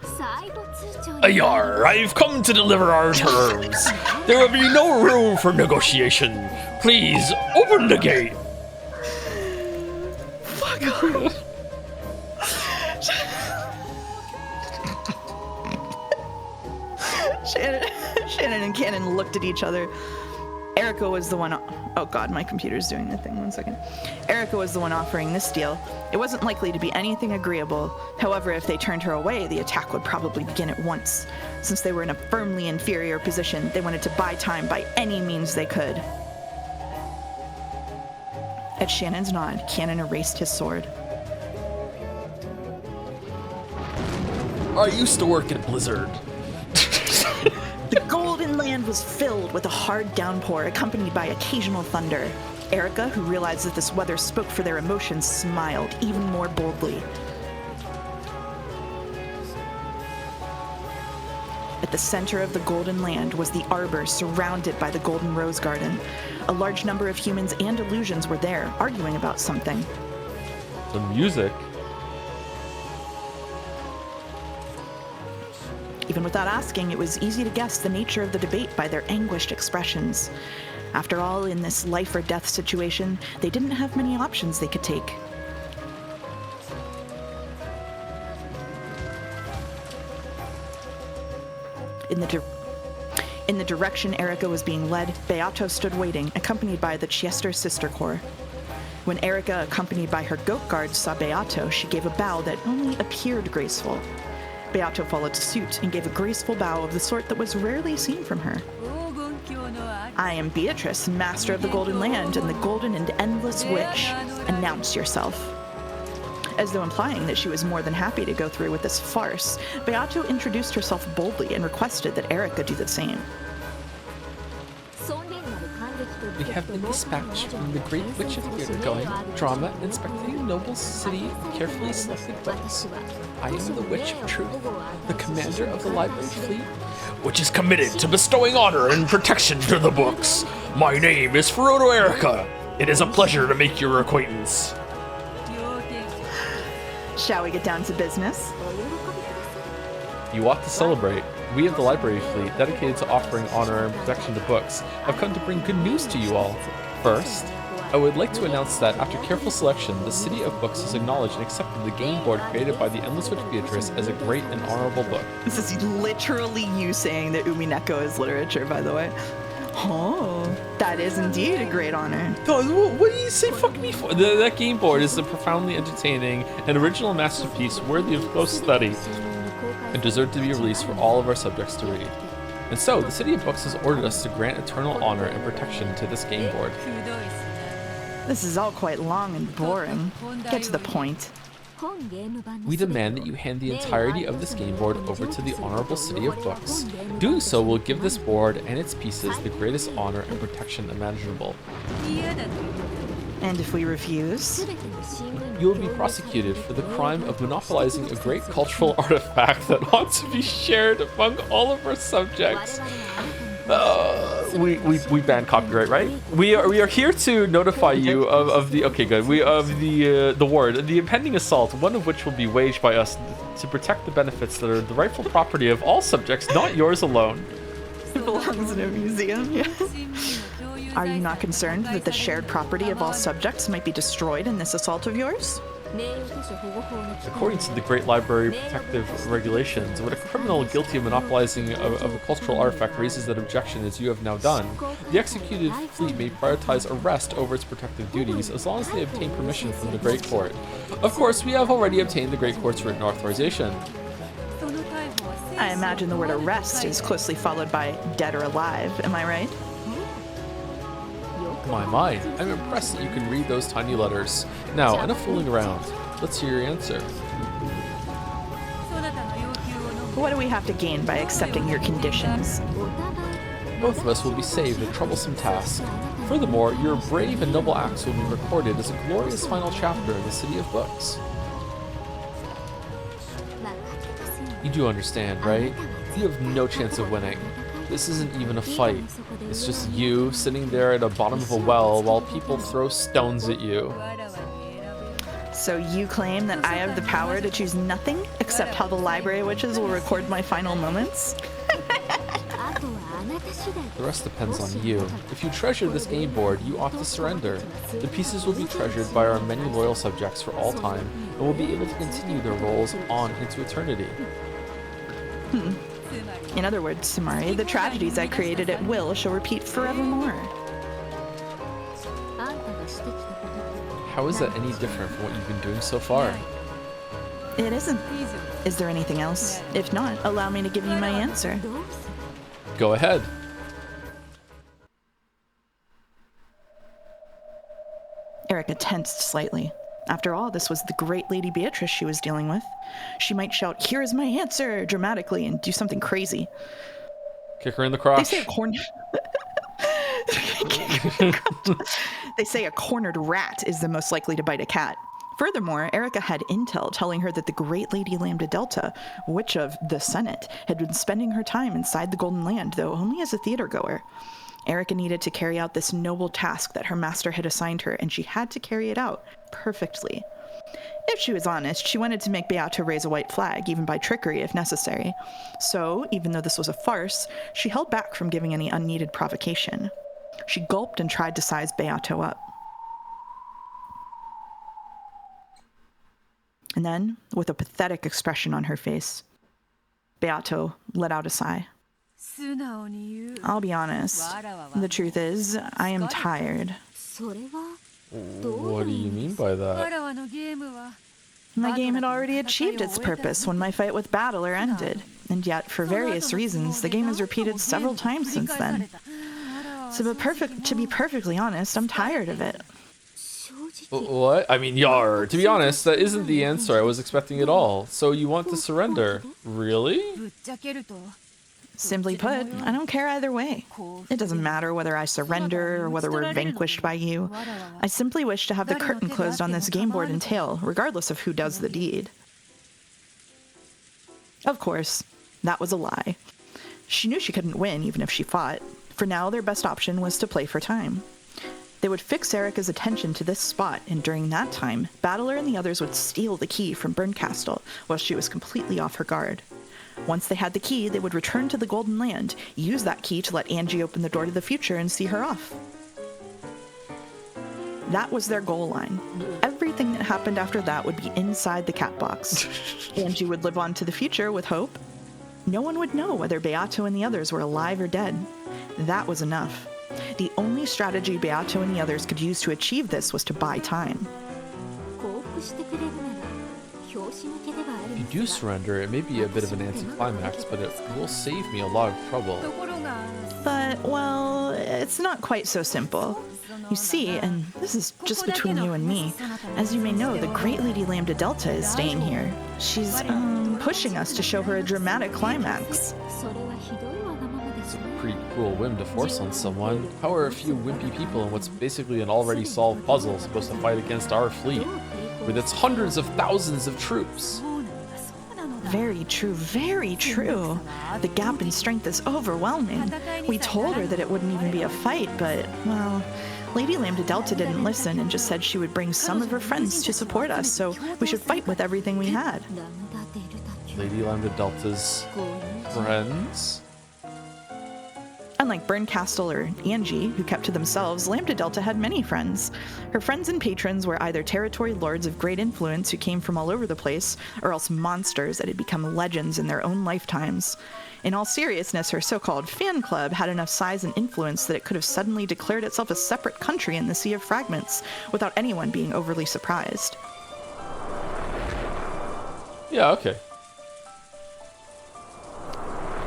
Ayar, I've come to deliver our terms. There will be no room for negotiation. Please, open the gate. Fuck off. Shannon and Cannon looked at each other. Erica was the one... Oh god, my computer's doing the thing. 1 second. Erica was the one offering this deal. It wasn't likely to be anything agreeable. However, if they turned her away, the attack would probably begin at once. Since they were in a firmly inferior position, they wanted to buy time by any means they could. At Shannon's nod, Cannon erased his sword. I used to work at Blizzard. The Golden Land was filled with a hard downpour accompanied by occasional thunder. Erica, who realized that this weather spoke for their emotions, smiled even more boldly. At the center of the Golden Land was the arbor surrounded by the Golden Rose Garden. A large number of humans and illusions were there, arguing about something. The music. Even without asking, it was easy to guess the nature of the debate by their anguished expressions. After all, in this life or death situation, they didn't have many options they could take. In the direction Erica was being led, Beato stood waiting, accompanied by the Chester Sister Corps. When Erica, accompanied by her goat guard, saw Beato, she gave a bow that only appeared graceful. Beato followed suit and gave a graceful bow of the sort that was rarely seen from her. I am Beatrice, master of the Golden Land and the Golden and Endless Witch. Announce yourself. As though implying that she was more than happy to go through with this farce, Beato introduced herself boldly and requested that Erica do the same. We have been dispatched from the Great Witch of theater-going, drama, and spectating noble city of carefully selected books. I am the Witch of Truth, the commander of the library fleet, which is committed to bestowing honor and protection to the books. My name is Frodo Erica. It is a pleasure to make your acquaintance. Shall we get down to business? You ought to celebrate. We of the library fleet, dedicated to offering honor and protection to books, have come to bring good news to you all. First, I would like to announce that after careful selection, the City of Books has acknowledged and accepted the game board created by the Endless Witch Beatrice as a great and honorable book. This is literally you saying that Umineko is literature, by the way. Oh, that is indeed a great honor. What do you say fuck me for? That game board is a profoundly entertaining and original masterpiece worthy of close study and deserve to be released for all of our subjects to read. And so, the City of Books has ordered us to grant eternal honor and protection to this game board. This is all quite long and boring. Get to the point. We demand that you hand the entirety of this game board over to the Honorable City of Books. Doing so will give this board and its pieces the greatest honor and protection imaginable. And if we refuse? You will be prosecuted for the crime of monopolizing a great cultural artifact that ought to be shared among all of our subjects. We ban copyright, right? We are here to notify you of the the impending assault, one of which will be waged by us to protect the benefits that are the rightful property of all subjects, not yours alone. It belongs in a museum, yeah. Are you not concerned that the shared property of all subjects might be destroyed in this assault of yours? According to the Great Library Protective Regulations, when a criminal guilty of monopolizing of a cultural artifact raises that objection as you have now done, the executed fleet may prioritize arrest over its protective duties as long as they obtain permission from the Great Court. Of course, we have already obtained the Great Court's written authorization. I imagine the word arrest is closely followed by dead or alive, am I right? My, I'm impressed that you can read those tiny letters. Now, enough fooling around. Let's hear your answer. What do we have to gain by accepting your conditions? Both of us will be saved a troublesome task. Furthermore, your brave and noble acts will be recorded as a glorious final chapter in the City of Books. You do understand, right? You have no chance of winning. This isn't even a fight. It's just you sitting there at the bottom of a well while people throw stones at you. So you claim that I have the power to choose nothing except how the library witches will record my final moments? The rest depends on you. If you treasure this game board, you ought to surrender. The pieces will be treasured by our many loyal subjects for all time, and will be able to continue their roles on into eternity. In other words, Sumari, the tragedies I created at will shall repeat forevermore. How is that any different from what you've been doing so far? It isn't. Is there anything else? If not, allow me to give you my answer. Go ahead. Erica tensed slightly. After all, this was the great Lady Beatrice she was dealing with. She might shout, "Here is my answer," dramatically and do something crazy. Kick her in the crotch. They say a cornered rat is the most likely to bite a cat. Furthermore, Erica had intel telling her that the great Lady Lambda Delta, witch of the Senate, had been spending her time inside the Golden Land, though only as a theater goer. Erica needed to carry out this noble task that her master had assigned her, and she had to carry it out perfectly. If she was honest, she wanted to make Beato raise a white flag, even by trickery if necessary. So, even though this was a farce, she held back from giving any unneeded provocation. She gulped and tried to size Beato up. And then, with a pathetic expression on her face, Beato let out a sigh. I'll be honest. The truth is, I am tired. What do you mean by that? My game had already achieved its purpose when my fight with Battler ended, and yet, for various reasons, the game has repeated several times since then. To be perfectly honest, I'm tired of it. What? I mean, yar. To be honest, that isn't the answer I was expecting at all. So you want to surrender? Really? Simply put, I don't care either way. It doesn't matter whether I surrender or whether we're vanquished by you. I simply wish to have the curtain closed on this game board and tale, regardless of who does the deed. Of course, that was a lie. She knew she couldn't win even if she fought. For now, their best option was to play for time. They would fix Erica's attention to this spot, and during that time, Battler and the others would steal the key from Burncastle while she was completely off her guard. Once they had the key, they would return to the Golden Land, use that key to let Angie open the door to the future and see her off. That was their goal line. Everything that happened after that would be inside the cat box. Angie would live on to the future with hope. No one would know whether Beato and the others were alive or dead. That was enough. The only strategy Beato and the others could use to achieve this was to buy time. If you do surrender, it may be a bit of an anticlimax, but it will save me a lot of trouble. But, well, it's not quite so simple. You see, and this is just between you and me, as you may know, the Great Lady Lambda Delta is staying here. She's, pushing us to show her a dramatic climax. It's a pretty cruel whim to force on someone. How are a few wimpy people in what's basically an already solved puzzle supposed to fight against our fleet, with its hundreds of thousands of troops? Very true, very true. The gap in strength is overwhelming. We told her that it wouldn't even be a fight, but, well, Lady Lambda Delta didn't listen and just said she would bring some of her friends to support us, so we should fight with everything we had. Lady Lambda Delta's friends? Unlike Burncastle or Angie, who kept to themselves, Lambda Delta had many friends. Her friends and patrons were either territory lords of great influence who came from all over the place, or else monsters that had become legends in their own lifetimes. In all seriousness, her so-called fan club had enough size and influence that it could have suddenly declared itself a separate country in the Sea of Fragments, without anyone being overly surprised. Yeah, okay.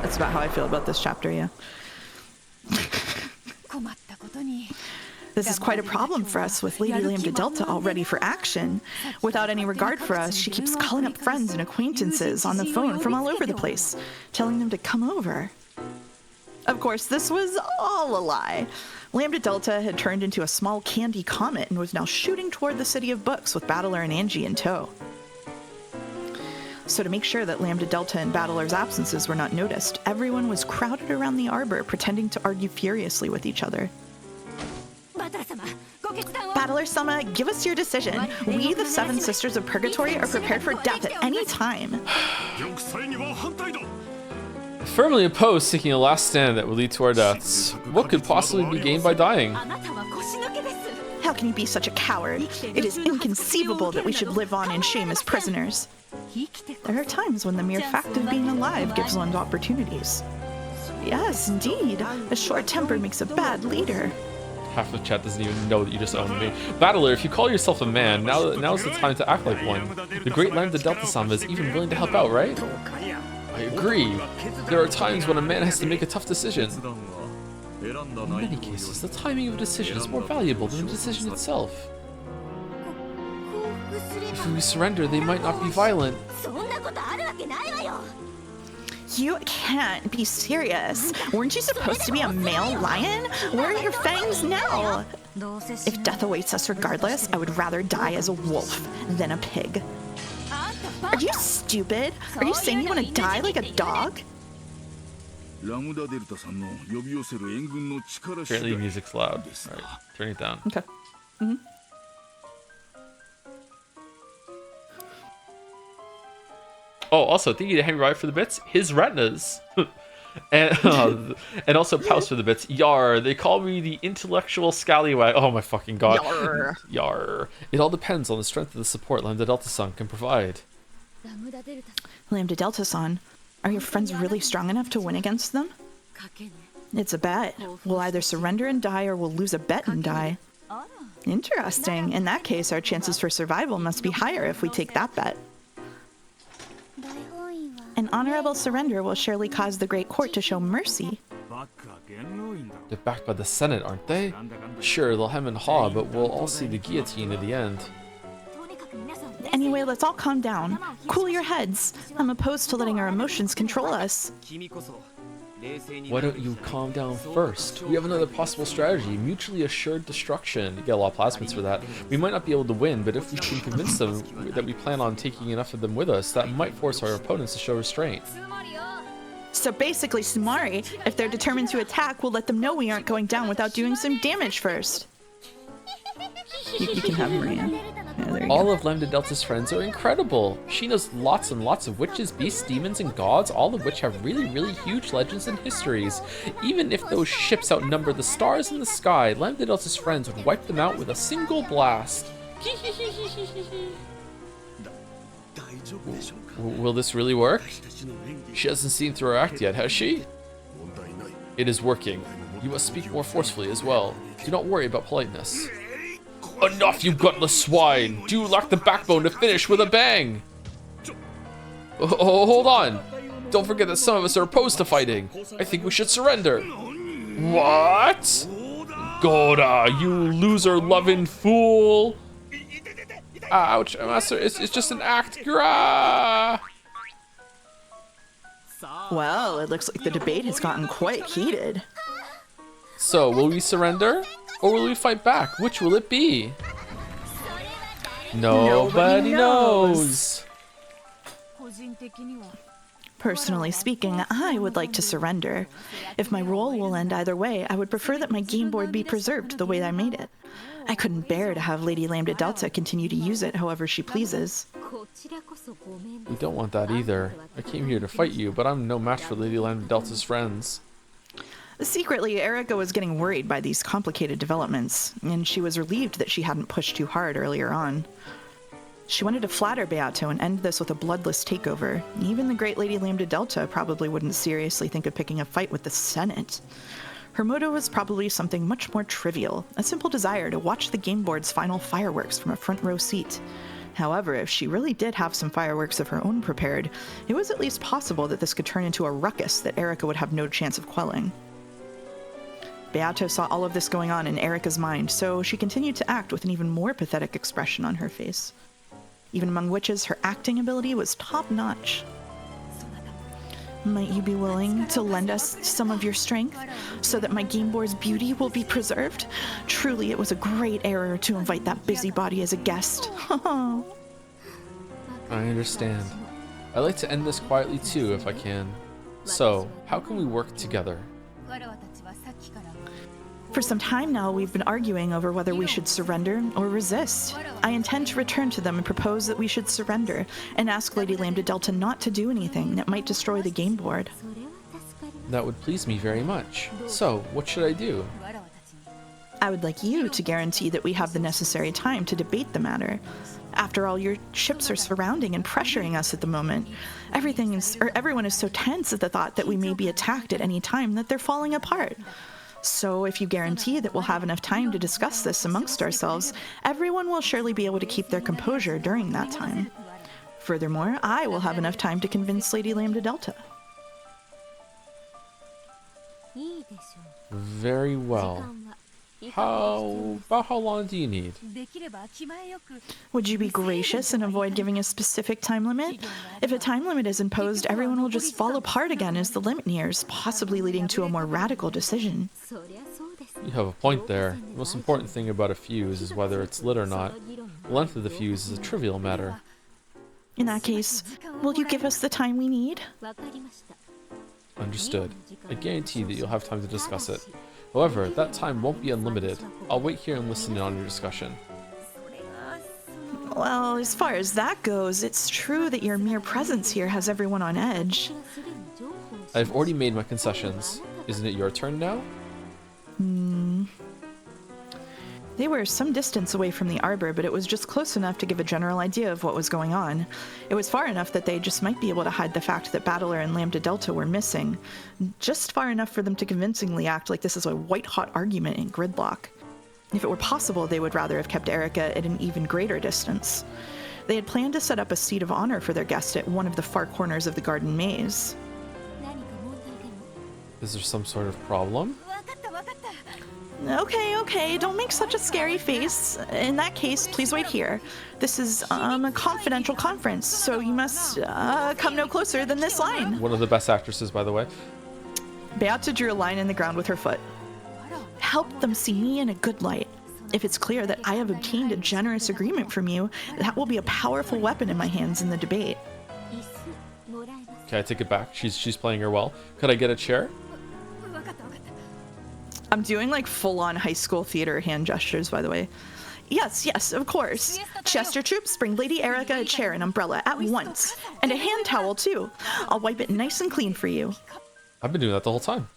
That's about how I feel about this chapter, yeah. This is quite a problem for us with Lady Lambda Delta all ready for action. Without any regard for us, she keeps calling up friends and acquaintances on the phone from all over the place, telling them to come over. Of course, this was all a lie. Lambda Delta had turned into a small candy comet and was now shooting toward the City of Books with Battler and Angie in tow. So to make sure that Lambda Delta and Battler's absences were not noticed, everyone was crowded around the arbor pretending to argue furiously with each other. Battler-sama, give us your decision. We, the Seven Sisters of Purgatory, are prepared for death at any time. Firmly opposed taking a last stand that would lead to our deaths. What could possibly be gained by dying? How can you be such a coward? It is inconceivable that we should live on in shame as prisoners. There are times when the mere fact of being alive gives one opportunities. Yes, indeed. A short temper makes a bad leader. Half of chat doesn't even know that you just owned me. Battler, if you call yourself a man, now's the time to act like one. The great Lambda Delta-sama is even willing to help out, right? I agree. There are times when a man has to make a tough decision. In many cases, the timing of a decision is more valuable than the decision itself. If we surrender, they might not be violent. You can't be serious. Weren't you supposed to be a male lion? Where are your fangs now? If death awaits us regardless, I would rather die as a wolf than a pig. Are you stupid? Are you saying you want to die like a dog? Apparently music's loud. Alright, turn it down. Okay. Mm-hmm. Oh, also, thank you to Henry Wright for the bits. His retinas. and also Paus for the bits. Yar, they call me the intellectual scallywag. Oh my fucking god. Yar. Yar. It all depends on the strength of the support Lambda Delta-san can provide. Lambda Delta-san, are your friends really strong enough to win against them? It's a bet. We'll either surrender and die, or we'll lose a bet and die. Interesting. In that case, our chances for survival must be higher if we take that bet. An honorable surrender will surely cause the Great Court to show mercy. They're backed by the Senate, aren't they? Sure, they'll hem and haw, but we'll all see the guillotine at the end. Anyway, let's all calm down. Cool your heads. I'm opposed to letting our emotions control us. Why don't you calm down first? We have another possible strategy, mutually assured destruction. You get a lot of plasmids for that. We might not be able to win, but if we can convince them that we plan on taking enough of them with us, that might force our opponents to show restraint. So basically, Sumari, if they're determined to attack, we'll let them know we aren't going down without doing some damage first. You can have Maria. Yeah, there you All go. of Lambda Delta's friends are incredible. She knows lots and lots of witches, beasts, demons, and gods, all of which have really, really huge legends and histories. Even if those ships outnumber the stars in the sky, Lambda Delta's friends would wipe them out with a single blast. Will this really work? She hasn't seen through her act yet, has she? It is working. You must speak more forcefully as well. Do not worry about politeness. Enough, you gutless swine! Do you lack the backbone to finish with a bang? Oh, hold on! Don't forget that some of us are opposed to fighting. I think we should surrender. What? Goda, you loser-loving fool! Ouch, Master, it's just an act. Grah! Well, it looks like the debate has gotten quite heated. So, will we surrender? Or will we fight back? Which will it be? Nobody knows. Personally speaking, I would like to surrender. If my role will end either way, I would prefer that my game board be preserved the way I made it. I couldn't bear to have Lady Lambda Delta continue to use it however she pleases. We don't want that either. I came here to fight you, but I'm no match for Lady Lambda Delta's friends. Secretly, Erica was getting worried by these complicated developments, and she was relieved that she hadn't pushed too hard earlier on. She wanted to flatter Beato and end this with a bloodless takeover. Even the great Lady Lambda Delta probably wouldn't seriously think of picking a fight with the Senate. Her motive was probably something much more trivial, a simple desire to watch the game board's final fireworks from a front row seat. However, if she really did have some fireworks of her own prepared, it was at least possible that this could turn into a ruckus that Erica would have no chance of quelling. Beato saw all of this going on in Erica's mind, so she continued to act with an even more pathetic expression on her face. Even among witches, her acting ability was top-notch. Might you be willing to lend us some of your strength, so that my game board's beauty will be preserved? Truly, it was a great error to invite that busybody as a guest. I understand. I'd like to end this quietly too, if I can. So, how can we work together? For some time now, we've been arguing over whether we should surrender or resist. I intend to return to them and propose that we should surrender, and ask Lady Lambda Delta not to do anything that might destroy the game board. That would please me very much. So, what should I do? I would like you to guarantee that we have the necessary time to debate the matter. After all, your ships are surrounding and pressuring us at the moment. Everyone is so tense at the thought that we may be attacked at any time that they're falling apart. So if you guarantee that we'll have enough time to discuss this amongst ourselves, everyone will surely be able to keep their composure during that time. Furthermore, I will have enough time to convince Lady Lambda Delta. Very well. About how long do you need? Would you be gracious and avoid giving a specific time limit? If a time limit is imposed, everyone will just fall apart again as the limit nears, possibly leading to a more radical decision. You have a point there. The most important thing about a fuse is whether it's lit or not. The length of the fuse is a trivial matter. In that case, will you give us the time we need? Understood. I guarantee that you'll have time to discuss it. However, that time won't be unlimited. I'll wait here and listen in on your discussion. Well, as far as that goes, it's true that your mere presence here has everyone on edge. I've already made my concessions. Isn't it your turn now? They were some distance away from the arbor, but it was just close enough to give a general idea of what was going on. It was far enough that they just might be able to hide the fact that Battler and Lambda Delta were missing. Just far enough for them to convincingly act like this is a white-hot argument in gridlock. If it were possible, they would rather have kept Erica at an even greater distance. They had planned to set up a seat of honor for their guest at one of the far corners of the garden maze. Is there some sort of problem? Okay, don't make such a scary face. In that case, please wait here. This is a confidential conference, so you must come no closer than this line. One of the best actresses, by the way. Beata drew a line in the ground with her foot. Help them see me in a good light. If it's clear that I have obtained a generous agreement from you, that will be a powerful weapon in my hands in the debate. Okay, I take it back. She's playing her well. Could I get a chair? I'm doing like full-on high school theater hand gestures, by the way. Yes, of course. Chester troops, bring Lady Erica a chair and umbrella at once. And a hand towel, too. I'll wipe it nice and clean for you. I've been doing that the whole time.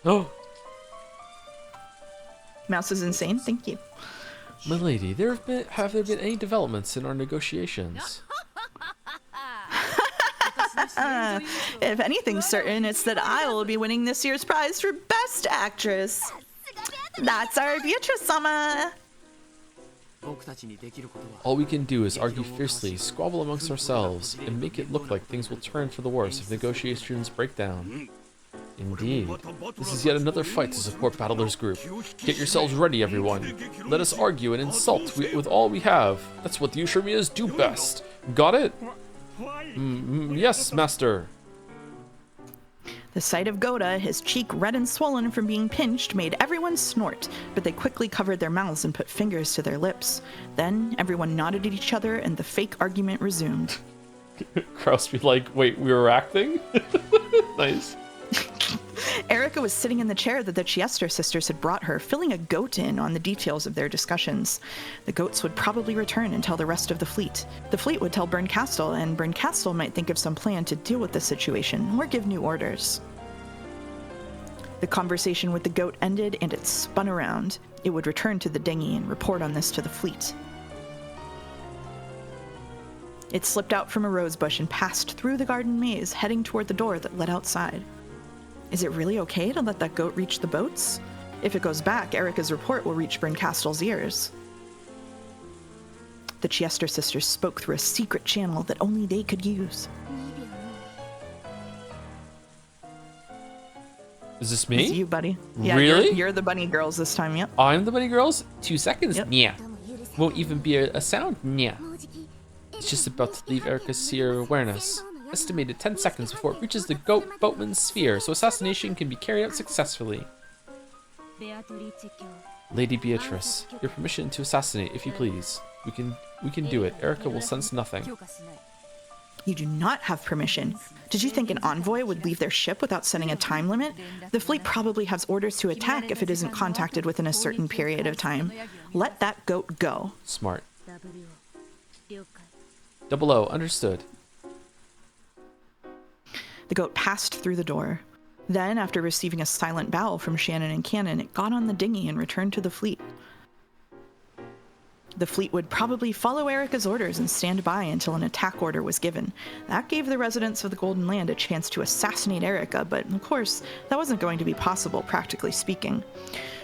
Oh. Mouse is insane. Thank you. My lady, have there been any developments in our negotiations? If anything's certain, it's that I will be winning this year's prize for Best Actress. That's our Beatrice-sama. All we can do is argue fiercely, squabble amongst ourselves, and make it look like things will turn for the worse if negotiations break down. Indeed. This is yet another fight to support Battler's group. Get yourselves ready, everyone. Let us argue and insult with all we have. That's what the Ushirmias do best. Got it? Yes, master. The sight of Goda, his cheek red and swollen from being pinched, made everyone snort, but they quickly covered their mouths and put fingers to their lips. Then everyone nodded at each other and the fake argument resumed. Kraus be like, wait, we were acting? Nice. Erica was sitting in the chair that the Chiester sisters had brought her, filling a goat in on the details of their discussions. The goats would probably return and tell the rest of the fleet. The fleet would tell Bernkastel, and Bernkastel might think of some plan to deal with the situation or give new orders. The conversation with the goat ended, and it spun around. It would return to the dinghy and report on this to the fleet. It slipped out from a rosebush and passed through the garden maze, heading toward the door that led outside. Is it really okay to let that goat reach the boats? If it goes back, Erica's report will reach Bernkastel's ears. The Chiester sisters spoke through a secret channel that only they could use. Is this me? It's you, buddy. Yeah, really? You're the bunny girls this time, yep. I'm the bunny girls? 2 seconds? Yep. Yeah. Won't even be a sound? Yeah. It's just about to leave Erica's sphere of awareness. Estimated 10 seconds before it reaches the boatman's sphere, so assassination can be carried out successfully. Lady Beatrice, your permission to assassinate, if you please. We can do it. Erica will sense nothing. You do not have permission. Did you think an envoy would leave their ship without setting a time limit? The fleet probably has orders to attack if it isn't contacted within a certain period of time. Let that goat go. Smart. 00, understood. The goat passed through the door. Then, after receiving a silent bow from Shannon and Cannon, it got on the dinghy and returned to the fleet. The fleet would probably follow Erica's orders and stand by until an attack order was given. That gave the residents of the Golden Land a chance to assassinate Erica, but of course, that wasn't going to be possible, practically speaking.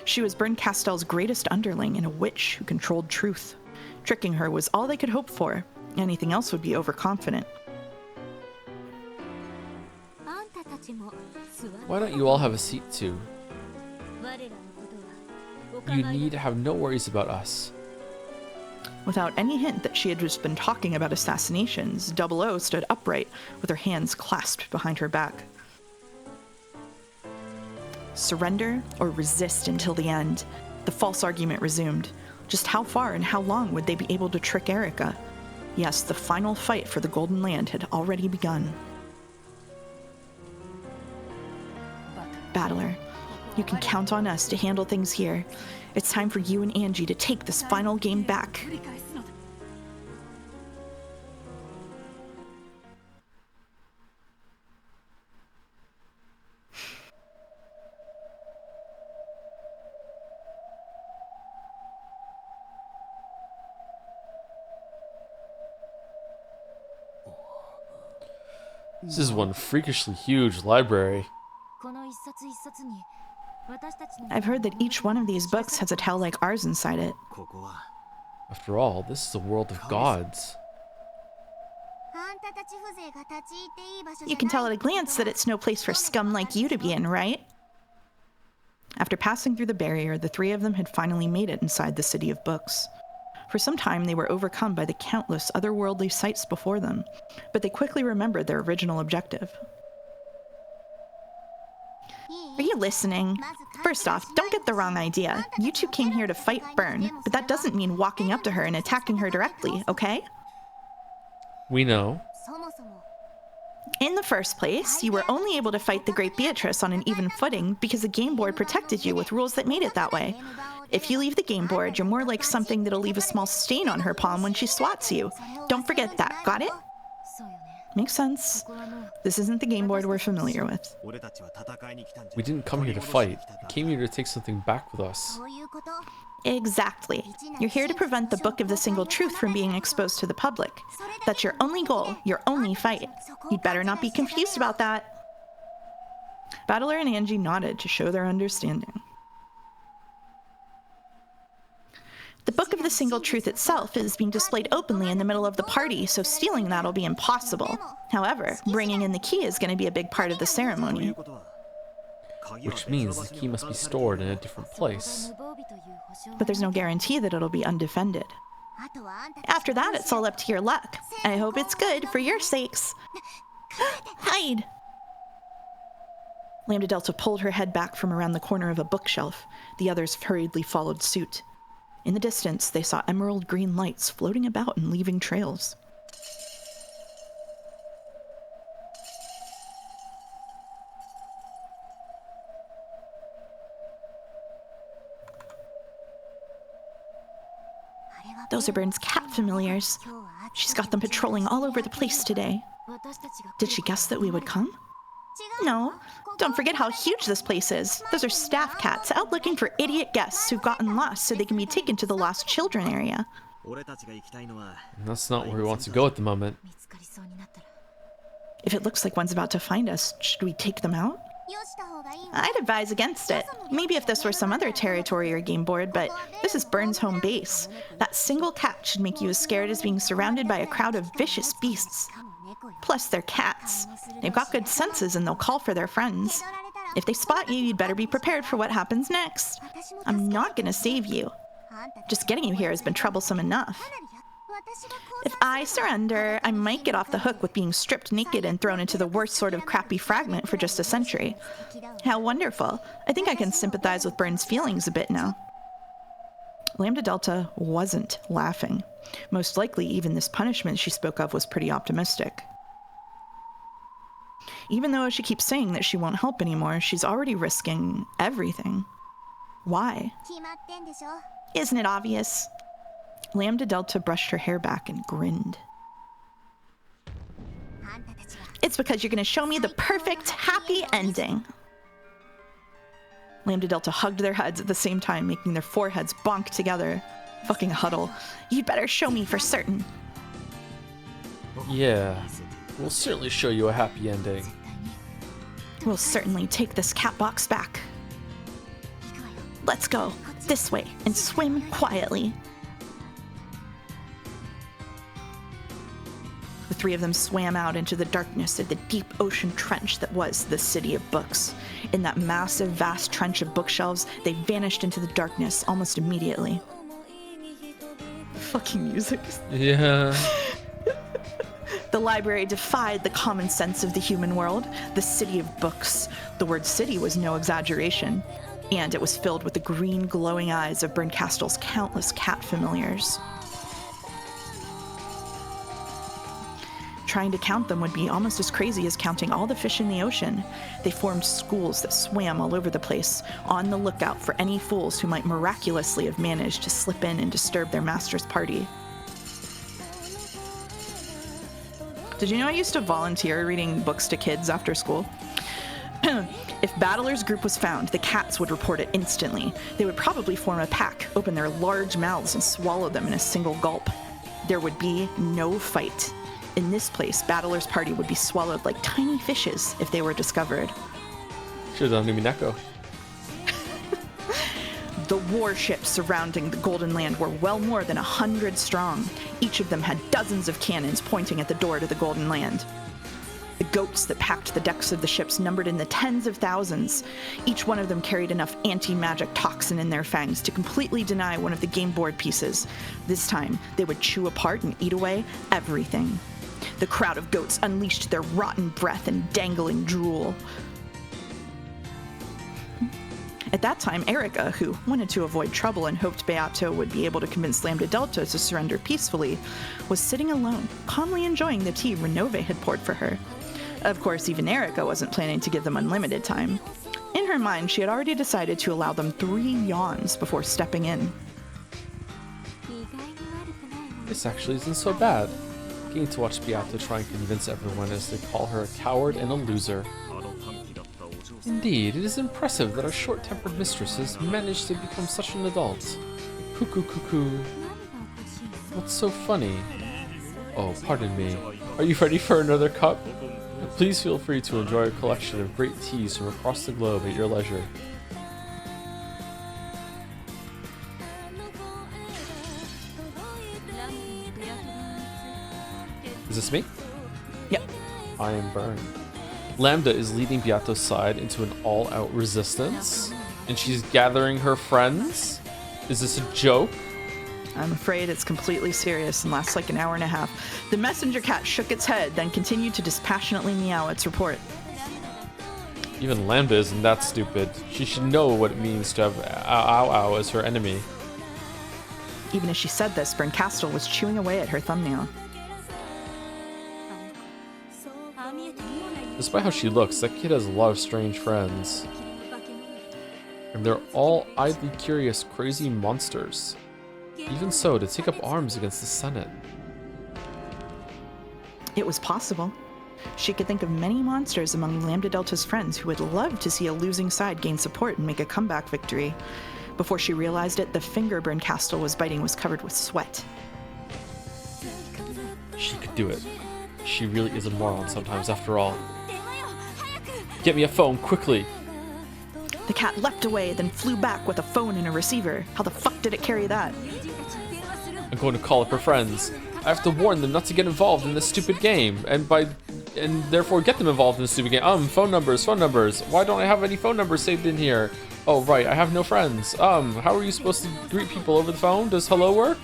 She was Bernkastel's greatest underling and a witch who controlled truth. Tricking her was all they could hope for. Anything else would be overconfident. Why don't you all have a seat too? You need to have no worries about us. Without any hint that she had just been talking about assassinations, 00 stood upright with her hands clasped behind her back. Surrender or resist until the end. The false argument resumed. Just how far and how long would they be able to trick Erica? Yes, the final fight for the Golden Land had already begun. Battler, you can count on us to handle things here. It's time for you and Angie to take this final game back. This is one freakishly huge library. I've heard that each one of these books has a tale like ours inside it. After all, this is a world of gods. You can tell at a glance that it's no place for scum like you to be in, right? After passing through the barrier, the three of them had finally made it inside the City of Books. For some time, they were overcome by the countless otherworldly sights before them, but they quickly remembered their original objective. Are you listening? First off, don't get the wrong idea. You two came here to fight Byrne, but that doesn't mean walking up to her and attacking her directly, okay? We know. In the first place, you were only able to fight the Great Beatrice on an even footing because the game board protected you with rules that made it that way. If you leave the game board, you're more like something that'll leave a small stain on her palm when she swats you. Don't forget that, got it? Makes sense. This isn't the game board we're familiar with. We didn't come here to fight. We came here to take something back with us. Exactly. You're here to prevent the Book of the Single Truth from being exposed to the public. That's your only goal, your only fight. You'd better not be confused about that. Battler and Angie nodded to show their understanding. The Book of the Single Truth itself is being displayed openly in the middle of the party, so stealing that'll be impossible. However, bringing in the key is going to be a big part of the ceremony. Which means the key must be stored in a different place. But there's no guarantee that it'll be undefended. After that, it's all up to your luck. I hope it's good for your sakes. Hide! Lambda Delta pulled her head back from around the corner of a bookshelf. The others hurriedly followed suit. In the distance, they saw emerald green lights floating about and leaving trails. Those are Byrne's cat familiars. She's got them patrolling all over the place today. Did she guess that we would come? No. Don't forget how huge this place is. Those are staff cats out looking for idiot guests who've gotten lost so they can be taken to the lost children area. And that's not where we want to go at the moment. If it looks like one's about to find us, should we take them out? I'd advise against it. Maybe if this were some other territory or game board, but this is Byrne's home base. That single cat should make you as scared as being surrounded by a crowd of vicious beasts. Plus, they're cats. They've got good senses and they'll call for their friends. If they spot you, you'd better be prepared for what happens next. I'm not gonna save you. Just getting you here has been troublesome enough. If I surrender, I might get off the hook with being stripped naked and thrown into the worst sort of crappy fragment for just a century. How wonderful. I think I can sympathize with Byrne's feelings a bit now. Lambda Delta wasn't laughing. Most likely, even this punishment she spoke of was pretty optimistic. Even though she keeps saying that she won't help anymore, she's already risking everything. Why? Isn't it obvious? Lambda Delta brushed her hair back and grinned. It's because you're going to show me the perfect, happy ending. Lambda Delta hugged their heads at the same time, making their foreheads bonk together. Fucking huddle. You'd better show me for certain. Yeah, we'll certainly show you a happy ending. We'll certainly take this cat box back. Let's go. This way, and swim quietly. The three of them swam out into the darkness of the deep ocean trench that was the City of Books. In that massive, vast trench of bookshelves, they vanished into the darkness almost immediately. Fucking music. Yeah. The library defied the common sense of the human world. The City of Books. The word city was no exaggeration. And it was filled with the green, glowing eyes of Byrne Castle's countless cat familiars. Trying to count them would be almost as crazy as counting all the fish in the ocean. They formed schools that swam all over the place, on the lookout for any fools who might miraculously have managed to slip in and disturb their master's party. Did you know I used to volunteer reading books to kids after school? If Battler's group was found, the cats would report it instantly. They would probably form a pack, open their large mouths, and swallow them in a single gulp. There would be no fight. In this place, Battler's party would be swallowed like tiny fishes if they were discovered. Should've done Umineko. The warships surrounding the Golden Land were well more than 100 strong. Each of them had dozens of cannons pointing at the door to the Golden Land. The goats that packed the decks of the ships numbered in the tens of thousands. Each one of them carried enough anti-magic toxin in their fangs to completely deny one of the game board pieces. This time, they would chew apart and eat away everything. The crowd of goats unleashed their rotten breath and dangling drool. At that time, Erica, who wanted to avoid trouble and hoped Beato would be able to convince Lambda Delta to surrender peacefully, was sitting alone, calmly enjoying the tea Renove had poured for her. Of course, even Erica wasn't planning to give them unlimited time. In her mind, she had already decided to allow them 3 yawns before stepping in. This actually isn't so bad. Getting to watch Beato try and convince everyone as they call her a coward and a loser. Indeed, it is impressive that our short-tempered mistress has managed to become such an adult. Cuckoo cuckoo. What's so funny? Oh, pardon me. Are you ready for another cup? Please feel free to enjoy a collection of great teas from across the globe at your leisure. Is this me? Yep. I am burned. Lambda is leading Beato's side into an all-out resistance, and she's gathering her friends. Is this a joke? I'm afraid it's completely serious and lasts like an hour and a half. The messenger cat shook its head, then continued to dispassionately meow its report. Even Lambda isn't that stupid. She should know what it means to have Ow Ow as her enemy. Even as she said this, Berncastle was chewing away at her thumbnail. Despite how she looks, that kid has a lot of strange friends. And they're all idly curious, crazy monsters. Even so, to take up arms against the Senate. It was possible. She could think of many monsters among Lambda Delta's friends who would love to see a losing side gain support and make a comeback victory. Before she realized it, the finger Berncastle was biting was covered with sweat. She could do it. She really is a moron sometimes, after all. Get me a phone, quickly! The cat leapt away, then flew back with a phone and a receiver. How the fuck did it carry that? I'm going to call up her friends. I have to warn them not to get involved in this stupid game, and therefore get them involved in this stupid game. Phone numbers. Why don't I have any phone numbers saved in here? Oh, right, I have no friends. How are you supposed to greet people over the phone? Does hello work?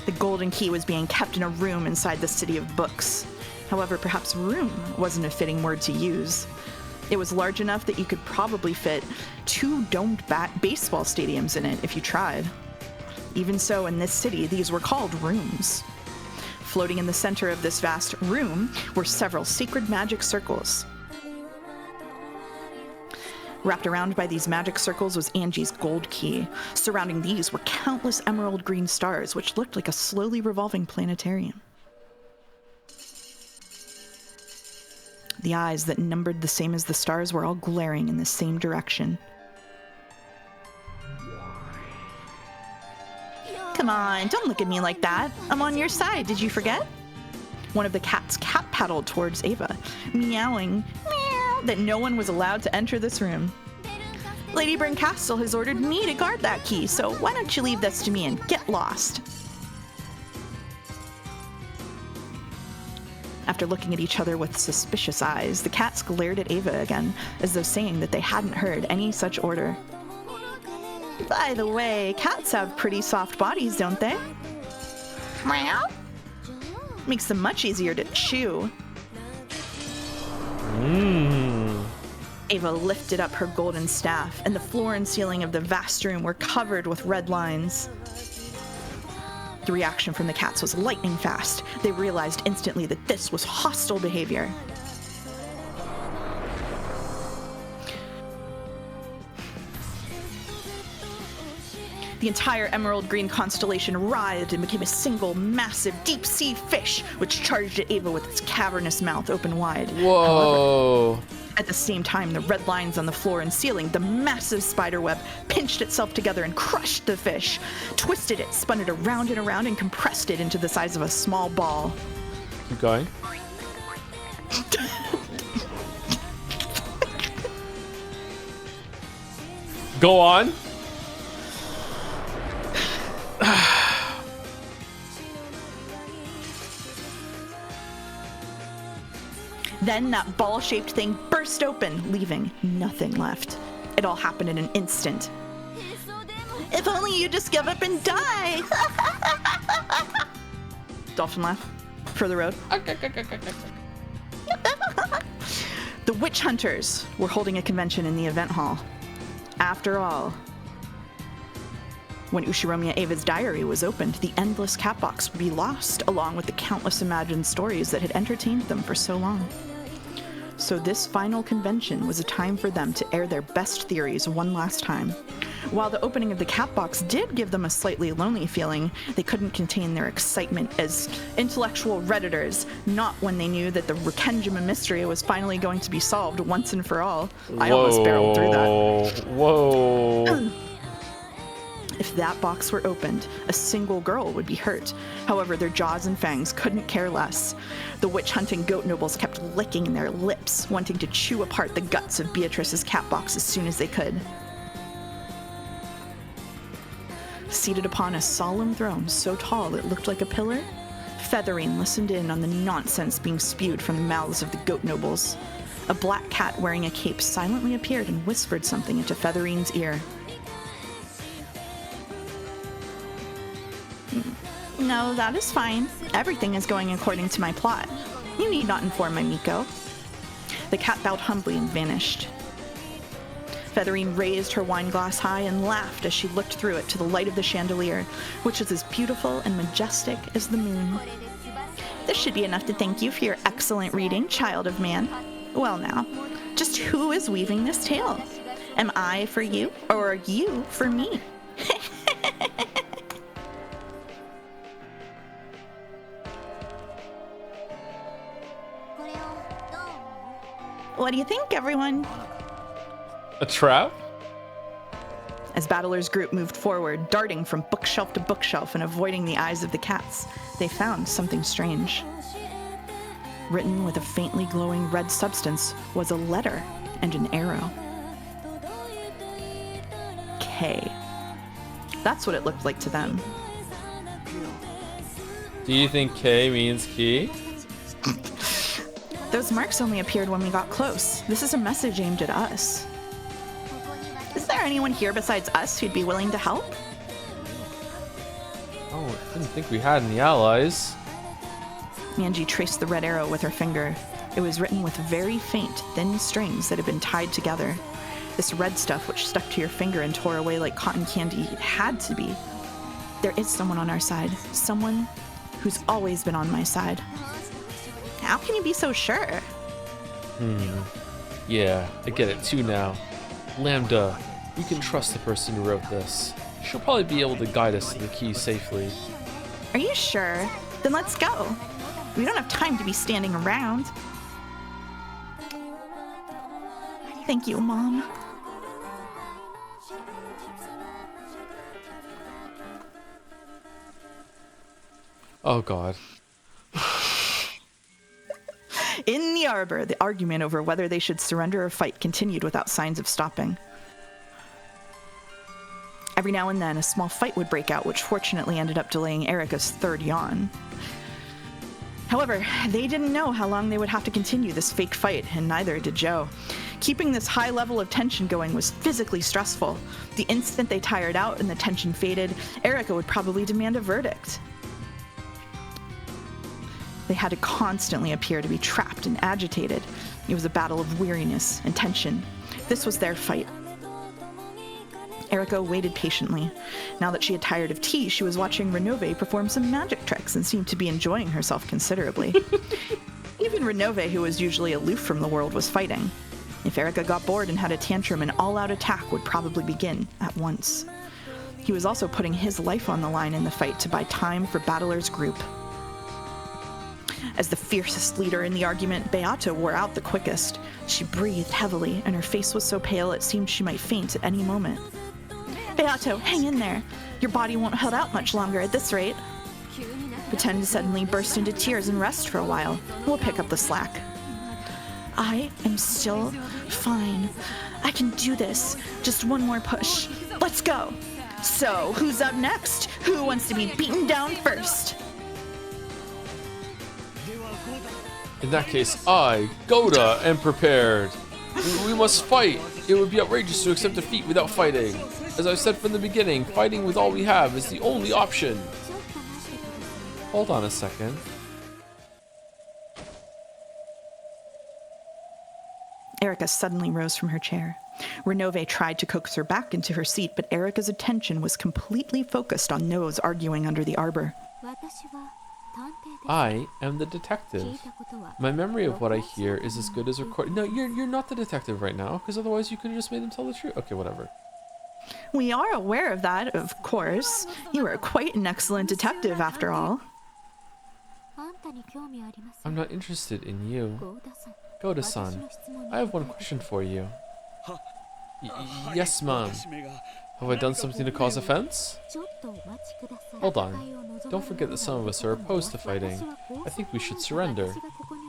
The golden key was being kept in a room inside the City of Books. However, perhaps room wasn't a fitting word to use. It was large enough that you could probably fit 2 domed baseball stadiums in it if you tried. Even so, in this city, these were called rooms. Floating in the center of this vast room were several sacred magic circles. Wrapped around by these magic circles was Angie's gold key. Surrounding these were countless emerald green stars, which looked like a slowly revolving planetarium. The eyes that numbered the same as the stars were all glaring in the same direction. Come on, don't look at me like that. I'm on your side, did you forget? One of the cats cat paddled towards Ava, meowing that no one was allowed to enter this room. Lady Berncastle has ordered me to guard that key, so why don't you leave this to me and get lost? After looking at each other with suspicious eyes, the cats glared at Ava again, as though saying that they hadn't heard any such order. By the way, cats have pretty soft bodies, don't they? Meow. Makes them much easier to chew. Ava lifted up her golden staff, and the floor and ceiling of the vast room were covered with red lines. The reaction from the cats was lightning fast. They realized instantly that this was hostile behavior. The entire emerald green constellation writhed and became a single massive deep sea fish, which charged at Ava with its cavernous mouth open wide. Whoa. However, at the same time, the red lines on the floor and ceiling, the massive spider web pinched itself together and crushed the fish, twisted it, spun it around and around, and compressed it into the size of a small ball. Keep going. Go on. Then that ball-shaped thing burst open, leaving nothing left. It all happened in an instant. If only you just give up and die! Dolphin laugh. Further road. The witch hunters were holding a convention in the event hall. After all, when Ushiromiya Ava's diary was opened, the endless cat box would be lost, along with the countless imagined stories that had entertained them for so long. So this final convention was a time for them to air their best theories one last time. While the opening of the cat box did give them a slightly lonely feeling, they couldn't contain their excitement as intellectual Redditors, not when they knew that the Rekenjima mystery was finally going to be solved once and for all. I almost barreled through that. Whoa. If that box were opened, a single girl would be hurt. However, their jaws and fangs couldn't care less. The witch-hunting goat nobles kept licking their lips, wanting to chew apart the guts of Beatrice's cat box as soon as they could. Seated upon a solemn throne so tall it looked like a pillar, Featherine listened in on the nonsense being spewed from the mouths of the goat nobles. A black cat wearing a cape silently appeared and whispered something into Featherine's ear. No, that is fine. Everything is going according to my plot. You need not inform my Miko. The cat bowed humbly and vanished. Featherine raised her wine glass high and laughed as she looked through it to the light of the chandelier, which was as beautiful and majestic as the moon. This should be enough to thank you for your excellent reading, child of man. Well now, just who is weaving this tale? Am I for you, or are you for me? What do you think, everyone? A trap? As Battler's group moved forward, darting from bookshelf to bookshelf and avoiding the eyes of the cats, they found something strange. Written with a faintly glowing red substance was a letter and an arrow. K. That's what it looked like to them. Do you think K means key? Those marks only appeared when we got close. This is a message aimed at us. Is there anyone here besides us who'd be willing to help? Oh, I didn't think we had any allies. Manji traced the red arrow with her finger. It was written with very faint, thin strings that had been tied together. This red stuff which stuck to your finger and tore away like cotton candy had to be. There is someone on our side. Someone who's always been on my side. How can you be so sure? Yeah, I get it too now. Lambda, we can trust the person who wrote this. She'll probably be able to guide us to the key safely. Are you sure? Then let's go. We don't have time to be standing around. Thank you, Mom. Oh god. In the arbor, the argument over whether they should surrender or fight continued without signs of stopping. Every now and then, a small fight would break out, which fortunately ended up delaying Erika's third yawn. However, they didn't know how long they would have to continue this fake fight, and neither did Joe. Keeping this high level of tension going was physically stressful. The instant they tired out and the tension faded, Erika would probably demand a verdict. They had to constantly appear to be trapped and agitated. It was a battle of weariness and tension. This was their fight. Erika waited patiently. Now that she had tired of tea, she was watching Renove perform some magic tricks and seemed to be enjoying herself considerably. Even Renove, who was usually aloof from the world, was fighting. If Erika got bored and had a tantrum, an all-out attack would probably begin at once. He was also putting his life on the line in the fight to buy time for Battler's group. As the fiercest leader in the argument, Beata wore out the quickest. She breathed heavily, and her face was so pale it seemed she might faint at any moment. Beato, hang in there. Your body won't hold out much longer at this rate. Pretend to suddenly burst into tears and rest for a while. We'll pick up the slack. I am still fine. I can do this. Just one more push. Let's go. So, who's up next? Who wants to be beaten down first? In that case, I, Goda, am prepared. We must fight. It would be outrageous to accept defeat without fighting. As I've said from the beginning, fighting with all we have is the only option. Hold on a second. Erica suddenly rose from her chair. Renove tried to coax her back into her seat, but Erica's attention was completely focused on those arguing under the arbor. I am the detective. My memory of what I hear is as good as recorded. No, you're not the detective right now, because otherwise you could have just made him tell the truth. Okay, whatever. We are aware of that, of course. You are quite an excellent detective, after all. I'm not interested in you. Goda-san, I have one question for you. Yes, ma'am. Have I done something to cause offense? Hold on. Don't forget that some of us are opposed to fighting. I think we should surrender.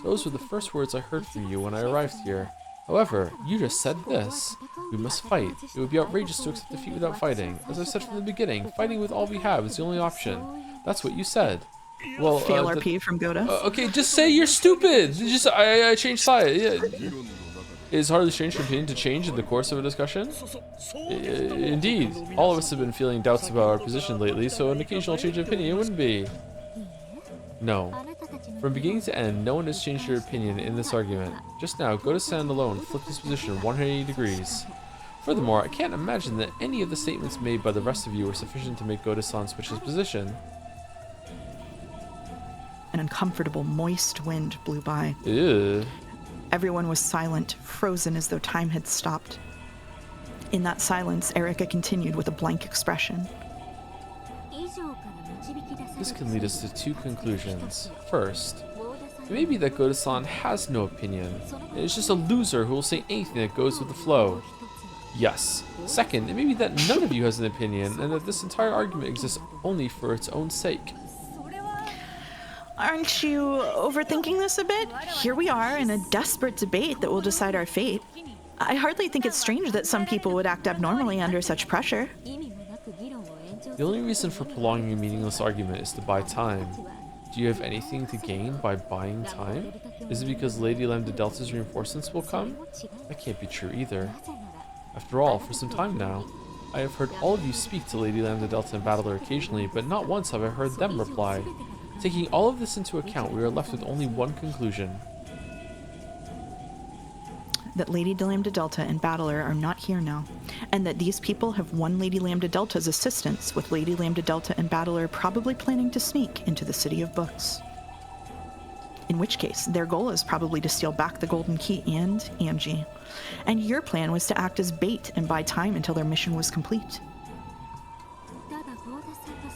Those were the first words I heard from you when I arrived here. However, you just said this. We must fight. It would be outrageous to accept defeat without fighting. As I said from the beginning, fighting with all we have is the only option. That's what you said. Well, Fail RP from Goda. Okay, just say you're stupid. Just I changed side. Yeah. Is hardly strange for opinion to change in the course of a discussion? Indeed, all of us have been feeling doubts about our position lately, so an occasional change of opinion wouldn't be. No. From beginning to end, no one has changed their opinion in this argument. Just now, Goda-san alone flipped his position 180 degrees. Furthermore, I can't imagine that any of the statements made by the rest of you were sufficient to make Goda-san switch his position. An uncomfortable, moist wind blew by. Ew. Everyone was silent, frozen as though time had stopped. In that silence, Erica continued with a blank expression. This can lead us to two conclusions. First, it may be that Goda-san has no opinion, and is just a loser who will say anything that goes with the flow. Yes. Second, it may be that none of you has an opinion, and that this entire argument exists only for its own sake. Aren't you overthinking this a bit? Here we are in a desperate debate that will decide our fate. I hardly think it's strange that some people would act abnormally under such pressure. The only reason for prolonging a meaningless argument is to buy time. Do you have anything to gain by buying time? Is it because Lady Lambda Delta's reinforcements will come? That can't be true either. After all, for some time now, I have heard all of you speak to Lady Lambda Delta and Battler occasionally, but not once have I heard them reply. Taking all of this into account, we are left with only one conclusion. That Lady Lambda Delta and Battler are not here now, and that these people have won Lady Lambda Delta's assistance, with Lady Lambda Delta and Battler probably planning to sneak into the City of Books. In which case, their goal is probably to steal back the Golden Key and Angie. And your plan was to act as bait and buy time until their mission was complete.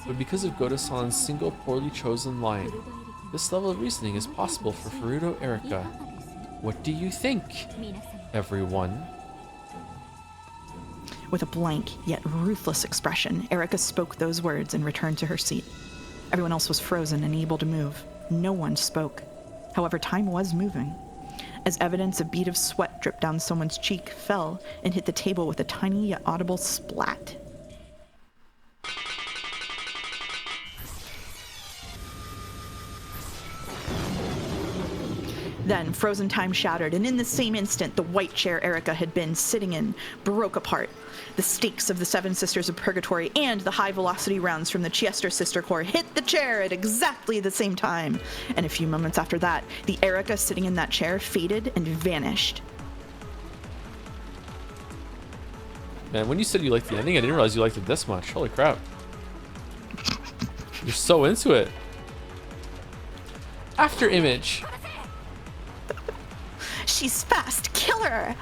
But because of Goda-san's single poorly chosen line, this level of reasoning is possible for Furuto Erica. What do you think, everyone? With a blank yet ruthless expression, Erica spoke those words and returned to her seat. Everyone else was frozen and unable to move. No one spoke. However, time was moving. As evidence, a bead of sweat dripped down someone's cheek, fell, and hit the table with a tiny yet audible splat. Then, frozen time shattered, and in the same instant, the white chair Erica had been sitting in broke apart. The stakes of the Seven Sisters of Purgatory and the high-velocity rounds from the Chiester Sister Corps hit the chair at exactly the same time. And a few moments after that, the Erica sitting in that chair faded and vanished. Man, when you said you liked the ending, I didn't realize you liked it this much. Holy crap. You're so into it. After image. She's fast! Kill her!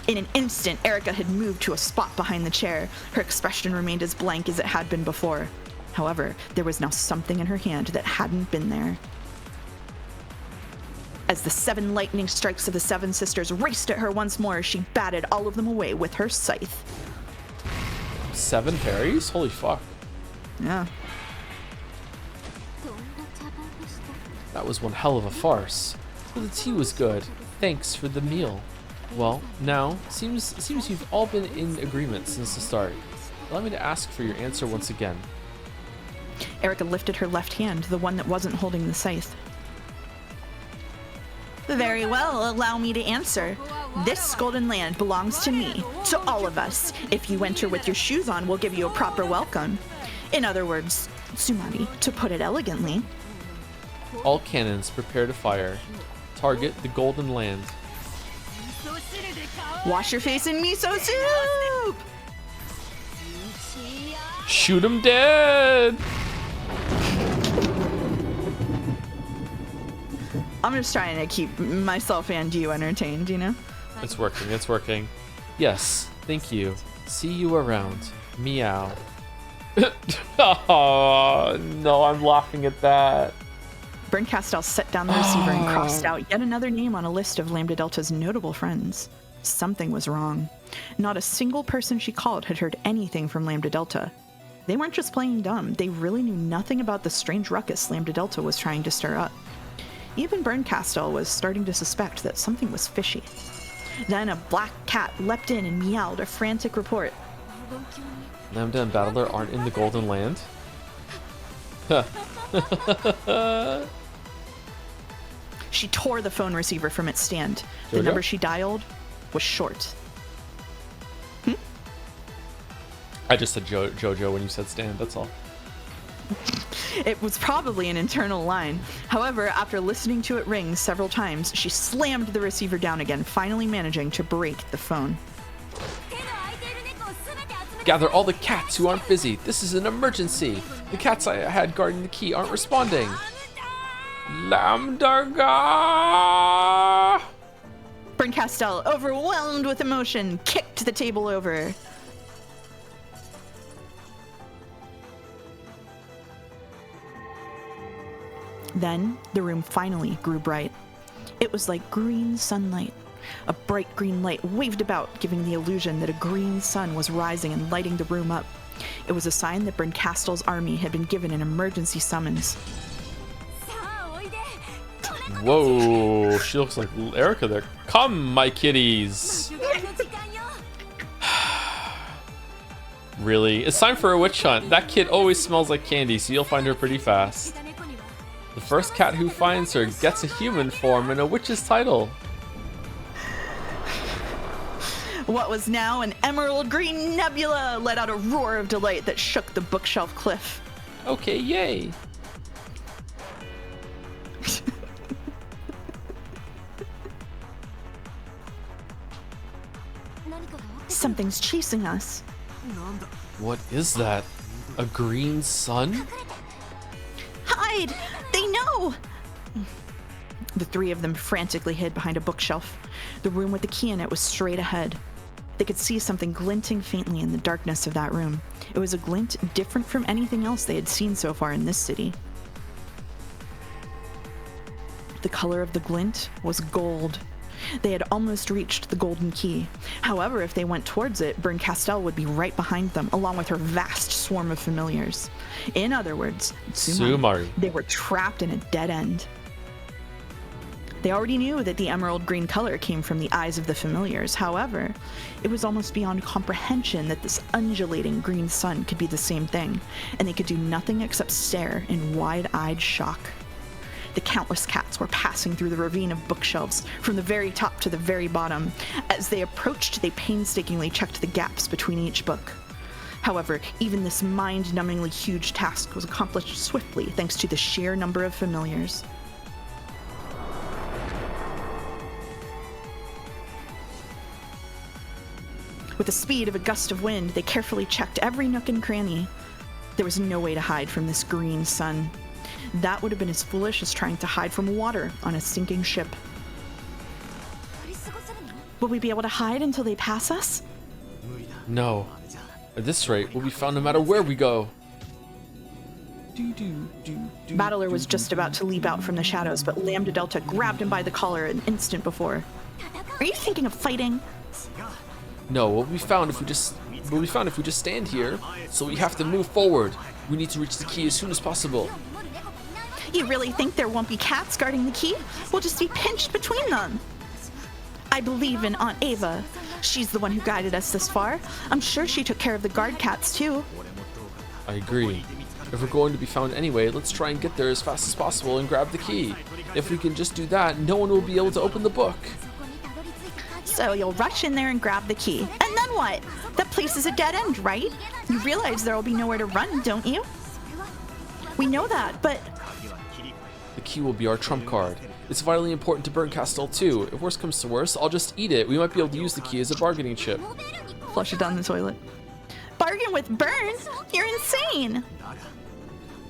In an instant, Erica had moved to a spot behind the chair. Her expression remained as blank as it had been before. However, there was now something in her hand that hadn't been there. As the 7 lightning strikes of the 7 sisters raced at her once more, she batted all of them away with her scythe. 7 parries? Holy fuck. Yeah. That was one hell of a farce. But the tea was good. Thanks for the meal. Well, now, seems you've all been in agreement since the start. Allow me to ask for your answer once again. Erica lifted her left hand, the one that wasn't holding the scythe. Very well, allow me to answer. This golden land belongs to me, to all of us. If you enter with your shoes on, we'll give you a proper welcome. In other words, Sumari, to put it elegantly. All cannons prepare to fire. Target the golden land. Wash your face in miso soup! Shoot him dead! I'm just trying to keep myself and you entertained, you know? It's working, it's working. Yes, thank you. See you around. Meow. Oh, no, I'm laughing at that. Berncastel set down the receiver and crossed out yet another name on a list of Lambda Delta's notable friends. Something was wrong. Not a single person she called had heard anything from Lambda Delta. They weren't just playing dumb, they really knew nothing about the strange ruckus Lambda Delta was trying to stir up. Even Berncastel was starting to suspect that something was fishy. Then a black cat leapt in and meowed a frantic report. Lambda and Battler aren't in the Golden Land? She tore the phone receiver from its stand. The number she dialed was short. I just said Jojo when you said stand, that's all. It was probably an internal line. However, after listening to it ring several times, she slammed the receiver down again, finally managing to break the phone. Gather all the cats who aren't busy. This is an emergency. The cats I had guarding the key aren't responding. Lambdarga! Berncastel, overwhelmed with emotion, kicked the table over. Then, the room finally grew bright. It was like green sunlight. A bright green light waved about, giving the illusion that a green sun was rising and lighting the room up. It was a sign that Berncastel's army had been given an emergency summons. Whoa, she looks like Erica there. Come, my kitties. Really? It's time for a witch hunt. That kid always smells like candy, so you'll find her pretty fast. The first cat who finds her gets a human form and a witch's title. What was now an emerald green nebula let out a roar of delight that shook the bookshelf cliff. Okay, yay. Something's chasing us. What is that? A green sun? Hide! They know! The 3 of them frantically hid behind a bookshelf. The room with the key in it was straight ahead. They could see something glinting faintly in the darkness of that room. It was a glint different from anything else they had seen so far in this city. The color of the glint was gold. They had almost reached the golden key. However, if they went towards it, Berncastel would be right behind them, along with her vast swarm of familiars. In other words, Sumari. They were trapped in a dead end. They already knew that the emerald green color came from the eyes of the familiars. However, it was almost beyond comprehension that this undulating green sun could be the same thing, and they could do nothing except stare in wide-eyed shock. The countless cats were passing through the ravine of bookshelves, from the very top to the very bottom. As they approached, they painstakingly checked the gaps between each book. However, even this mind-numbingly huge task was accomplished swiftly thanks to the sheer number of familiars. With the speed of a gust of wind, they carefully checked every nook and cranny. There was no way to hide from this green sun. That would have been as foolish as trying to hide from water on a sinking ship. Will we be able to hide until they pass us? No. At this rate, we'll be found no matter where we go. Battler was just about to leap out from the shadows, but Lambda Delta grabbed him by the collar an instant before. Are you thinking of fighting? No, we'll be found if we just stand here. So we have to move forward. We need to reach the key as soon as possible. You really think there won't be cats guarding the key? We'll just be pinched between them. I believe in Aunt Ava. She's the one who guided us this far. I'm sure she took care of the guard cats too. I agree. If we're going to be found anyway, let's try and get there as fast as possible and grab the key. If we can just do that, no one will be able to open the book. So you'll rush in there and grab the key. And then what? That place is a dead end, right? You realize there will be nowhere to run, don't you? We know that, but... The key will be our trump card. It's vitally important to Burncastle too. If worse comes to worse, I'll just eat it. We might be able to use the key as a bargaining chip. Flush it down the toilet. Bargain with Burn? You're insane!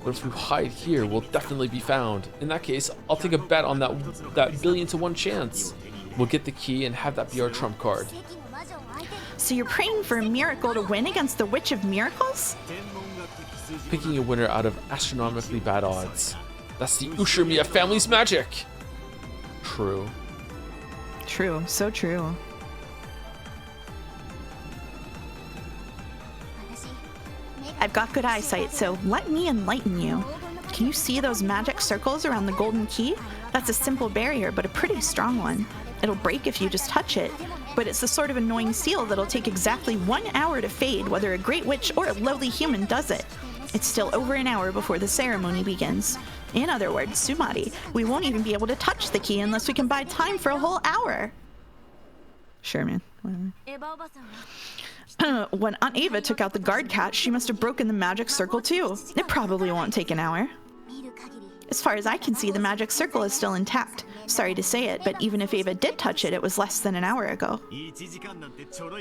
But if we hide here, we'll definitely be found. In that case, I'll take a bet on that billion to one chance. We'll get the key and have that be our trump card. So you're praying for a miracle to win against the Witch of Miracles? Picking a winner out of astronomically bad odds. That's the Ushirmiya family's magic! True. True, so true. I've got good eyesight, so let me enlighten you. Can you see those magic circles around the golden key? That's a simple barrier, but a pretty strong one. It'll break if you just touch it, but it's the sort of annoying seal that'll take exactly 1 hour to fade, whether a great witch or a lowly human does it. It's still over an hour before the ceremony begins. In other words, Sumari, we won't even be able to touch the key unless we can buy time for a whole hour. Sure, man. When Aunt Ava took out the guard cat, she must have broken the magic circle too. It probably won't take an hour. As far as I can see, the magic circle is still intact. Sorry to say it, but even if Ava did touch it, it was less than an hour ago.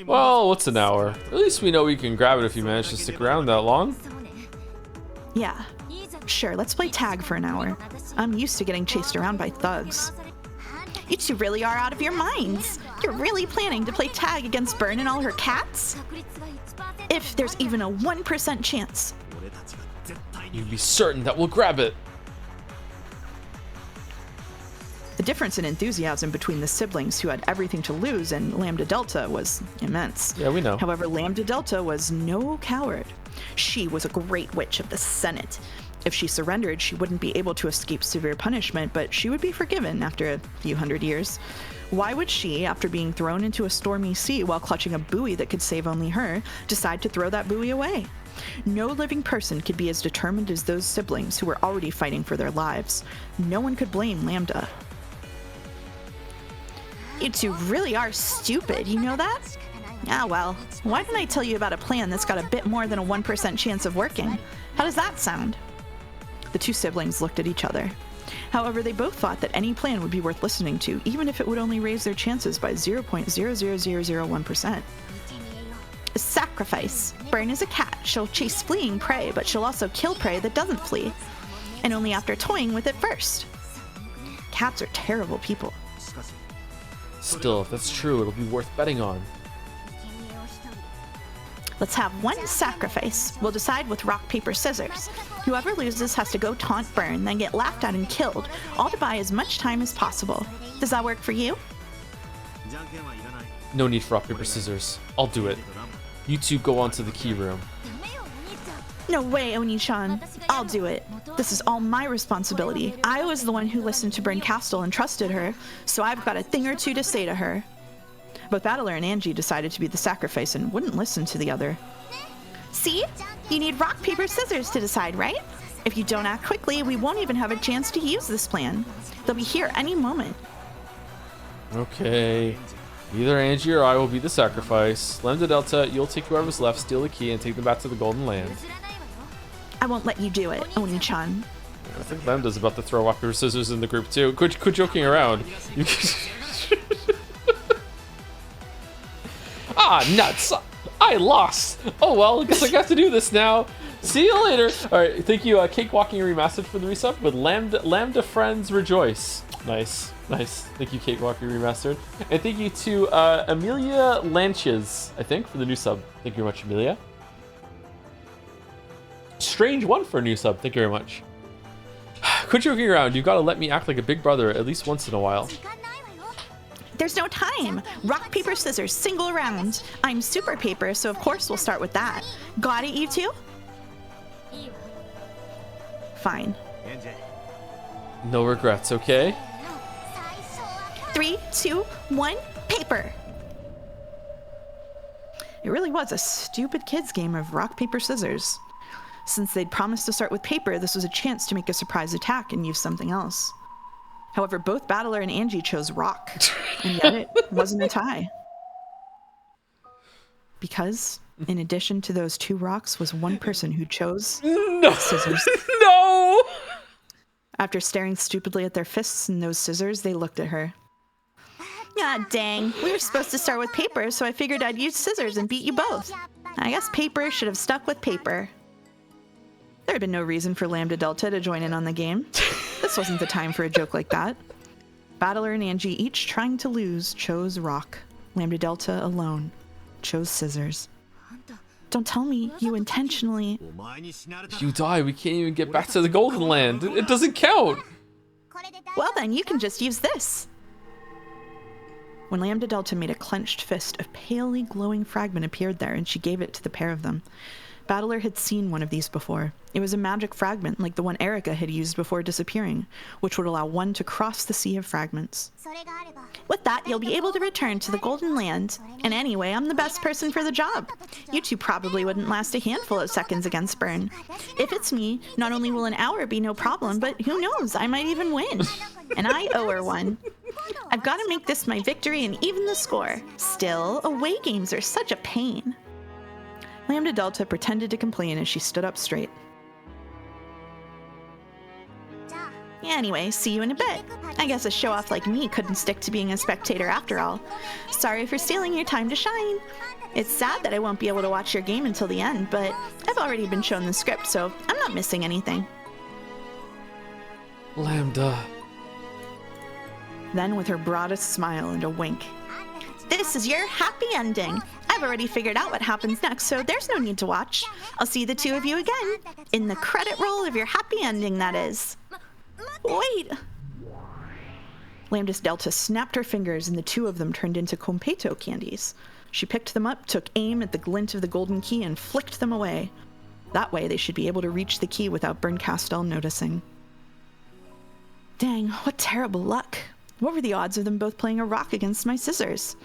Well, what's an hour? At least we know we can grab it if you manage to stick around that long. Yeah. Sure, let's play tag for an hour. I'm used to getting chased around by thugs. You two really are out of your minds. You're really planning to play tag against Burn and all her cats? If there's even a 1% chance. You'd be certain that we'll grab it. The difference in enthusiasm between the siblings who had everything to lose and Lambda Delta was immense. Yeah, we know. However, Lambda Delta was no coward. She was a great witch of the Senate. If she surrendered, she wouldn't be able to escape severe punishment, but she would be forgiven after a few hundred years. Why would she, after being thrown into a stormy sea while clutching a buoy that could save only her, decide to throw that buoy away? No living person could be as determined as those siblings who were already fighting for their lives. No one could blame Lambda. You two really are stupid, you know that? Ah well, why don't I tell you about a plan that's got a bit more than a 1% chance of working? How does that sound? The two siblings looked at each other. However, they both thought that any plan would be worth listening to, even if it would only raise their chances by 0.00001%. Sacrifice. Burn is a cat. She'll chase fleeing prey, but she'll also kill prey that doesn't flee. And only after toying with it first. Cats are terrible people. Still, if that's true, it'll be worth betting on. Let's have one sacrifice. We'll decide with rock, paper, scissors. Whoever loses has to go taunt Burn, then get laughed at and killed, all to buy as much time as possible. Does that work for you? No need for rock, paper, scissors. I'll do it. You two go on to the key room. No way, Oni-chan. I'll do it. This is all my responsibility. I was the one who listened to Burncastle and trusted her, so I've got a thing or two to say to her. Both Battler and Angie decided to be the sacrifice and wouldn't listen to the other. See? You need rock, paper, scissors to decide, right? If you don't act quickly, we won't even have a chance to use this plan. They'll be here any moment. Okay. Either Angie or I will be the sacrifice. Lambda Delta, you'll take whoever's left, steal the key, and take them back to the Golden Land. I won't let you do it, Oni-chan. I think Lambda's about to throw rock, paper, scissors in the group too. Quit joking around. Ah, nuts! I lost! Oh well, I guess I got to do this now. See you later. All right, thank you, Cakewalking Remastered for the resub with Lambda Friends Rejoice. Nice. Thank you, Cakewalking Remastered. And thank you to Amelia Lanches, I think, for the new sub. Thank you very much, Amelia. Strange one for a new sub. Thank you very much. Quit joking around. You've got to let me act like a big brother at least once in a while. There's no time. Rock, paper, scissors, single round. I'm super paper, so of course we'll start with that. Got it, you two? Fine. No regrets, okay? 3, 2, 1, paper. It really was a stupid kids game of rock, paper, scissors. Since they'd promised to start with paper, this was a chance to make a surprise attack and use something else. However, both Battler and Angie chose rock, and yet it wasn't a tie. Because, in addition to those 2 rocks, was one person who chose scissors. No! After staring stupidly at their fists and those scissors, they looked at her. Ah, dang. We were supposed to start with paper, so I figured I'd use scissors and beat you both. I guess paper should have stuck with paper. There had been no reason for Lambda Delta to join in on the game. This wasn't the time for a joke like that. Battler and Angie, each trying to lose, chose rock. Lambda Delta alone chose scissors. Don't tell me you intentionally... If you die, we can't even get back to the Golden Land. It doesn't count. Well then, you can just use this. When Lambda Delta made a clenched fist, a palely glowing fragment appeared there, and she gave it to the pair of them. Battler had seen one of these before. It was a magic fragment like the one Erica had used before disappearing, which would allow one to cross the sea of fragments. With that, you'll be able to return to the Golden Land. And anyway, I'm the best person for the job. You two probably wouldn't last a handful of seconds against Burn. If it's me, not only will an hour be no problem, but who knows, I might even win. And I owe her one. I've got to make this my victory and even the score. Still, away games are such a pain. Lambda Delta pretended to complain as she stood up straight. Anyway, see you in a bit. I guess a show-off like me couldn't stick to being a spectator after all. Sorry for stealing your time to shine. It's sad that I won't be able to watch your game until the end, but I've already been shown the script, so I'm not missing anything. Lambda. Then with her broadest smile and a wink. This is your happy ending. I've already figured out what happens next, so there's no need to watch. I'll see the two of you again. In the credit roll of your happy ending, that is. Wait! Lambda Delta snapped her fingers and the two of them turned into Competo candies. She picked them up, took aim at the glint of the golden key, and flicked them away. That way they should be able to reach the key without Berncastel noticing. Dang, what terrible luck. What were the odds of them both playing a rock against my scissors?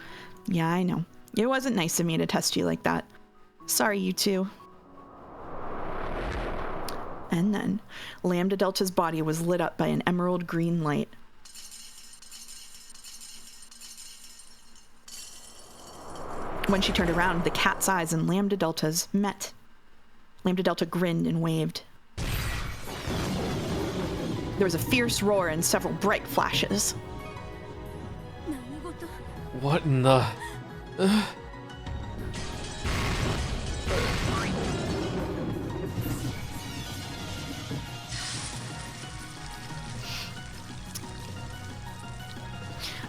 Yeah, I know. It wasn't nice of me to test you like that. Sorry, you two. And then, Lambda Delta's body was lit up by an emerald green light. When she turned around, the cat's eyes and Lambda Delta's met. Lambda Delta grinned and waved. There was a fierce roar and several bright flashes. What in the...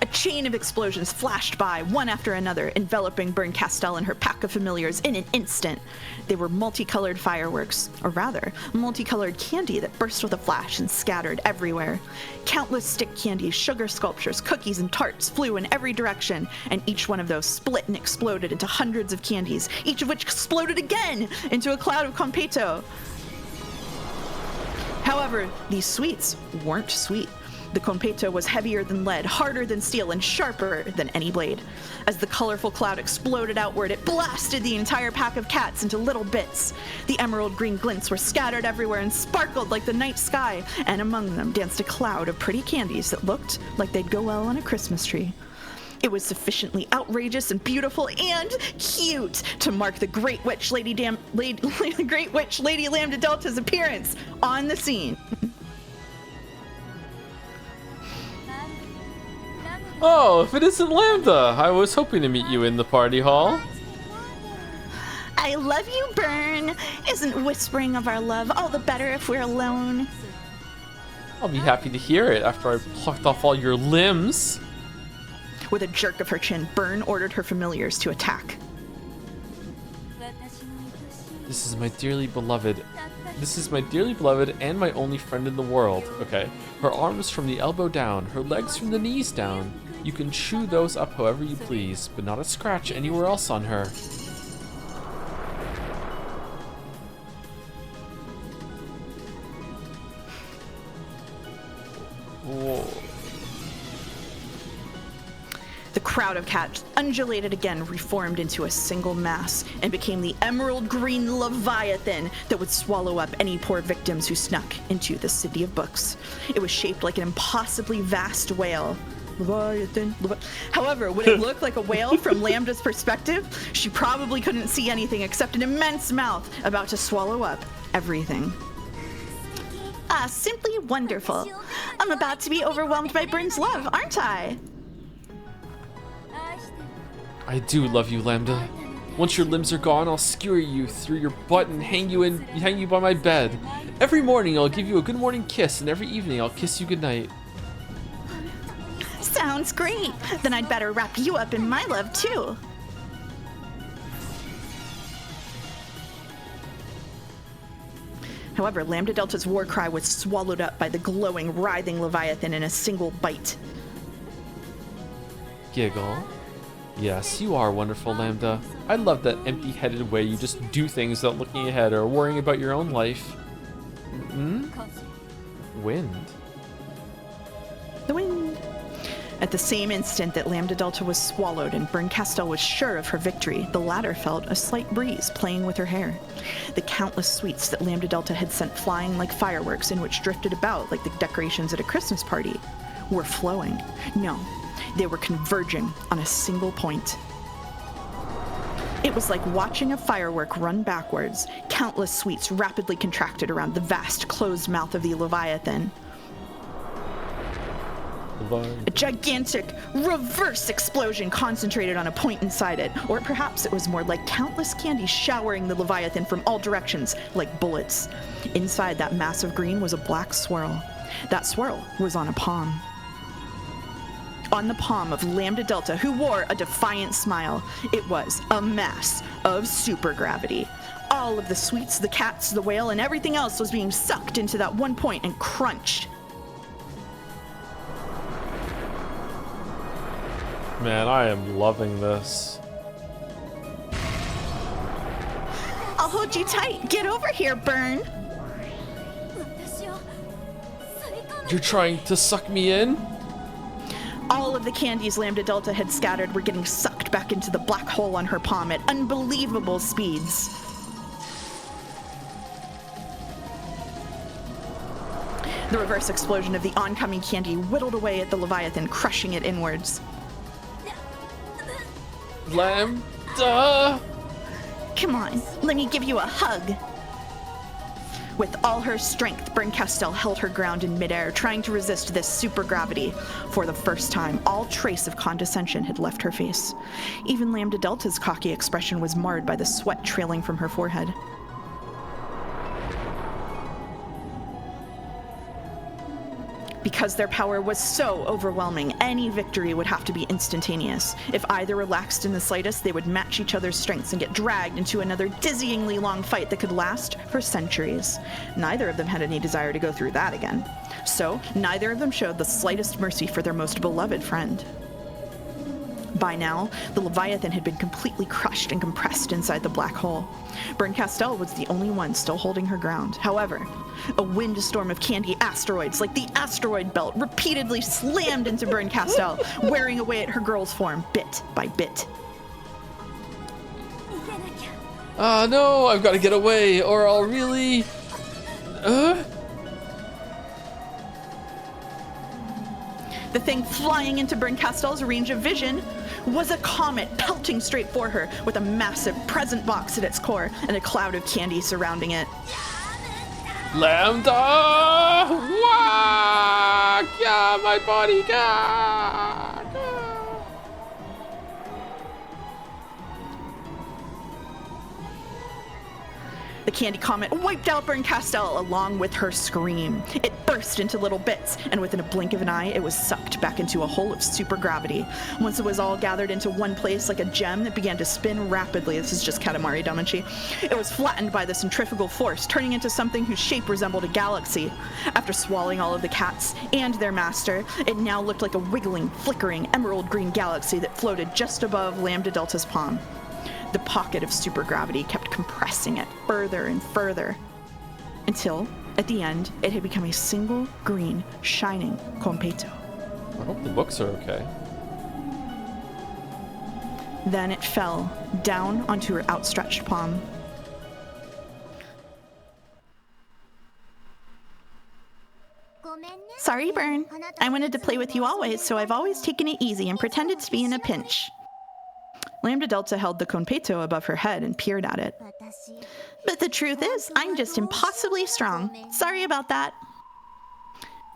A chain of explosions flashed by, one after another, enveloping Berncastel and her pack of familiars in an instant. They were multicolored fireworks, or rather, multicolored candy that burst with a flash and scattered everywhere. Countless stick candies, sugar sculptures, cookies, and tarts flew in every direction, and each one of those split and exploded into hundreds of candies, each of which exploded again into a cloud of Competo. However, these sweets weren't sweet. The Competo was heavier than lead, harder than steel, and sharper than any blade. As the colorful cloud exploded outward, it blasted the entire pack of cats into little bits. The emerald green glints were scattered everywhere and sparkled like the night sky, and among them danced a cloud of pretty candies that looked like they'd go well on a Christmas tree. It was sufficiently outrageous and beautiful and cute to mark the Great Witch Lady Lambda Delta's appearance on the scene. Oh, if it isn't Lambda! I was hoping to meet you in the party hall. I love you, Burn. Isn't whispering of our love all the better if we're alone? I'll be happy to hear it after I plucked off all your limbs. With a jerk of her chin, Burn ordered her familiars to attack. This is my dearly beloved. This is my dearly beloved and my only friend in the world. Okay. Her arms from the elbow down, her legs from the knees down. You can chew those up however you please, but not a scratch anywhere else on her. Whoa. The crowd of cats undulated again, reformed into a single mass, and became the emerald green leviathan that would swallow up any poor victims who snuck into the city of books. It was shaped like an impossibly vast whale. Leviathan. However, when it looked like a whale from Lambda's perspective, she probably couldn't see anything except an immense mouth about to swallow up everything. Ah, simply wonderful. I'm about to be overwhelmed by Burn's love, aren't I? I do love you, Lambda. Once your limbs are gone, I'll skewer you through your butt and hang you by my bed. Every morning I'll give you a good morning kiss, and every evening I'll kiss you goodnight. Sounds great. Then I'd better wrap you up in my love too. However, Lambda Delta's war cry was swallowed up by the glowing, writhing Leviathan in a single bite. Giggle. Yes, you are wonderful, Lambda. I love that empty-headed way you just do things without looking ahead or worrying about your own life. Wind. The wind. At the same instant that Lambda Delta was swallowed and Burn Castell was sure of her victory, the latter felt a slight breeze playing with her hair. The countless sweets that Lambda Delta had sent flying like fireworks and which drifted about like the decorations at a Christmas party were flowing. No, they were converging on a single point. It was like watching a firework run backwards. Countless sweets rapidly contracted around the vast closed mouth of the Leviathan. A gigantic reverse explosion concentrated on a point inside it, or perhaps it was more like countless candies showering the Leviathan from all directions like bullets. Inside that mass of green was a black swirl. That swirl was on a palm. On the palm of Lambda Delta, who wore a defiant smile, it was a mass of supergravity. All of the sweets, the cats, the whale, and everything else was being sucked into that one point and crunched. Man, I am loving this. I'll hold you tight. Get over here, Burn. You're trying to suck me in? All of the candies Lambda Delta had scattered were getting sucked back into the black hole on her palm at unbelievable speeds. The reverse explosion of the oncoming candy whittled away at the Leviathan, crushing it inwards. Lambda! Come on, let me give you a hug. With all her strength, Burn Castell held her ground in midair, trying to resist this supergravity. For the first time, all trace of condescension had left her face. Even Lambda Delta's cocky expression was marred by the sweat trailing from her forehead. Because their power was so overwhelming, any victory would have to be instantaneous. If either relaxed in the slightest, they would match each other's strengths and get dragged into another dizzyingly long fight that could last for centuries. Neither of them had any desire to go through that again. So, neither of them showed the slightest mercy for their most beloved friend. By now, the Leviathan had been completely crushed and compressed inside the black hole. Burn Castell was the only one still holding her ground. However, a windstorm of candy asteroids, like the asteroid belt, repeatedly slammed into Burn Castell, wearing away at her girl's form, bit by bit. No, I've got to get away, or I'll really... The thing flying into Burn Castell's range of vision was a comet pelting straight for her with a massive present box at its core and a cloud of candy surrounding it. Lambda! Wah! Yeah, my bodyguard! candy comet wiped out Berncastel along with her scream. It burst into little bits, and within a blink of an eye, it was sucked back into a hole of supergravity. Once it was all gathered into one place like a gem, it began to spin rapidly. This is just Katamari Damacy. It was flattened by the centrifugal force, turning into something whose shape resembled a galaxy. After swallowing all of the cats and their master, it now looked like a wiggling, flickering, emerald green galaxy that floated just above Lambda Delta's palm. The pocket of supergravity kept compressing it further and further, until, at the end, it had become a single green, shining Konpeito. I hope the books are okay. Then it fell down onto her outstretched palm. Sorry, Bern. I wanted to play with you always, so I've always taken it easy and pretended to be in a pinch. Lambda Delta held the Konpeito above her head and peered at it. But the truth is, I'm just impossibly strong. Sorry about that.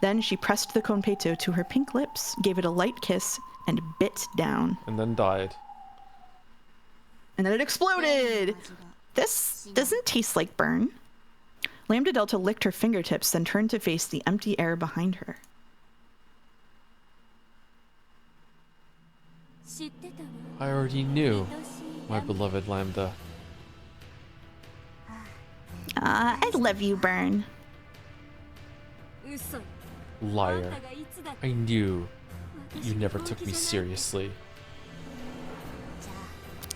Then she pressed the Konpeito to her pink lips, gave it a light kiss, and bit down. And then died. And then it exploded! This doesn't taste like Bern. Lambda Delta licked her fingertips, then turned to face the empty air behind her. I already knew, my beloved Lambda. I love you, Bern. Liar. I knew you never took me seriously.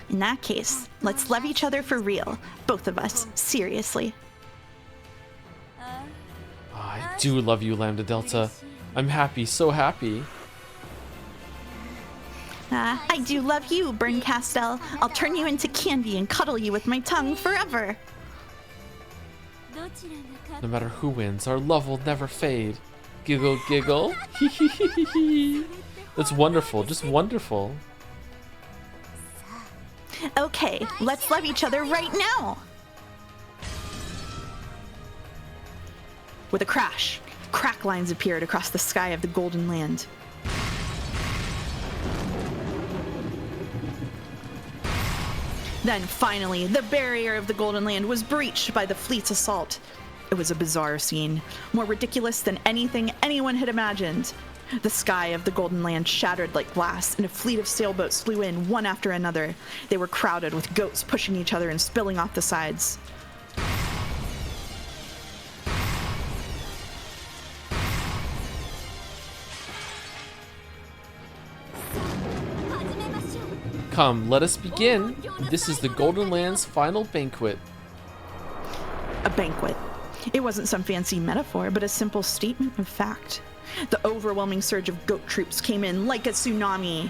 In that case, let's love each other for real. Both of us, seriously. I do love you, Lambda Delta. I'm happy, so happy. I do love you, Berncastel. I'll turn you into candy and cuddle you with my tongue forever. No matter who wins, our love will never fade. Giggle, giggle. That's wonderful, just wonderful. Okay, let's love each other right now. With a crash, crack lines appeared across the sky of the Golden Land. Then finally, the barrier of the Golden Land was breached by the fleet's assault. It was a bizarre scene, more ridiculous than anything anyone had imagined. The sky of the Golden Land shattered like glass, and a fleet of sailboats flew in one after another. They were crowded with goats pushing each other and spilling off the sides. Come, let us begin. This is the Golden Land's final banquet. A banquet. It wasn't some fancy metaphor, but a simple statement of fact. The overwhelming surge of goat troops came in like a tsunami.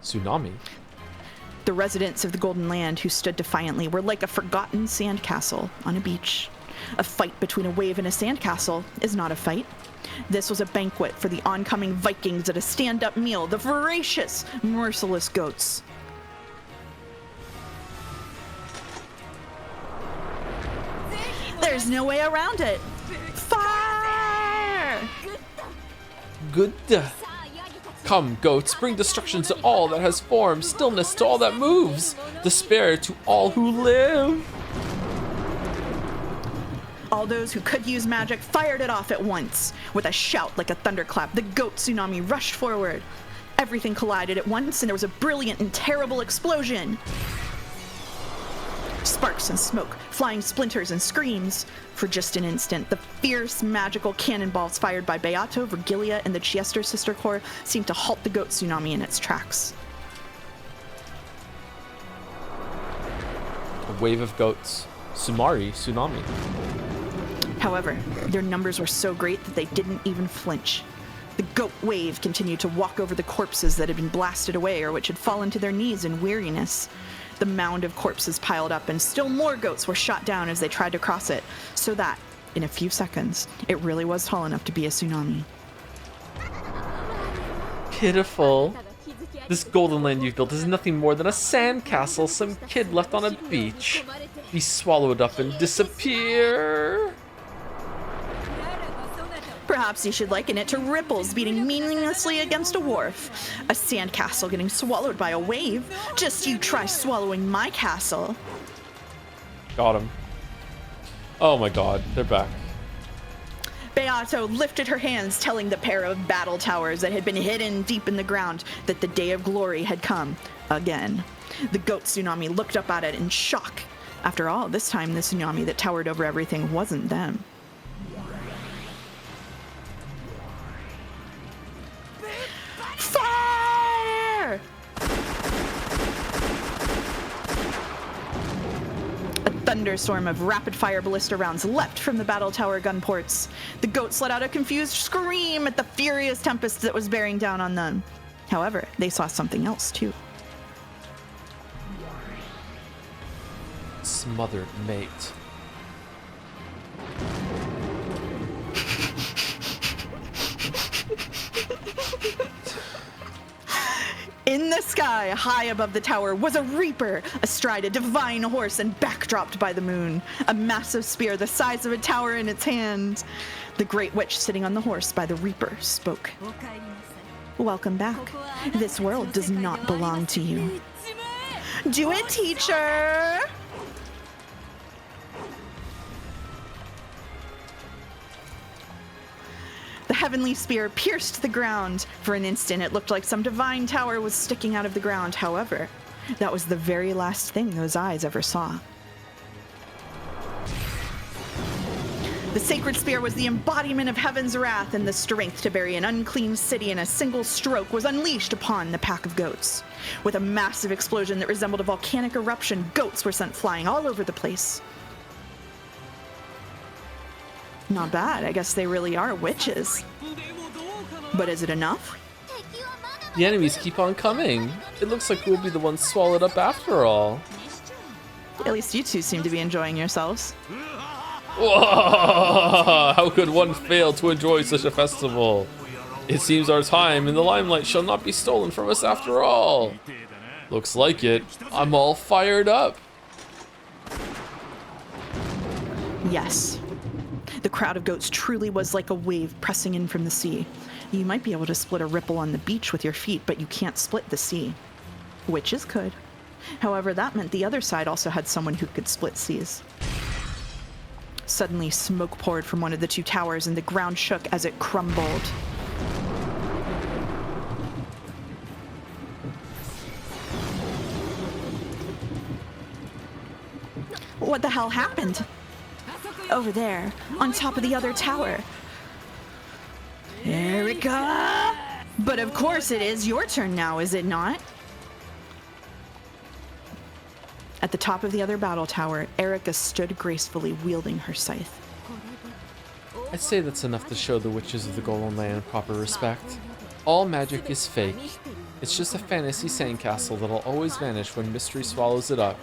Tsunami? The residents of the Golden Land who stood defiantly were like a forgotten sandcastle on a beach. A fight between a wave and a sandcastle is not a fight. This was a banquet for the oncoming Vikings at a stand-up meal, the voracious, merciless goats. There's no way around it. Fire! Good. Come, goats, bring destruction to all that has form, stillness to all that moves, despair to all who live. All those who could use magic fired it off at once. With a shout like a thunderclap, the goat tsunami rushed forward. Everything collided at once, and there was a brilliant and terrible explosion. Sparks and smoke, flying splinters and screams. For just an instant, the fierce magical cannonballs fired by Beato, Virgilia, and the Chiester Sister Corps seemed to halt the goat tsunami in its tracks. A wave of goats. Sumari, tsunami. However, their numbers were so great that they didn't even flinch. The goat wave continued to walk over the corpses that had been blasted away or which had fallen to their knees in weariness. The mound of corpses piled up, and still more goats were shot down as they tried to cross it, so that, in a few seconds, it really was tall enough to be a tsunami. Pitiful. This Golden Land you've built is nothing more than a sandcastle some kid left on a beach. Be swallowed up and disappear. Perhaps you should liken it to ripples beating meaninglessly against a wharf. A sandcastle getting swallowed by a wave. Just you try swallowing my castle. Got him. Oh my god, they're back. Beato lifted her hands, telling the pair of battle towers that had been hidden deep in the ground that the day of glory had come again. The goat tsunami looked up at it in shock. After all, this time the tsunami that towered over everything wasn't them. Fire! A thunderstorm of rapid-fire ballista rounds leapt from the battle tower gun ports. The goats let out a confused scream at the furious tempest that was bearing down on them. However, they saw something else too. Smothered mate. In the sky, high above the tower, was a reaper, astride a divine horse and backdropped by the moon. A massive spear the size of a tower in its hand. The great witch sitting on the horse by the reaper spoke. Welcome back. This world does not belong to you. Do it, teacher! The heavenly spear pierced the ground. For an instant, it looked like some divine tower was sticking out of the ground. However, that was the very last thing those eyes ever saw. The sacred spear was the embodiment of heaven's wrath, and the strength to bury an unclean city in a single stroke was unleashed upon the pack of goats. With a massive explosion that resembled a volcanic eruption, goats were sent flying all over the place. Not bad. I guess they really are witches. But is it enough? The enemies keep on coming. It looks like we'll be the ones swallowed up after all. At least you two seem to be enjoying yourselves. Whoa! How could one fail to enjoy such a festival? It seems our time in the limelight shall not be stolen from us after all. Looks like it. I'm all fired up. Yes. The crowd of goats truly was like a wave pressing in from the sea. You might be able to split a ripple on the beach with your feet, but you can't split the sea. Witches could. However, that meant the other side also had someone who could split seas. Suddenly, smoke poured from one of the two towers, and the ground shook as it crumbled. What the hell happened? Over there, on top of the other tower. Erica! But of course it is your turn now, is it not? At the top of the other battle tower, Erica stood gracefully wielding her scythe. I'd say that's enough to show the witches of the Golden Land proper respect. All magic is fake. It's just a fantasy sandcastle that'll always vanish when mystery swallows it up.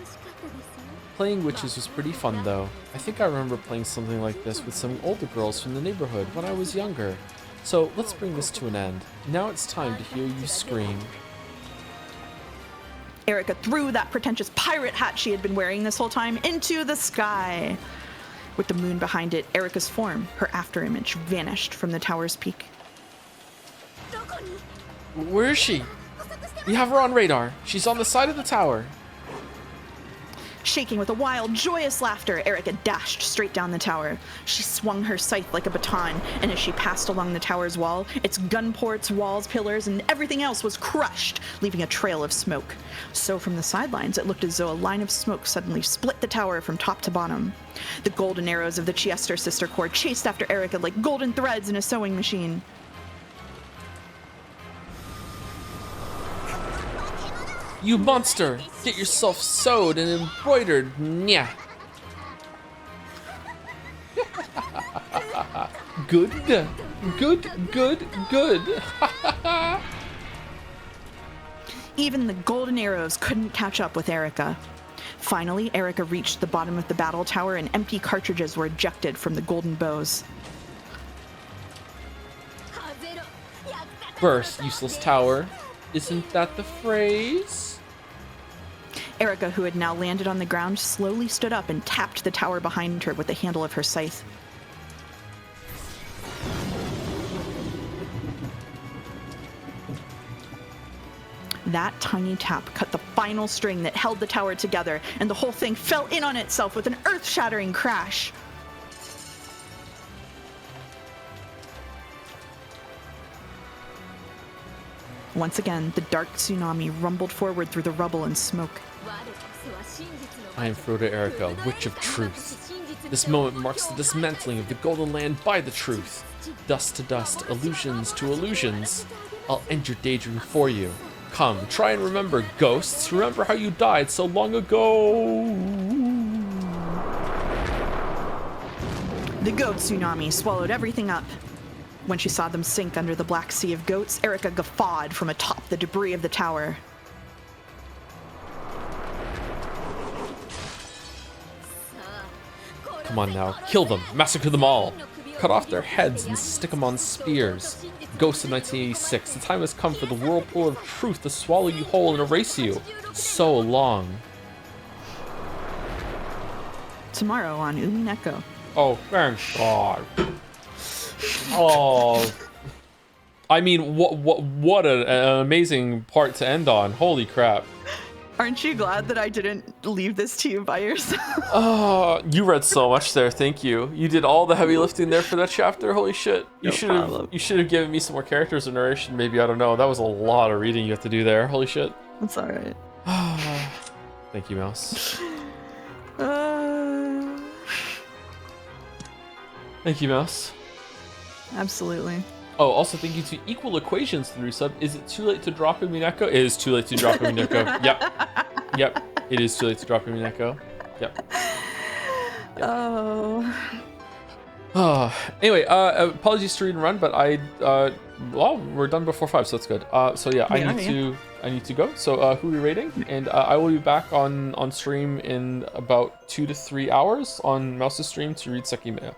Playing witches was pretty fun though. I think I remember playing something like this with some older girls from the neighborhood when I was younger. So let's bring this to an end. Now it's time to hear you scream. Erica threw that pretentious pirate hat she had been wearing this whole time into the sky. With the moon behind it, Erica's form, her afterimage, vanished from the tower's peak. Where is she? We have her on radar. She's on the side of the tower. Shaking with a wild, joyous laughter, Erica dashed straight down the tower. She swung her scythe like a baton, and as she passed along the tower's wall, its gun ports, walls, pillars, and everything else was crushed, leaving a trail of smoke. So from the sidelines, it looked as though a line of smoke suddenly split the tower from top to bottom. The golden arrows of the Chiester Sister Corps chased after Erica like golden threads in a sewing machine. You monster! Get yourself sewed and embroidered, nya! Good, good. Even the golden arrows couldn't catch up with Erica. Finally, Erica reached the bottom of the battle tower and empty cartridges were ejected from the golden bows. Burst, useless tower. Isn't that the phrase? Erica, who had now landed on the ground, slowly stood up and tapped the tower behind her with the handle of her scythe. That tiny tap cut the final string that held the tower together, and the whole thing fell in on itself with an earth-shattering crash. Once again, the dark tsunami rumbled forward through the rubble and smoke. I am Frodo Erica, Witch of Truth. This moment marks the dismantling of the Golden Land by the truth. Dust to dust, illusions to illusions. I'll end your daydream for you. Come, try and remember, ghosts. Remember how you died so long ago. The goat tsunami swallowed everything up. When she saw them sink under the black sea of goats, Erica guffawed from atop the debris of the tower. Come on now, kill them, massacre them all. Cut off their heads and stick them on spears. Ghost of 1986, the time has come for the whirlpool of truth to swallow you whole and erase you. So long. Tomorrow on Umineko. Oh, thank God. Oh. I mean, what an amazing part to end on. Holy crap. Aren't you glad that I didn't leave this to you by yourself? Oh, you read so much there. Thank you. You did all the heavy lifting there for that chapter. Holy shit. You should have given me some more characters or narration. Maybe, I don't know. That was a lot of reading you have to do there. Holy shit. It's all right. Thank you, Mouse. Thank you, Mouse. Absolutely. Oh, also thank you to Equal Equations through sub. Is it too late to drop Umineko? It is too late to drop Umineko. Yep. It is too late to drop Umineko. Yep. Anyway, apologies to read and run, but well, we're done before 5, so that's good. So yeah, I need to go. So who are we rating? And I will be back on stream in about 2 to 3 hours on Mouse's stream to read Sekimea.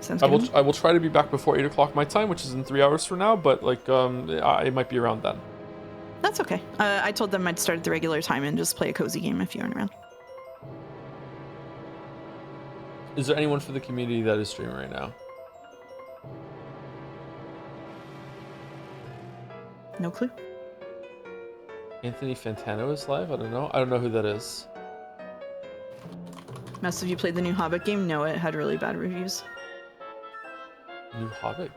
Sounds good. I will try to be back before 8 o'clock my time, which is in 3 hours from now, but like I might be around then. That's okay. I told them I'd start at the regular time and just play a cozy game if you aren't around. Is there anyone for the community that is streaming right now? No clue. Anthony Fantano is live? I don't know who that is. Most of you played the new Hobbit game? No, it had really bad reviews. New Hobbit?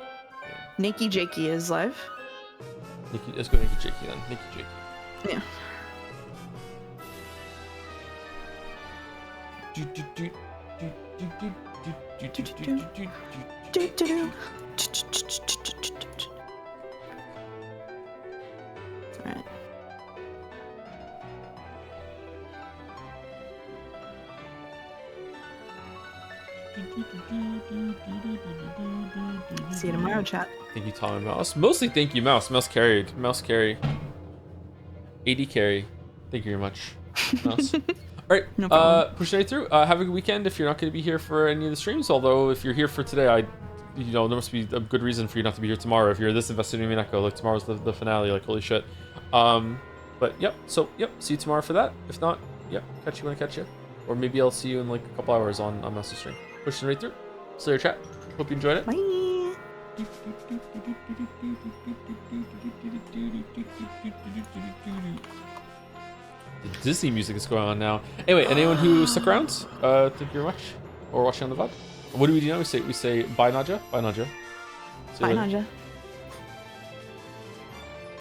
Nikki Jakey is live. Let's go Nikki Jakey then. Nikki Jakey. Yeah. Alright. See you tomorrow, chat. Thank you, Tom and Mouse. Mostly thank you, Mouse. Mouse carried. Mouse carry. 80 carry. Thank you very much, Mouse. Alright, No problem. pushing right through. Have a good weekend if you're not going to be here for any of the streams. Although, if you're here for today, there must be a good reason for you not to be here tomorrow. If you're this invested in Umineko, like tomorrow's the finale, like holy shit. But yep, so yep, see you tomorrow for that. If not, yep, catch you when I catch you. Or maybe I'll see you in like a couple hours on Mouse's stream. Pushing right through. See your chat. Hope you enjoyed it. Bye. The Disney music is going on now. Anyway, anyone who stuck around, thank you very much. Or watching on the VOD. What do we do now? We say bye, Nadja. Bye, Nadja. Bye, Nadja.